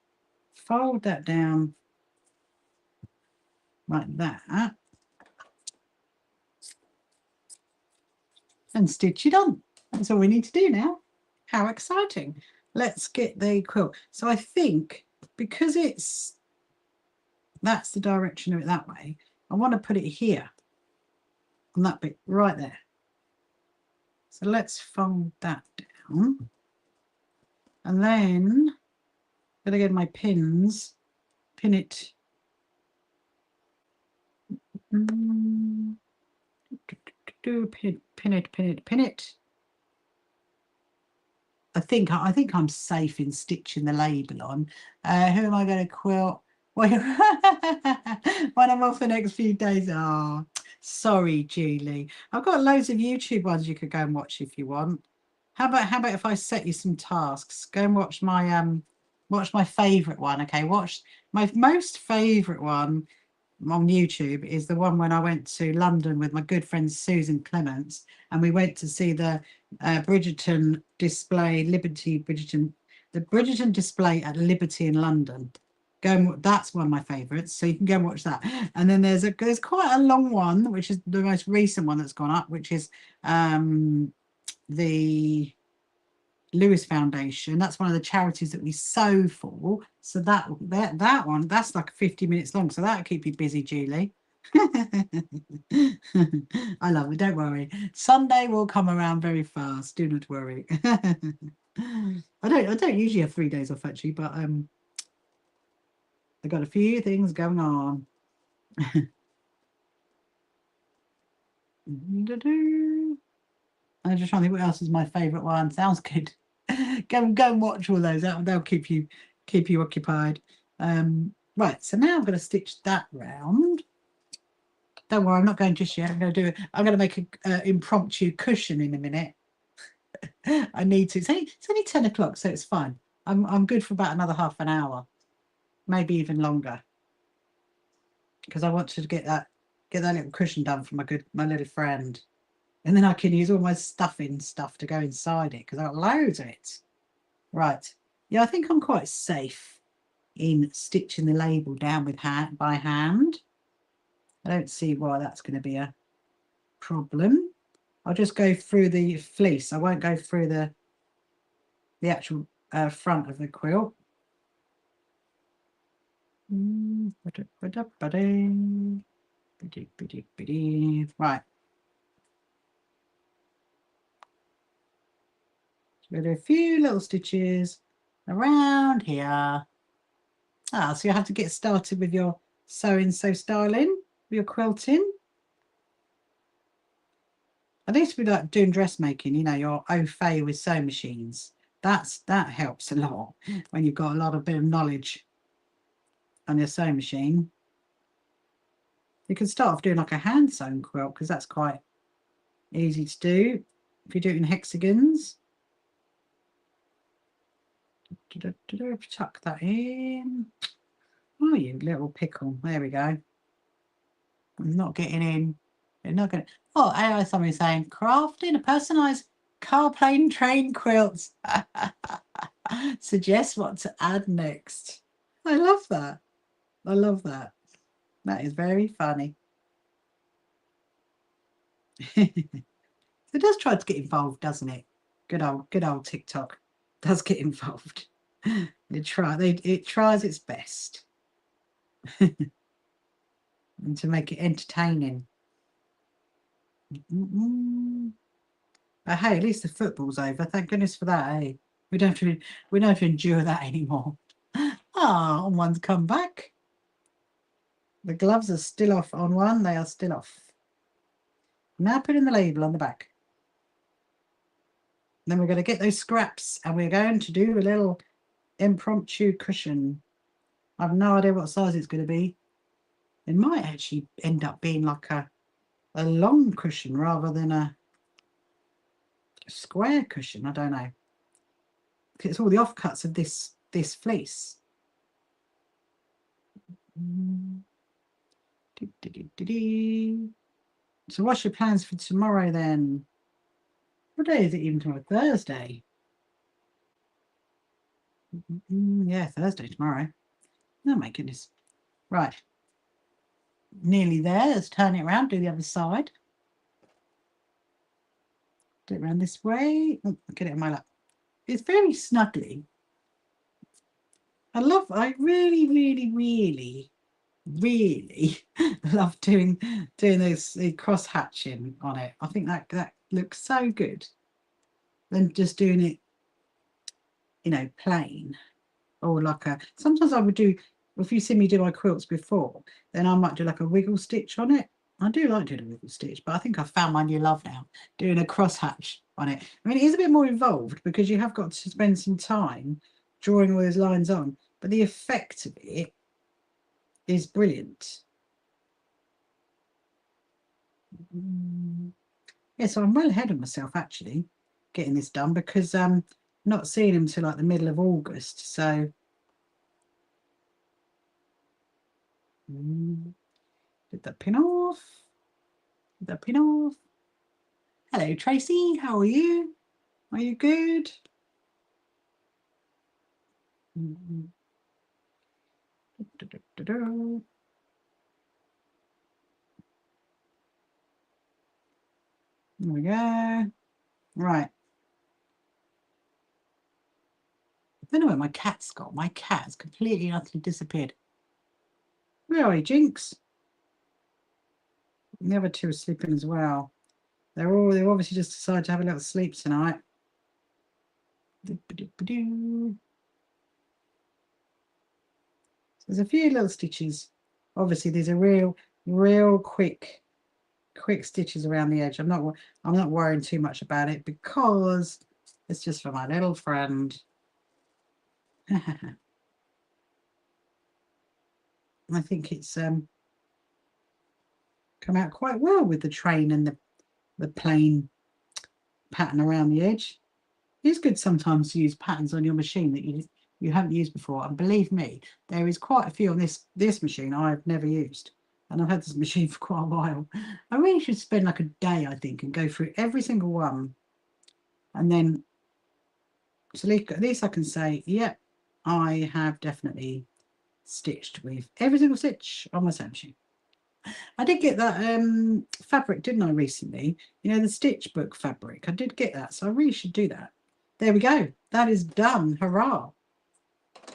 Speaker 1: fold that down like that and stitch it on. That's all we need to do now. How exciting. Let's get the quilt. So I think because that's the direction of it that way, I want to put it here on that bit right there. So let's fold that down. And then I'm going to get my pins, pin it. Pin it. I think I'm safe in stitching the label on. Who am I going to quilt? Well, when I'm off the next few days. Oh, sorry, Julie. I've got loads of YouTube ones you could go and watch if you want. How about if I set you some tasks? Go and watch my favourite one. Okay, watch my most favourite one on YouTube is the one when I went to London with my good friend Susan Clements, and we went to see the Bridgerton display, the Bridgerton display at Liberty in London. That's one of my favourites, so you can go and watch that. And then there's quite a long one, which is the most recent one that's gone up, which is the Lewis Foundation. That's one of the charities that we sew for. So that one, that's like 50 minutes long. So that'll keep you busy, Julie. I love it. Don't worry. Sunday will come around very fast. Do not worry. I don't usually have 3 days off actually, but I got a few things going on. I'm just trying to think what else is my favourite one. Sounds good. go and watch all those. They'll keep you occupied. Right, so now I'm going to stitch that round. Don't worry, I'm not going just yet. I'm going to do it. I'm going to make an impromptu cushion in a minute. I need to. It's only 10 o'clock, so it's fine. I'm good for about another half an hour, maybe even longer, because I want to get that little cushion done for my little friend. And then I can use all my stuffing stuff to go inside it because I've got loads of it. Right. Yeah, I think I'm quite safe in stitching the label down by hand. I don't see why that's going to be a problem. I'll just go through the fleece. I won't go through the actual front of the quilt. Right. We'll do a few little stitches around here. So you have to get started with your sewing, styling, with your quilting. I used to be like doing dressmaking, your au fait with sewing machines. That helps a lot when you've got a lot of bit of knowledge on your sewing machine. You can start off doing like a hand sewn quilt because that's quite easy to do if you do it in hexagons. Tuck that in. Oh, you little pickle. There we go. I'm not getting in. You're not going to. Oh, AI somebody saying crafting a personalised car plane train quilts. Suggest what to add next. I love that. I love that. That is very funny. It does try to get involved, doesn't it? Good old TikTok does get involved. It tries its best and to make it entertaining. But hey, at least the football's over. Thank goodness for that. Eh? We don't have to endure that anymore. On one's come back. The gloves are still off on one. They are still off. Now put in the label on the back. Then we're going to get those scraps and we're going to do a little impromptu cushion. I've no idea what size it's going to be. It might actually end up being like a long cushion rather than a square cushion. I don't know. It's all the offcuts of this fleece. So what's your plans for tomorrow then? What day is it even tomorrow? Thursday. Yeah, Thursday tomorrow. Oh my goodness. Right. Nearly there. Let's turn it around, do the other side. Do it around this way. Oh, get it in my lap. It's very snuggly. I really, really, really, really love doing those cross hatching on it. I think that looks so good. Than just doing it, you know, plain. Or like sometimes I would do, if you see me do my quilts before, then I might do like a wiggle stitch on it. I do like doing a wiggle stitch, but I think I've found my new love now, doing a cross hatch on it. I mean, it is a bit more involved because you have got to spend some time drawing all those lines on, but the effect of it is brilliant. Yeah, so I'm well ahead of myself actually getting this done because not seeing him till like the middle of August, so did that pin off? Did that pin off? Hello, Tracy. How are you? Are you good? There we go. Right. I don't know where my cat's gone. My cat has completely and utterly disappeared. Where are you, Jinx? The other two are sleeping as well. They've obviously just decided to have a little sleep tonight. There's a few little stitches. Obviously, these are real quick stitches around the edge. I'm not worrying too much about it because it's just for my little friend. I think it's come out quite well with the train and the plain pattern around the edge. It's good sometimes to use patterns on your machine that you haven't used before, and believe me, there is quite a few on this machine I've never used, and I've had this machine for quite a while. I really should spend like a day, I think, and go through every single one, and then so at least I can say, yep, I have definitely stitched with every single stitch on my sewing machine. I did get that fabric, didn't I, recently? You know, the stitch book fabric. I did get that, so I really should do that. There we go. That is done. Hurrah.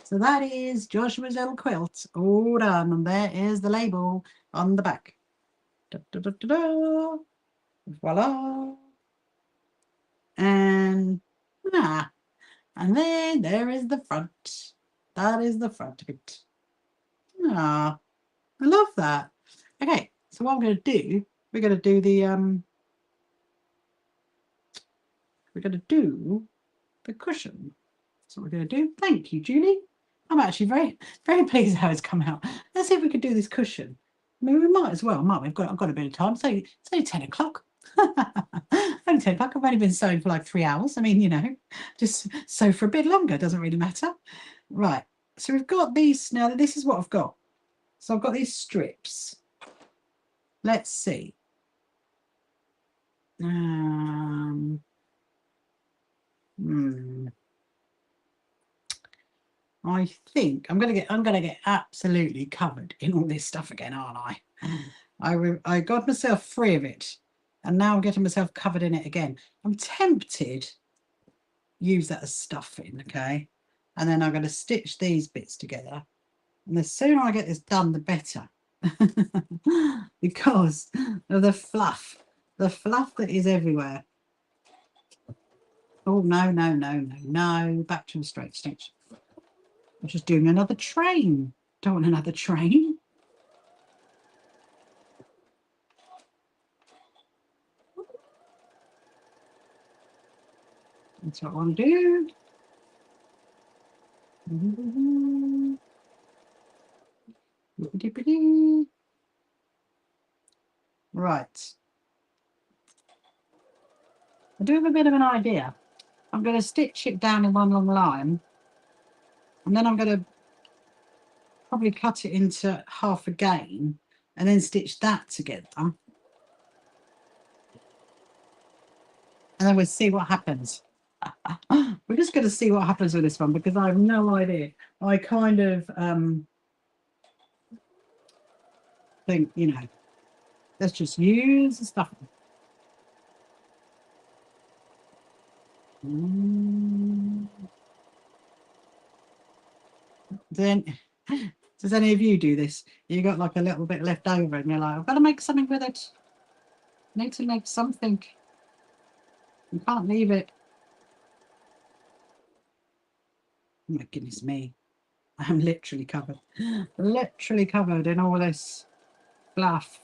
Speaker 1: So that is Joshua's little quilt all done. And there is the label on the back. Da, da, da, da, da. Voila. And and then there is the front. That is the front of it. Ah, I love that. Okay, so what I'm going to do, we're going to do the cushion. That's what we're going to do. Thank you, Julie. I'm actually very pleased how it's come out. Let's see if we could do this cushion. I mean, we might as well, might we? I've got a bit of time. So it's only 10 o'clock. Only 10 o'clock. I've only been sewing for like 3 hours. I mean, you know, just sew for a bit longer. Doesn't really matter. Right. So we've got these. Now, this is what I've got. So I've got these strips. Let's see. I think I'm gonna get absolutely covered in all this stuff again, aren't I? I got myself free of it, and now I'm getting myself covered in it again. I'm tempted to use that as stuffing, okay? And then I'm going to stitch these bits together. And the sooner I get this done, the better, because of the fluff that is everywhere. Oh no! Back to a straight stitch. I'm just doing another train. Don't want another train. That's what I want to do. Right. I do have a bit of an idea. I'm going to stitch it down in one long line, and then I'm going to probably cut it into half again and then stitch that together. and then we'll see what happens. We're just going to see what happens with this one because I have no idea. I kind of think, you know, let's just use the stuff. Then, does any of you do this? You got like a little bit left over and you're like, I've got to make something with it. I need to make something. You can't leave it. Oh my goodness me. I'm literally covered. Literally covered in all this fluff.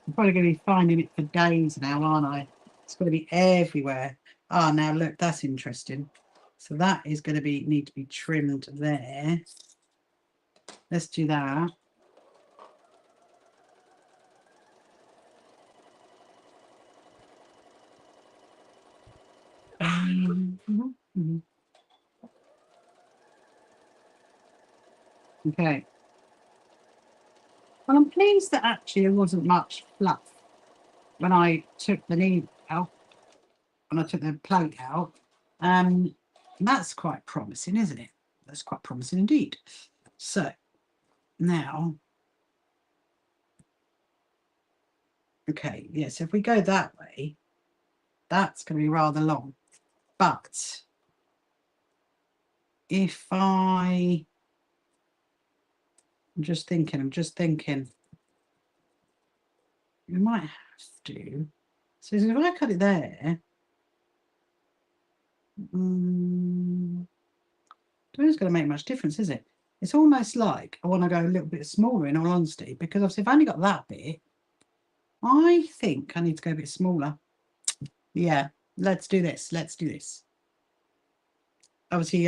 Speaker 1: I'm probably going to be finding it for days now, aren't I? It's going to be everywhere. Ah, now look, that's interesting. So that is going to be need to be trimmed there. Let's do that. Okay. Well, I'm pleased that actually there wasn't much fluff when I took the needle out, when I took the plate out. That's quite promising, isn't it? That's quite promising indeed. So now, okay, yes, if we go that way, that's going to be rather long. But if I'm just thinking, we might have to. So if I cut it there, it's going to make much difference, is it? It's almost like I want to go a little bit smaller, in all honesty, because obviously I've only got that bit. I think I need to go a bit smaller. Yeah, let's do this. Let's do this. Obviously,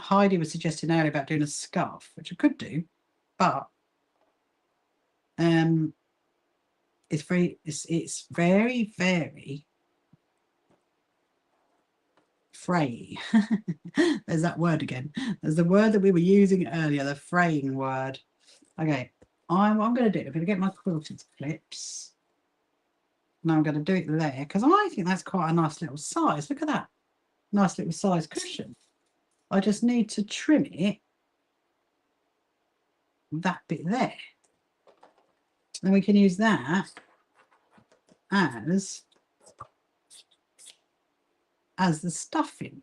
Speaker 1: Heidi was suggesting earlier about doing a scarf, which I could do, but it's very, very fray. There's that word again. There's the word that we were using earlier, the fraying word. Okay, what I'm going to do, I'm going to get my quilted clips. Now I'm going to do it there because I think that's quite a nice little size. Look at that. Nice little size cushion. I just need to trim it, that bit there. Then we can use that as the stuffing.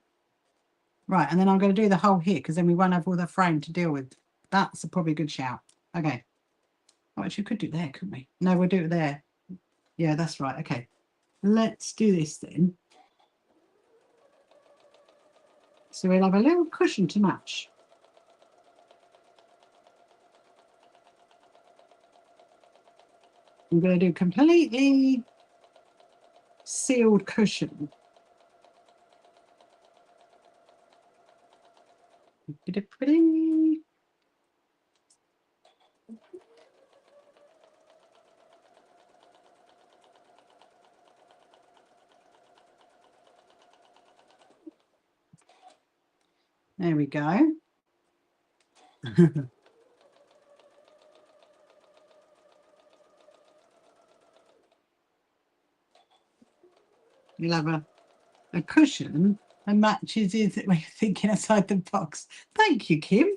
Speaker 1: Right, and then I'm going to do the hole here because then we won't have all the frame to deal with. That's probably a good shout. Okay. Oh, actually, we could do it there, couldn't we? No, we'll do it there. Yeah, that's right. Okay. Let's do this then. So we'll have a little cushion to match. I'm going to do completely sealed cushion. Pretty. There we go. You'll have a cushion and matches is that we're thinking outside the box. Thank you, Kim.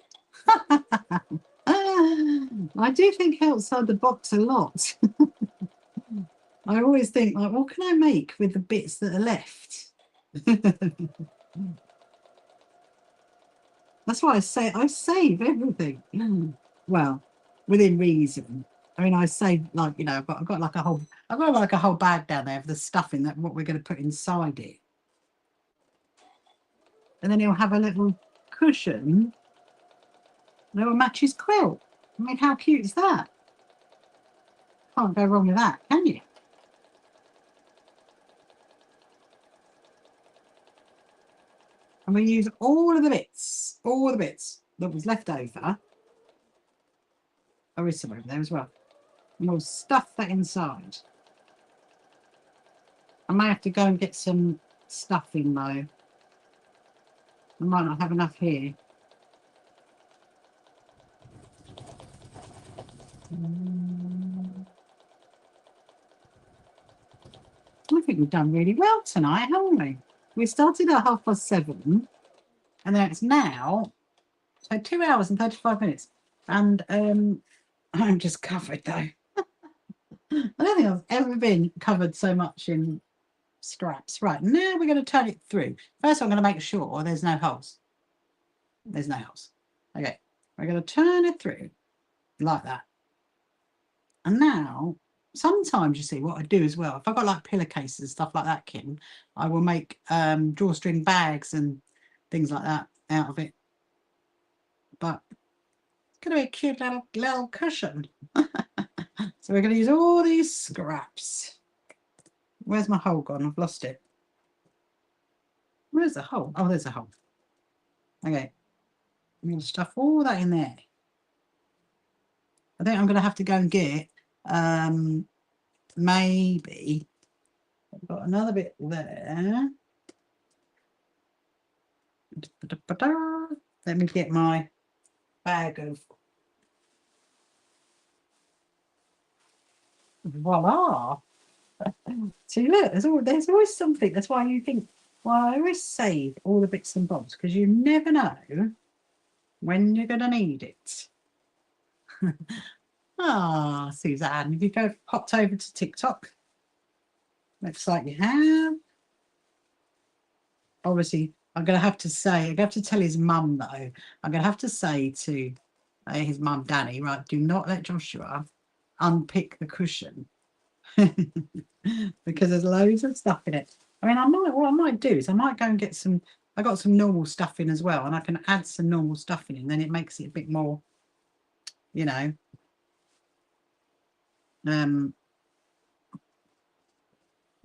Speaker 1: I do think outside the box a lot. I always think, like, what can I make with the bits that are left? That's why I save everything. Well, within reason. I mean, I save, like, you know, I've got like a whole bag down there of the stuffing that what we're going to put inside it. And then he'll have a little cushion that will match his quilt. I mean, how cute is that? Can't go wrong with that, can you? And we use all the bits that was left over. Oh, there's some over there as well. And we'll stuff that inside. I may have to go and get some stuffing though. I might not have enough here. think we've done really well tonight, haven't we? We started at 7:30, and then it's now, so 2 hours and 35 minutes. And I'm just covered though. I don't think I've ever been covered so much in scraps. Right, now we're going to turn it through. First, I'm going to make sure there's no holes. There's no holes. Okay, we're going to turn it through like that. And now, sometimes you see what I do as well. If I've got like pillowcases and stuff like that, Kim, I will make drawstring bags and things like that out of it. But it's going to be a cute little cushion. So we're going to use all these scraps. Where's my hole gone? I've lost it. Where's the hole? Oh, there's a hole. Okay. I'm going to stuff all that in there. I think I'm going to have to go and get maybe I've got another bit there. Let me get my bag of voila. See, look, there's always something. That's why you think, well, I always save all the bits and bobs because you never know when you're going to need it. Ah, Suzanne, have you popped over to TikTok? Looks like you have. Obviously, I'm going to have to say, I'm going to have to tell his mum, though. I'm going to have to say to his mum, Danny, right, do not let Joshua unpick the cushion because there's loads of stuff in it. I mean, what I might do is I might go and get some, I got some normal stuff in as well, and I can add some normal stuff in, and then it makes it a bit more, you know, there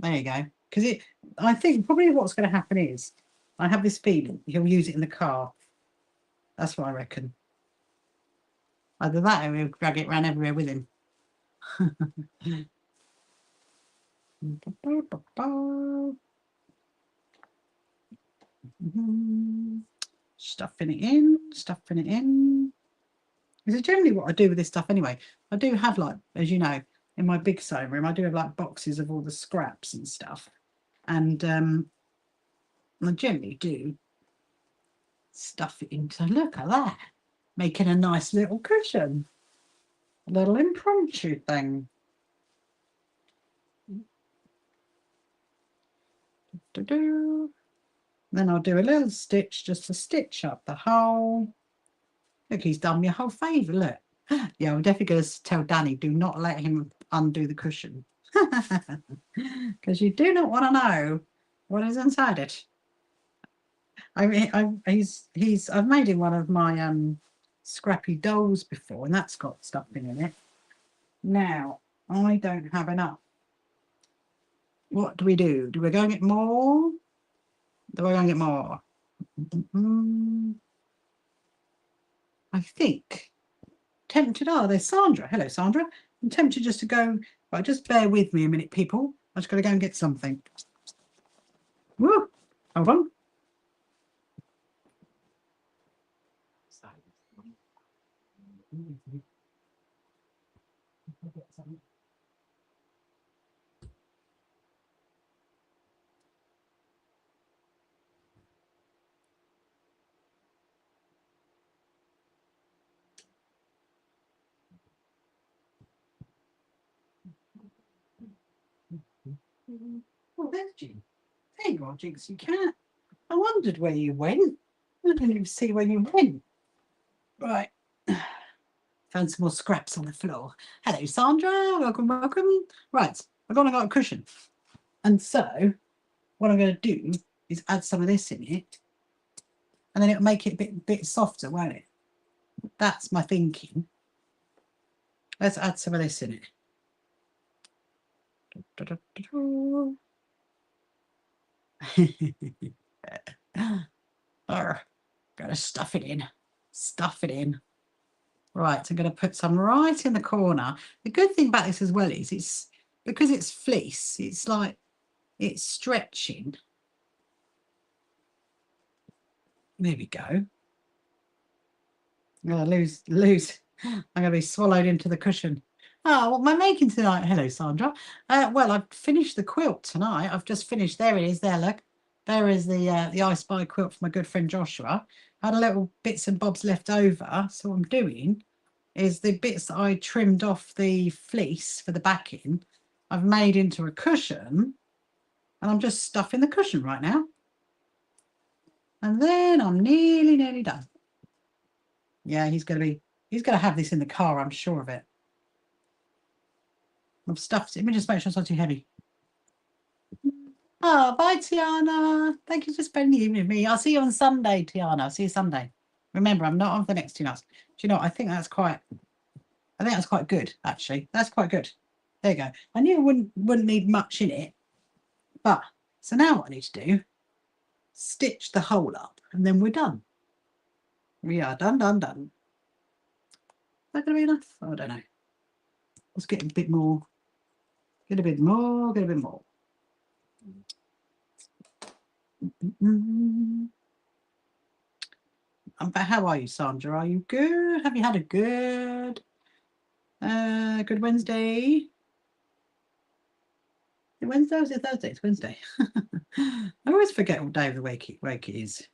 Speaker 1: you go. Because I think probably what's going to happen is, I have this feeling he'll use it in the car. That's what I reckon. Either that or he'll drag it around everywhere with him. Stuffing it in, stuffing it in. This is generally what I do with this stuff anyway. I do have, like, as you know, in my big sewing room, I do have like boxes of all the scraps and stuff. And I generally do stuff it into, look at that, making a nice little cushion. A little impromptu thing. Then I'll do a little stitch just to stitch up the hole. Look, he's done me a whole favour, look. Yeah, I'm definitely going to tell Danny, do not let him undo the cushion. Because you do not want to know what is inside it. I mean, I've made him one of my scrappy dolls before, and that's got stuffing in it. Now, I don't have enough. What do we do? Do we go and get more? Do we go and get more? I think. Tempted. Oh, there's Sandra. Hello, Sandra. I'm tempted just to go. Right, just bear with me a minute, people. I just got to go and get something. Woo! Hold on. Oh, there's Jinx. There you are, Jinx. You can't. I wondered where you went. I didn't even see where you went. Right. Found some more scraps on the floor. Hello, Sandra. Welcome, welcome. Right. I've got a cushion. And so, what I'm going to do is add some of this in it. And then it'll make it a bit softer, won't it? That's my thinking. Let's add some of this in it. Gotta stuff it in. Stuff it in. Right, I'm going to put some right in the corner. The good thing about this as well is it's because it's fleece, it's like it's stretching. There we go. I'm going to lose. I'm going to be swallowed into the cushion. Oh, what am I making tonight? Hello, Sandra. Well, I've finished the quilt tonight. I've just finished. There it is. There, look. There is the I Spy quilt from my good friend Joshua. I had a little bits and bobs left over. So what I'm doing is the bits that I trimmed off the fleece for the backing, I've made into a cushion, and I'm just stuffing the cushion right now. And then I'm nearly done. Yeah, he's gonna have this in the car, I'm sure of it. I've stuffed it. Let me just make sure it's not too heavy. Oh, bye, Tiana. Thank you for spending the evening with me. I'll see you on Sunday, Tiana. I'll see you Sunday. Remember, I'm not on for the next 2 nights. Do you know, I think that's quite good, actually. That's quite good. There you go. I knew I wouldn't need much in it. But, so now what I need to do, stitch the hole up, and then we're done. We are done. Is that going to be enough? Oh, I don't know. Let's get a bit more. Get a bit more. But how are you, Sandra? Are you good? Have you had a good Wednesday? Is it Wednesday or is it Thursday? It's Wednesday. I always forget what day of the week it is.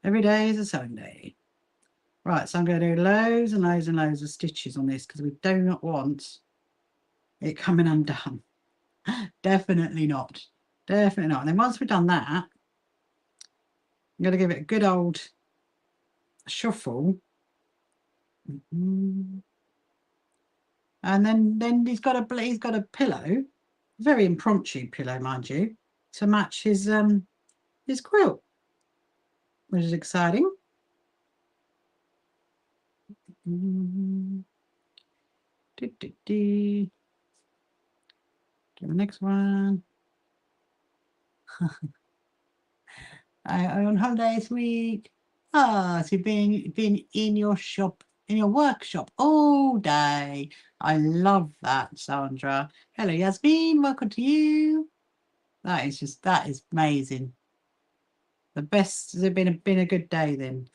Speaker 1: Every day is a Sunday. Right, so I'm going to do loads and loads of stitches on this because we do not want it coming undone. Definitely not. Definitely not. And then once we've done that, I'm going to give it a good old shuffle. And then he's got a pillow, very impromptu pillow, mind you, to match his quilt, which is exciting. Do the next one. I'm on holiday this week. Ah, so being in your shop, in your workshop all day. I love that, Sandra. Hello, Yasmin. Welcome to you. That is amazing. The best. Has it been a good day then?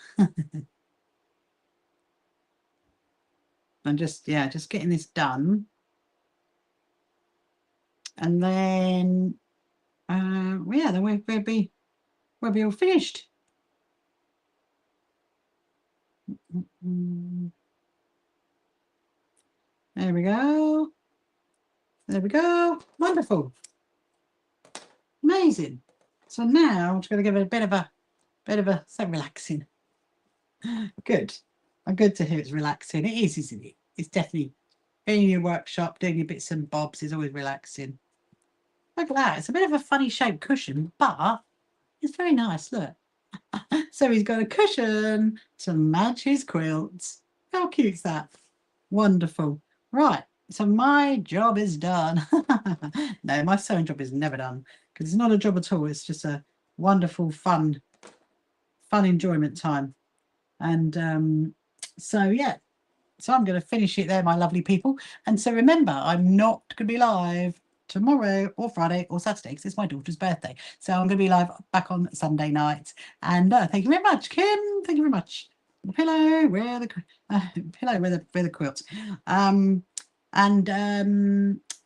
Speaker 1: And just getting this done, and then then we'll be all finished. There we go. Wonderful. Amazing. So now I'm just going to give it a bit of a so relaxing. Good. I'm good to hear it's relaxing. It is, isn't it? It's definitely being in your workshop, doing your bits and bobs is always relaxing. Look at that. It's a bit of a funny shaped cushion, but it's very nice. Look. So he's got a cushion to match his quilts. How cute is that? Wonderful. Right. So my job is done. No, my sewing job is never done because it's not a job at all. It's just a wonderful, fun enjoyment time. And so, yeah. So I'm going to finish it there, my lovely people. And so remember, I'm not going to be live tomorrow or Friday or Saturday because it's my daughter's birthday. So I'm going to be live back on Sunday night. And thank you very much, Kim. Thank you very much. The pillow, where the quilts.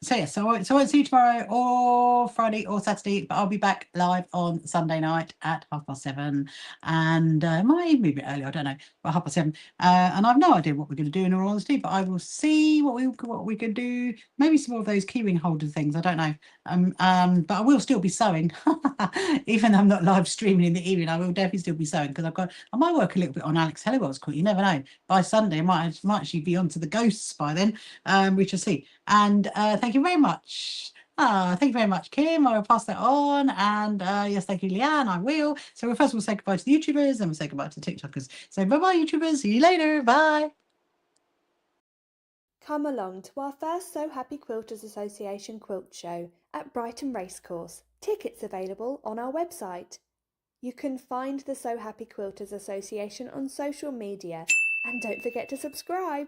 Speaker 1: So yeah, so I won't see you tomorrow or Friday or Saturday, but I'll be back live on Sunday night at 7:30. And might even be a bit early, I don't know, but 7:30. And I've no idea what we're going to do in all honesty, but I will see what we can do. Maybe some more of those keyring holder things. I don't know. But I will still be sewing, even though I'm not live streaming in the evening. I will definitely still be sewing because I might work a little bit on Alex Hellewell's quilt. You never know. By Sunday, I might actually be onto the ghosts by then. We shall see. And thank you very much. Thank you very much, Kim. I will pass that on. And yes, thank you, Leanne. I will. So we'll first say goodbye to the YouTubers and we'll say goodbye to the TikTokers. So bye-bye, YouTubers. See you later. Bye.
Speaker 2: Come along to our first So Happy Quilters Association quilt show at Brighton Racecourse. Tickets available on our website. You can find the So Happy Quilters Association on social media and don't forget to subscribe.